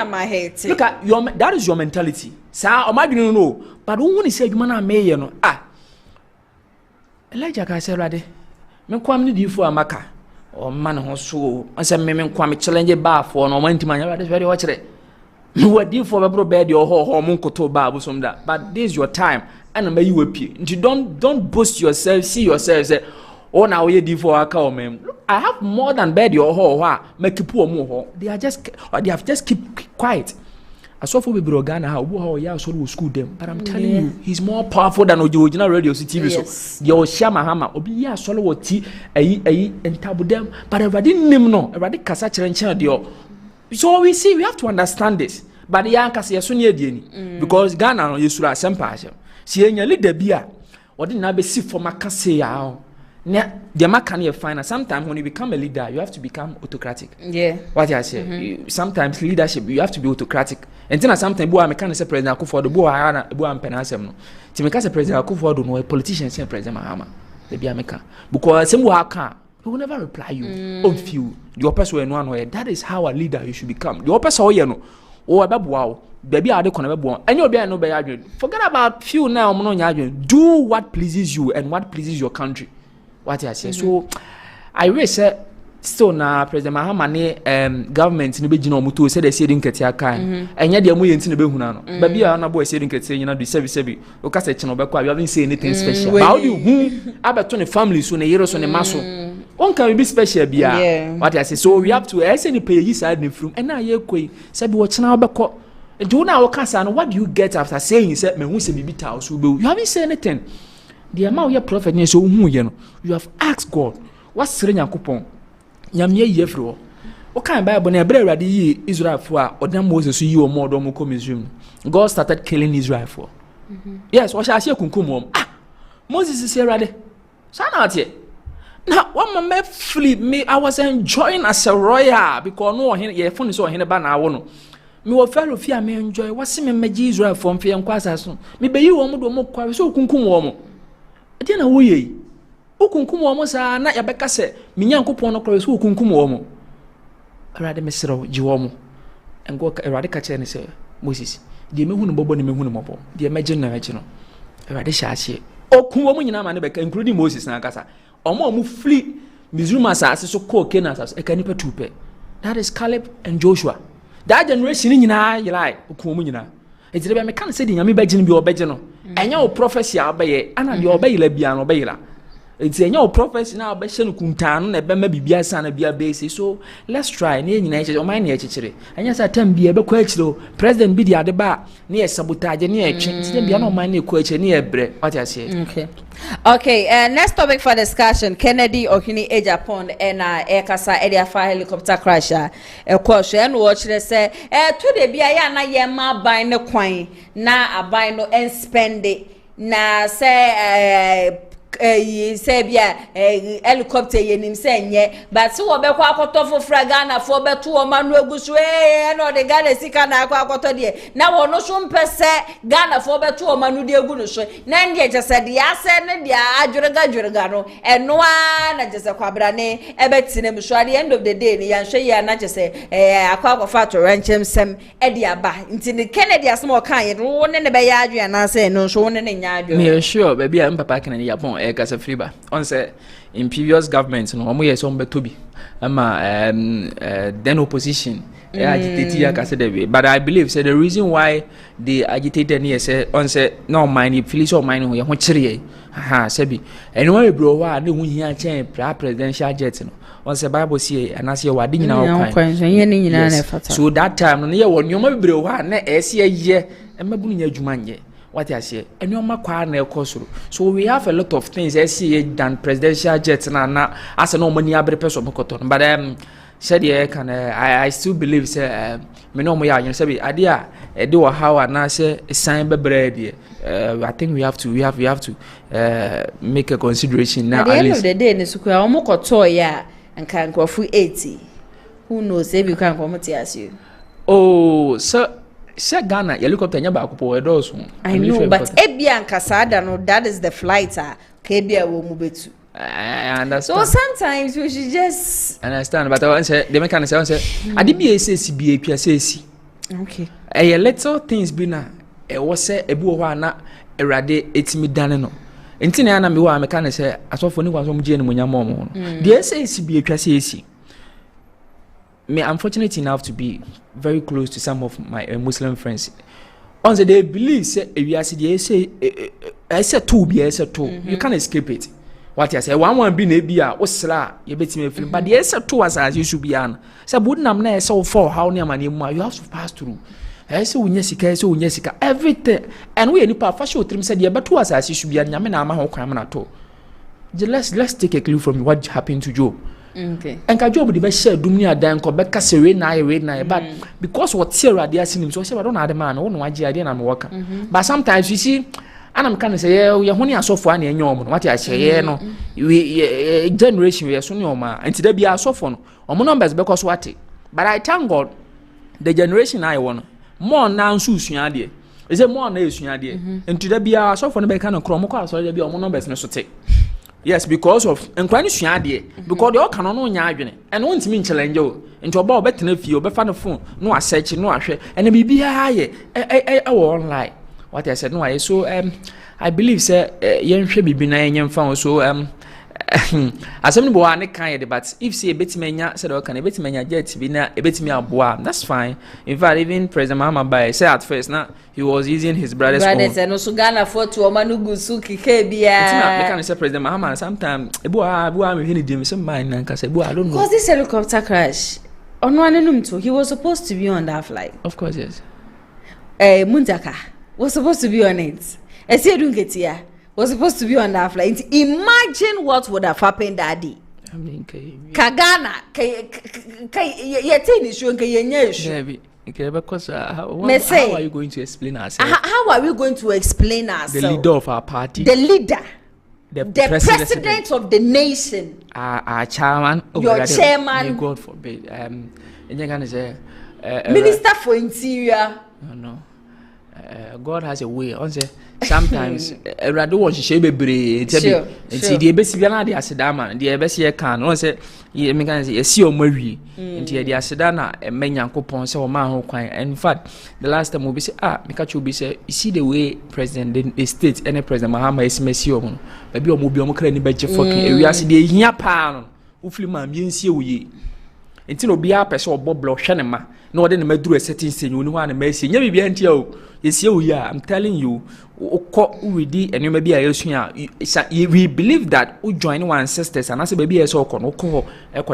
S8: look at your that is your mentality sa omadwinu no but who say adwuma na meye no Elijah ka say rade me kwam ni difo amaka o man ho so anse me kwam challenge ba for no man ntima ya very watch it me wadi for be bro be dey ho mon koto ba abusom da but this is your time and may you appear don't boast yourself see yourself say oh now we difo aka o mem I have more than bed your ho make people mo ho they have just keep quiet asofo bebre Ghana ha obo ha o ya so school them, but I'm telling you he's more powerful than original radio TV so your shama hama obi ya so wo ti ayi entabo dem, but everybody nim no everybody kasa chere de. So we see we have to understand this, but ya kasa yeso ne adie ni because Ghana no yesura asempa asem si enya leader bia odi na be si for makase ya the can you find sometimes when you become a leader you have to become autocratic. What I say sometimes leadership you have to be autocratic and then sometimes boy I can say President Akufo-Addo boy am penasem no ti me can say President Akufo-Addo no a politician say President Mahama they be America because some work can he will never reply you on few the person no one that is how a leader you should become the person you know o abeboa baby ade kono bebo any obi no be adwen forget about few now no nya adwen do what pleases you and what pleases your country. What I say so I wish still na President Mahama ne government ni be gina omuto say they say din ketia kan enya de amu yenti ne be huna no ba bia na boy say din ketia nyina do sebi o ka say chino be kwa you haven't say anything special but how do you abeto ne family so ne yero so ne maso on can be special bia what I say so we have to say ni pay yi side ne from and na ye koi say be wo china obekọ do na wo ka say no what do you get after saying say me hu say bibi ta so be you haven't say anything. The amount your prophet so you have asked God what's Nyankopon nyamye yefro o kan Bible na ebre awade yi Israel for odam Moses so yi o mo odom ko Misraim God started killing Israel for yes what shall say kunkum Moses is awade so na tie na one man flip me I was enjoying as a royal because no ye phone so hene ba na awo no me wo fellow fia me enjoy what se me magi Israel for mfe enkwasa so me be yi wo mo do mo kwa so kunkum wo mo ade na wo ye okunkum wo mo sa na ya beka se me Nyankopon no kro so okunkum wo mo arade mesero ji wo mo engo arade ka che ne se Moses de me hunu bobo ne me hunu mobo de meje na eche no arade sha ahye okun wo mo nyina ma ne beka including Moses na kasa omo flee Misraim asase so ko Canaan asase e ka nipa tupe that is Caleb and Joshua that generation nyina yelai okun wo mo nyina ejire be me kan se de nyame ba gine bi obeje no enya o prophecy abaye ana de obayila bia no obayila enti enya o prophecy na obehye no kuntano na be ma bibia sana bia base so let's try na nyina eche o man na echechire enya sa tam bia be kwa echiro president bi di ade ba na ye sabotage na ye twe enti bia na o man na kwa eche na ye bre what I say
S1: okay next topic for discussion Kennedy Okini AGYAPONG na ekasa Ediafa helicopter crash ekosho en wo kire se to de bia ya na ye ma ban ne kwan na aban no en spend na se say bia helicopter yenim say nye but so we kwa akoto fofra Ghana fo beto o manu egusu no de Ghana sika na akwa akoto de na wo no so mpese Ghana fo beto o manu de egu no so na ndie jese de ase ne de adworega no eno a na jese kwabra ne ebetine mso at the end of the day ne yan hwe ya na jese akwa akofa to ranchem sem e de aba nti ne Kennedy asmo kan ye no ne be ya adwe na say no so ne nya adwe
S8: me sure baby am papa Kennedy Japon as a freeba on say in previous governments no omo yes on betobi ama then opposition agitated akase dey but I believe say the reason why they agitated near say on say no mind police or mind ho kire sebi anyone bro wa na hu hia chen presidential jet no on say Bible say anase wade nyina okwan so that time no ye won nyoma bebre ho na ese ye emabunu nya adwuma nye what I say anyoma kwa na ekosoro so we have a lot of things ese than presidential jet na as no money abre person mokoto but said yeah can I still believe say me no mo ya yin say be ade a e de wo how na say sign bebre dey I think we have to make a consideration now
S1: at the end of the day ne sukua o mokoto ya nka nkrofu 80 who knows if you can come to ask you
S8: oh so Ghana helicopter nya ba ko edoso
S1: I know but ebia nkasada no that is the flight ka ebia wo mu betu
S8: I understand.
S1: So sometimes we should just
S8: understand but I say the mechanic say ade bi esesi bi atwa sesi
S1: okay
S8: a little things bi na e wo say ebi wo ho na erade etimi dane no enti na me wo mechanic say asofo ni kwanso mu je ne munya mo no the esesi bi atwa sesi me I'm fortunate enough to be very close to some of my Muslim friends. On the they believe say ewiase dey say I say two be I say two you can't escape it. What I say one be na bia osra ye betime film but dey say two as you should be an say bodnam na say for how near my name you have to pass through say unya sika everything and we any pa fa show trim said ye beto asase su bia nyame na ama ho kwan na to. Let's take a clue from what happened to Job.
S1: Okay.
S8: And ka Job the be share dumni adan ko be kase we na but because what see already asin him so say I don't know the man won waji ade na me work. But sometimes you see anam kan say ye honi asofo an enye omo what ya share no we generation we so ne oma anti da bia asofo no omo numbers be cause what. But I thank God the generation I want more now so sua de. Is it more na esua de. Anti da bia asofo no be kan kro mo kwa so da bia omo numbers no so te. Yes, because of enkwani sua de because they all can no nya adwene and won timi challenge o nti oba obetena fie obefa no phone no search no ahwe and bibia ye online what I said no I so I believe say yenhwe bibi na yenyemfa so asem no bo ane kan ye but if say betimanya said okay betimanya jet bi na betimi aboa that's fine. In fact even President Mahama Bai said at first na he was using his brother's phone
S1: and also Ghana for to omanugu suki kebia
S8: it's not because say President Mahama sometimes eboa me hini dim say mine na nka say eboa I don't know
S1: because this helicopter crash on one enum to he was supposed to be on that flight.
S8: Of course yes.
S1: Muntaka was supposed to be on it. Esedungetia was supposed to be on that flight. Imagine what would have happened that day.
S8: I mean,
S1: Kagana, yetini shu nke yenye shu.
S8: Okay, because how are you going to explain ourselves?
S1: How are we going to explain ourselves?
S8: The leader of our party.
S1: The leader. The president of the nation.
S8: Our chairman.
S1: Your chairman.
S8: May God forbid.
S1: Minister for Interior.
S8: No. God has a way. Sometimes rado won hye bebre nti de ebesibia na de aseda ma de ebesi kan no say ye me kan say esi omawie nti de aseda na emenyankopon say o ma ho kwan. In fact the last time we say me ka chu be say you see the way president the state any President Mahama esimesi omo baby omo bi omo kra ni beje fucking ewiase de hia pa no ufili ma mi ensie oye nti no bia pese oboblo hwe ne ma na ode ne maduru setting senyu ni ho na ma esie nya bibia ntia o esie oye I'm telling you we believe that we join one sisters and as baby so ko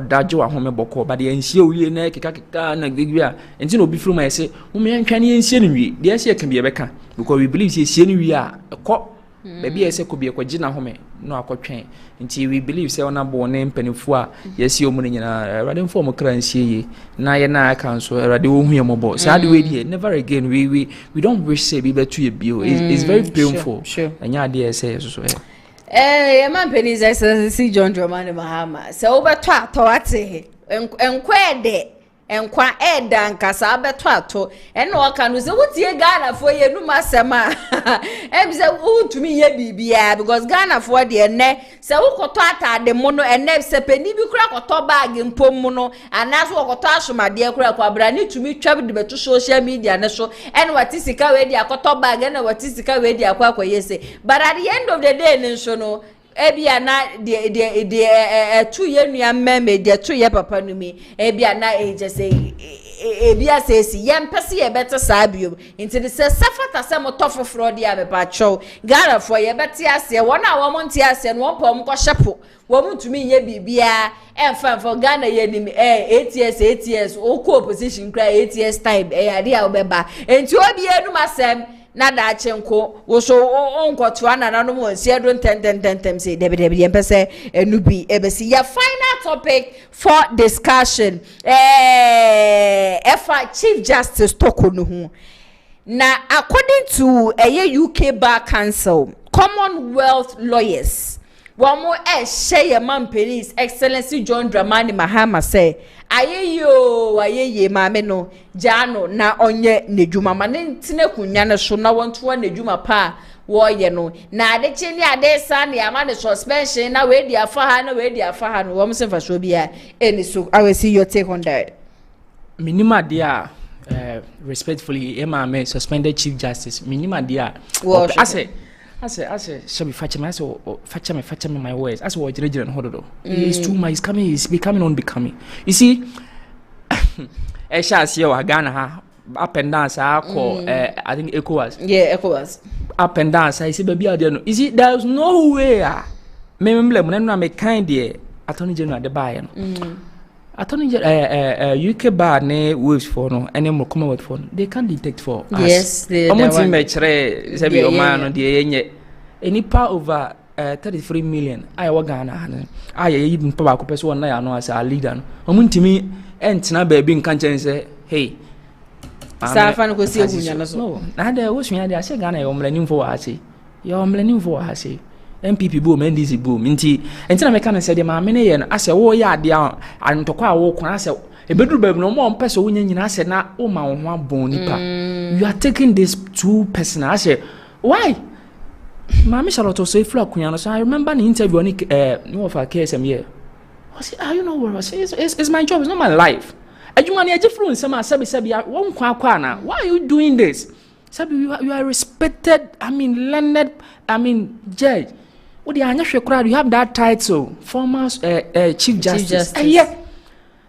S8: daje wa home boko but the ensie oye na keka na gbegua enti no bi from I say wo me ntwane ensie ni wi de ensie kan bi beka because we believe say ensie ni wi a ko baby ese ko bi gina home no akotwen nti we believe say ona bo ne mpanifo a yesi omu ne nyina rade mfo mo kra ensie yi na ye na aka so rade wo hu ye mobo sad we dey never again we don't wish say be betu ye bio it's very painful anya dey say so
S1: ye man penny excellency John Dramani Mahama se obeto atowate enkwede enkwa eda nkasa abeto ato eno aka no se wotie Ghana for ye nu masema e se utumi ye bibia because Ghana for de ene se wokoto atade mo no ene se peni bi kura koto bag mpom mo no anaso wokoto asomade kura kwa bra ni tumi twab de beto social media ne so ene watisika we de akoto bag ene watisika we de akwa yese but at the end of the day ne so no ebia na de tu ye nua meme de tu ye papa no mi ebia na je say ebia say si ye mpese ye bete saabio nti de se safata se motofo frodi a bepa chow Ghana for ye bete ase wona wo monti ase no pom ko shepo wo mutumi nye bibia emfa for Ghana ye ni ATS o opposition cry ATS time ade a obeba nti obi enu masem na da chenko wo so onkoto anana no mo sie do tentem say debi empese enubi ebesi ya final topic for discussion Chief Justice Tokonu hu na according to UK Bar Council Commonwealth lawyers Wamo share man police Excellency John Dramani Mahama say ayeye maame no jano na onye nedwuma mane ntine kunnya ne so na wonto nedwuma pa wo ye no na ade chi ni ade sa ne ama ne suspension na we di afa ha no wo mse fa so bia eni so I will see your take on that.
S8: Minima dia respectfully maame suspended Chief Justice minima dia I say, shall be fetch me my words. As what region hododo. It's too much. He's becoming unbecoming. You see, I shall see our Ghana up and down. I think ECOWAS.
S1: Yeah, ECOWAS.
S8: Up and down. I say, baby, I don't know. You see, there's no way. Me kind dear Attorney General the buy. attorney UK bar ne waves for no any more Commonwealth for they can detect for us.
S1: Yes, they
S8: team metre sabi o man no de yenye any power over 33 million I wa Ghana I even pa ba ko person na ya no as a leader no omuntimi entina ba bi nka nchen say hey
S1: Safa no ko si ehunya no so
S8: no na de wo sunya de ase Ghana yo mlanim for wa ase yo mlanim for wa ase NPP boom NDC boom nti na me kan say de ma me ne ye no ase wo ya ade antokwa a wo kon ase ebeduru baby no mo mpese wo nyina ase na wo ma wo ho abon nipa you are taking this too personal ase why Mami Charlotte say flakunya no so I remember the interview on no of KSM here I say you know what I say it's my job, it's not my life adwuma na eje flu nsema sabi won kwa na why are you doing this sabi you are respected learned judge what the anya hwe kra you have that title former chief justice. Yeah,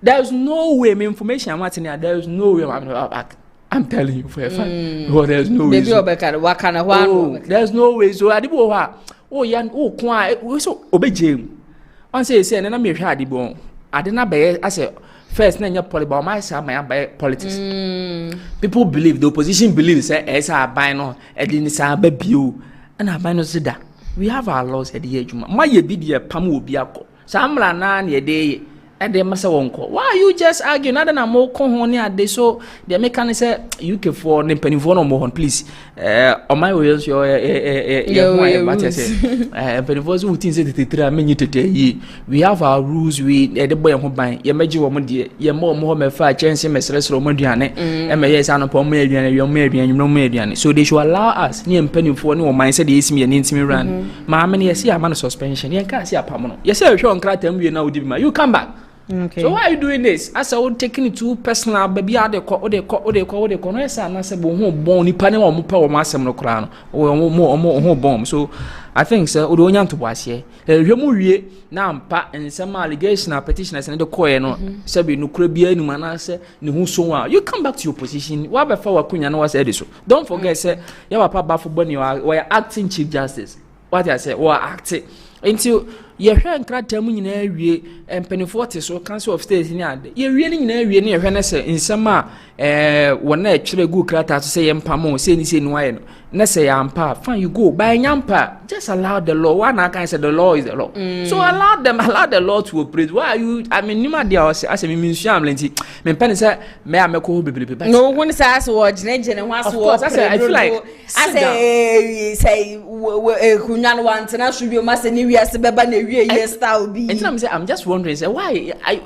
S8: there is no way me information I'm watching there is no way I'm telling you for a fact. Oh, there's no way.
S1: Maybe wakana one.
S8: There's no way. So adibo ha. Oh yan kwa so obejem. On say na me hwa adibo. Ade na be as first na nya politics my say my politics. People believe the opposition believes say esa aban no e di ni sa ba bio. Na aban no sida. We have our laws at the ejuma. My ye bidie pam obi akọ. Sa amra na na ye dey and they must wonko. Why you just argue? Nada na mo kohoni ade so the mechanic say UK for nimpenifo no mo please. On my way your penifo so utin say 33 amenyi tete yi. We have our rules we the boy ho ban. Ye meji wo mo de ye mo me fa chance mesresro mo duane. E me yes anopo mo aduane yo mo aduane no mo aduane. So they should allow us ni mpenifo ni wo man say dey isimi ni ntimi run. Ma me yes ya man suspension. Ye kan say apam no. Ye say hwe on kratam wie na odi bi ma. You come back.
S1: Okay.
S8: So why are you doing this? As I would taking it too personal, baby. No yes, I say bon nipa ne wa mo pa wo masem no kra no. Mo bomb. So I think sir, odo nya to boase. Hwemu wie na ampa ensem allegation and petition na de koye no. Say be no kra bia enu na say ne hu so a. You come back to your position. Wa be fa wakunya no was say so. Don't forget say ya papa bafo boni we are acting chief justice. What I say, we are acting until ye hwe nkrata mu nyina awie empenifo te so council of state ni ade ye wie ni nyina awie ni ye hwe na se nsema wona atwere gu krata so say ye mpamo say ni waye no na say ya mpa fine you go by nyampa just allow the law one can say the law is the law. So allow the law to operate. Why are you nima dia as me mensuam lenti me pen say me ameko bebrebe
S1: no when say as wo gene ho as wo
S8: I feel like
S1: say kunyan want na shubio ma say ni wi as beba na yes style be.
S8: And I'm just wondering say why I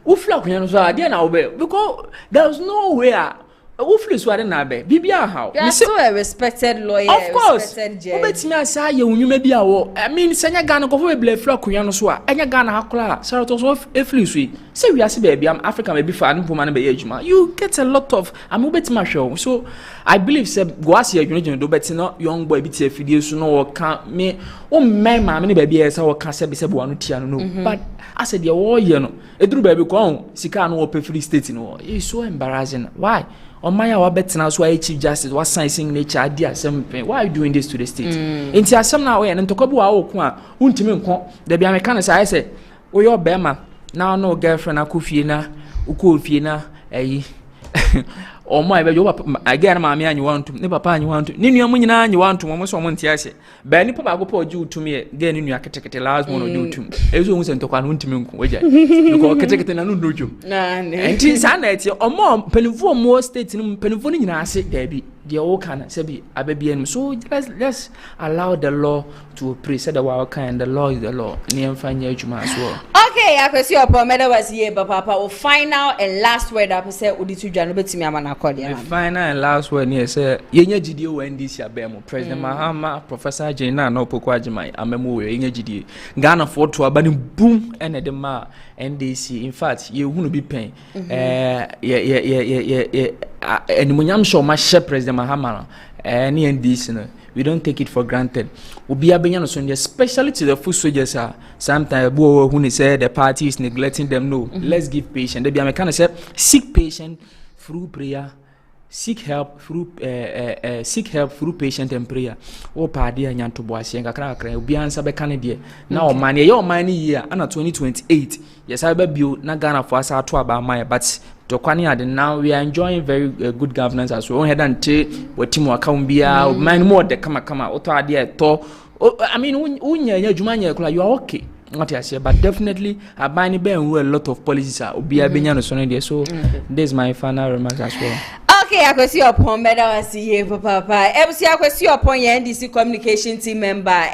S8: ufla kunyan so ade na obe because there's nowhere ufli so ade na be bibia how
S1: you are so a respected lawyer,
S8: of course
S1: respected judge.
S8: Obetimi asa ye unwuma bia wo senya Ghana ko fo ble fla kunyan so a enya Ghana hakla so to so efli so say we ase be am Africa be fa anpo man be ejuma you get a lot of obetimi ahwe. So I believe say go ase adwene do beti no young boy bi tie fidie so no wo ka me o men ma me ne ba bia say wo ka se be wanu tia no but as the wo ye no eduru ba bi ko sika no wo pe free state no it's so embarrassing. Why Omaya wa betina so a chief justice was signing nature adi asem. Why are you doing this to the state? Inti asem na we ntoko bi wa wo ko a untimi nko da bia me kan say wo yo bema na no girlfriend akofie na ukofie na ayi omo ebe yo again ma me anyi want ne papa anyi want ni nua mu nyina anyi want mo so mo ntia ase ba ni papa go pa oji utumi e ge ni nua ketekete last one oji utumi ezo hu se ntokwa no ntimi nko weja because ketekete na no ndojum na enti sa na eti omo penifo mo state ni penifo ni nyina ase da bi de o kana se bi ababia ni. So let's allow the law to operate. Say the wa kind the law is the law ni emfanya adwuma as well.
S1: Okay, akwesi opo meda was here papa o final and last word up say odi tu dwa no betimi amana akode
S8: the final and last word here say yenya gidie o NDC abemo President Mahama Professor Jena na opokwa ajimai amemo we yenya gidie Ghana for to abani boom ene de ma NDC. In fact ye hunu bi pen animunyam show ma share President Mahama ni NDC no we don't take it for granted. Obi abenya no so especially to the food soldiers sometimes who say the party is neglecting them. No, let's give patience. They be am say seek patience through prayer, seek help through patient and prayer. O party and yanto boasi and kakra obi ansa be Canada. Now man ye money year and 2028. Yes, I be build na Ghana for us to about my but to kwani ade now we are enjoying very good governance as well. Head and te we team waka umbia man more de kama oto ade to I mean unya jumanya kula you are okay. Not yet, but definitely I buy a lot of policies are be a benya no so this is my final remarks as well.
S1: Okay, I can see your point, Madam. I see you, Papa. I can see your point. NDC communication team member,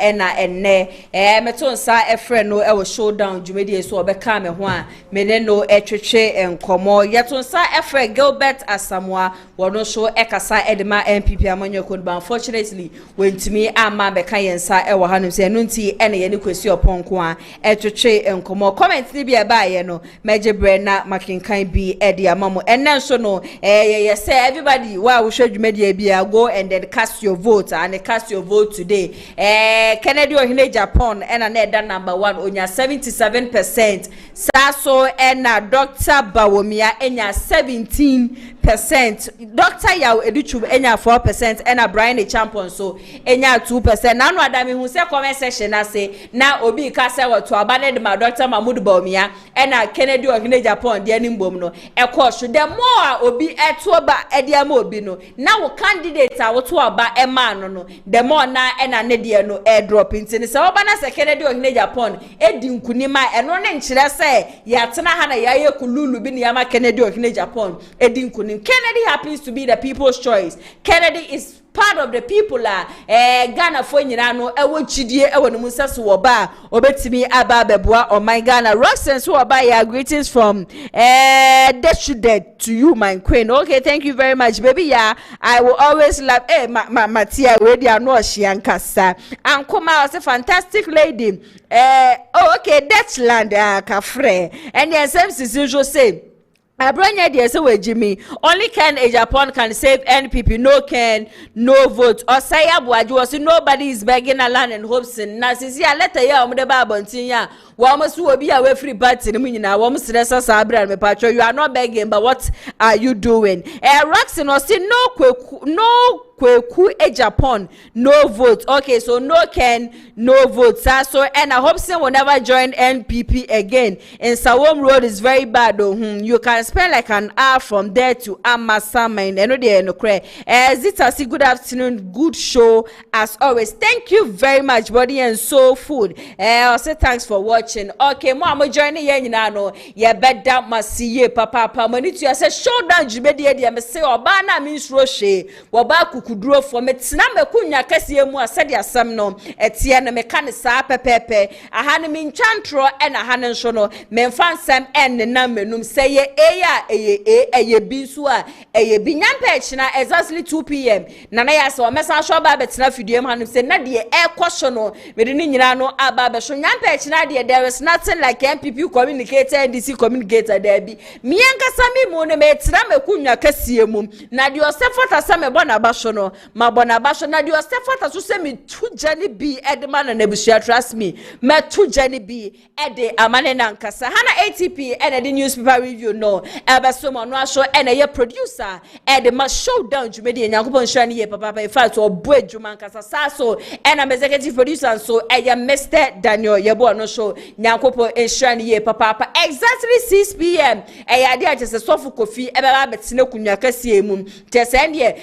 S1: Meton sa a friend no, I was showdown. Jumedi so become a one. Meneno etreche and komo. Yaton sa a friend Gilbert Asamoah. Wano show ekasa edema NPP amanyo could, but unfortunately, when to me ama bekayen sa ewa hanum se nunti any question your point kwa etreche and komo. Comment ni bi abaye no. Major Brenna makinkan bi edi amamo. And then so no yes. Everybody, wow, we should media go and then cast your vote and cast your vote today. Kennedy Ohine Japan and another number 1 on your 77%. Saso and Dr. BAWUMIA and your 17%. Dr. Yao Educhu and your 4% and a Brian Champion so and your 2%. Now, Madame, who say comment section, I say now Obi Kasa to abandon my Dr. Mahmoud BAWUMIA and a Kennedy Ohine Japan, the Animbomno. Of course, the more Obi at Ediamo bino now candidates are to about a man no the more na and a nedia no airdrop into so Obana Kennedy or Japan Edin Kunima and one inch say Yatana Hana Yaye Kululu bin Yama Kennedy or Japan Edin Kunim. Kennedy happens to be the people's choice. Kennedy is part of the people Ghana for nyina ewo chidie ewo no musa so oba obetimi aba beboa oh my Ghana Roxanne so oba ya greetings from Deshudet to you my queen. Okay, thank you very much baby. Yeah, I will always love Matia we dey no Oshiankasa and Kuma was a fantastic lady. Okay, Dutchland Kafre and the same usual say Abronya dear so Jimmy only can AGYAPONG can save NPP no can no vote or say was nobody is begging a land and HOPESON na sisi a letter ya the babontinya almost will be away free party na almost resa sabra me patro you are not begging but what are you doing Roxanne was say no Kweku AGYAPONG no vote. Okay, so no can no vote. So and I hope HOPESON will never join NPP again. And Sawom Road is very bad though. You can spend like an hour from there to Amasama in no cray. Zita, good afternoon, good show as always. Thank you very much, Body and Soul Food. I'll say thanks for watching. Okay, Mama joining you no. Yeah, bed down masiye papa. Manito I say showdown jubedi ya me say obana means Roche. Wabaku kuduro for me tina me kunya kese mu asede asam no etie na me kan saa pepepe ahane me nchantro e na hane nso no me mfa nsem en na menum say eye bi so a eye bi nyampa echina exactly 2 p.m. na ya se o mesa sho ba betina fidiem hanum say na de ekwoso no me de ni nyina no aba be so nyampa echina de there is nothing like MPP communicator and DC communicator there bi me yankasa me mu no me tina me kunya kese mu na de o se fota sa me bona ba so no mabona basho na di ostefata so se me tu jani bi edman na nebusia trust me me tu jani bi ede amane na nkasa hana ATP and the newspaper review no ebeso mo no asho and ye producer ede ma showdown jumedi nyankopon shani ye papa in fact obo adwuma nkasa saso and am executive producer so eye Mr. Daniel yebo no show nyankopon shani ye papa exactly 6 p.m. eye ade agese sofu kofi ebeba betine kunwa kase emu tese ye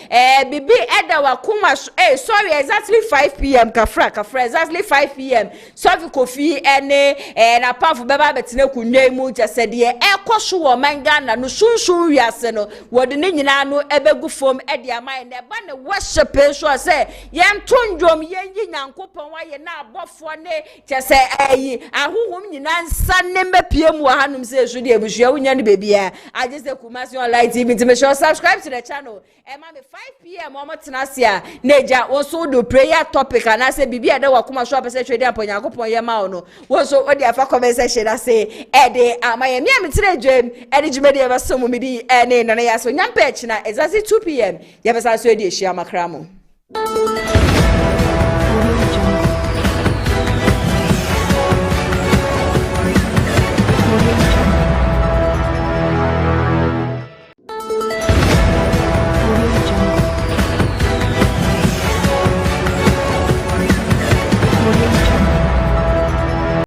S1: bibi Eda wa kuma sorry exactly 5 p.m. kafra exactly 5 p.m. Sofi kofi ene na pafu beba betine kunwa mu jese de ekosho wo mangana no sunsun wiase no wode ne nyina no ebegu fom ede aman na ba ne worship so say yem tondwom yenyi nyankopon wa ye na abofo ne jese ayi ahohom nyina nsa ne mapie mu hanum se so de ebusua wonya ne bebia agese Kumasi online TV ntime subscribe to the channel ma me 5 p.m. Tenasia neja also do prayer topic and I say bibi ade wakuma so apese twede aponyankopon ye ma no wo so odi afa comment section I say ede amaye me amitire dwem ede jumedi e baso mu midi ene na ya so nyampa echi na exactly 2 p.m. ye besa so edi ehia makramo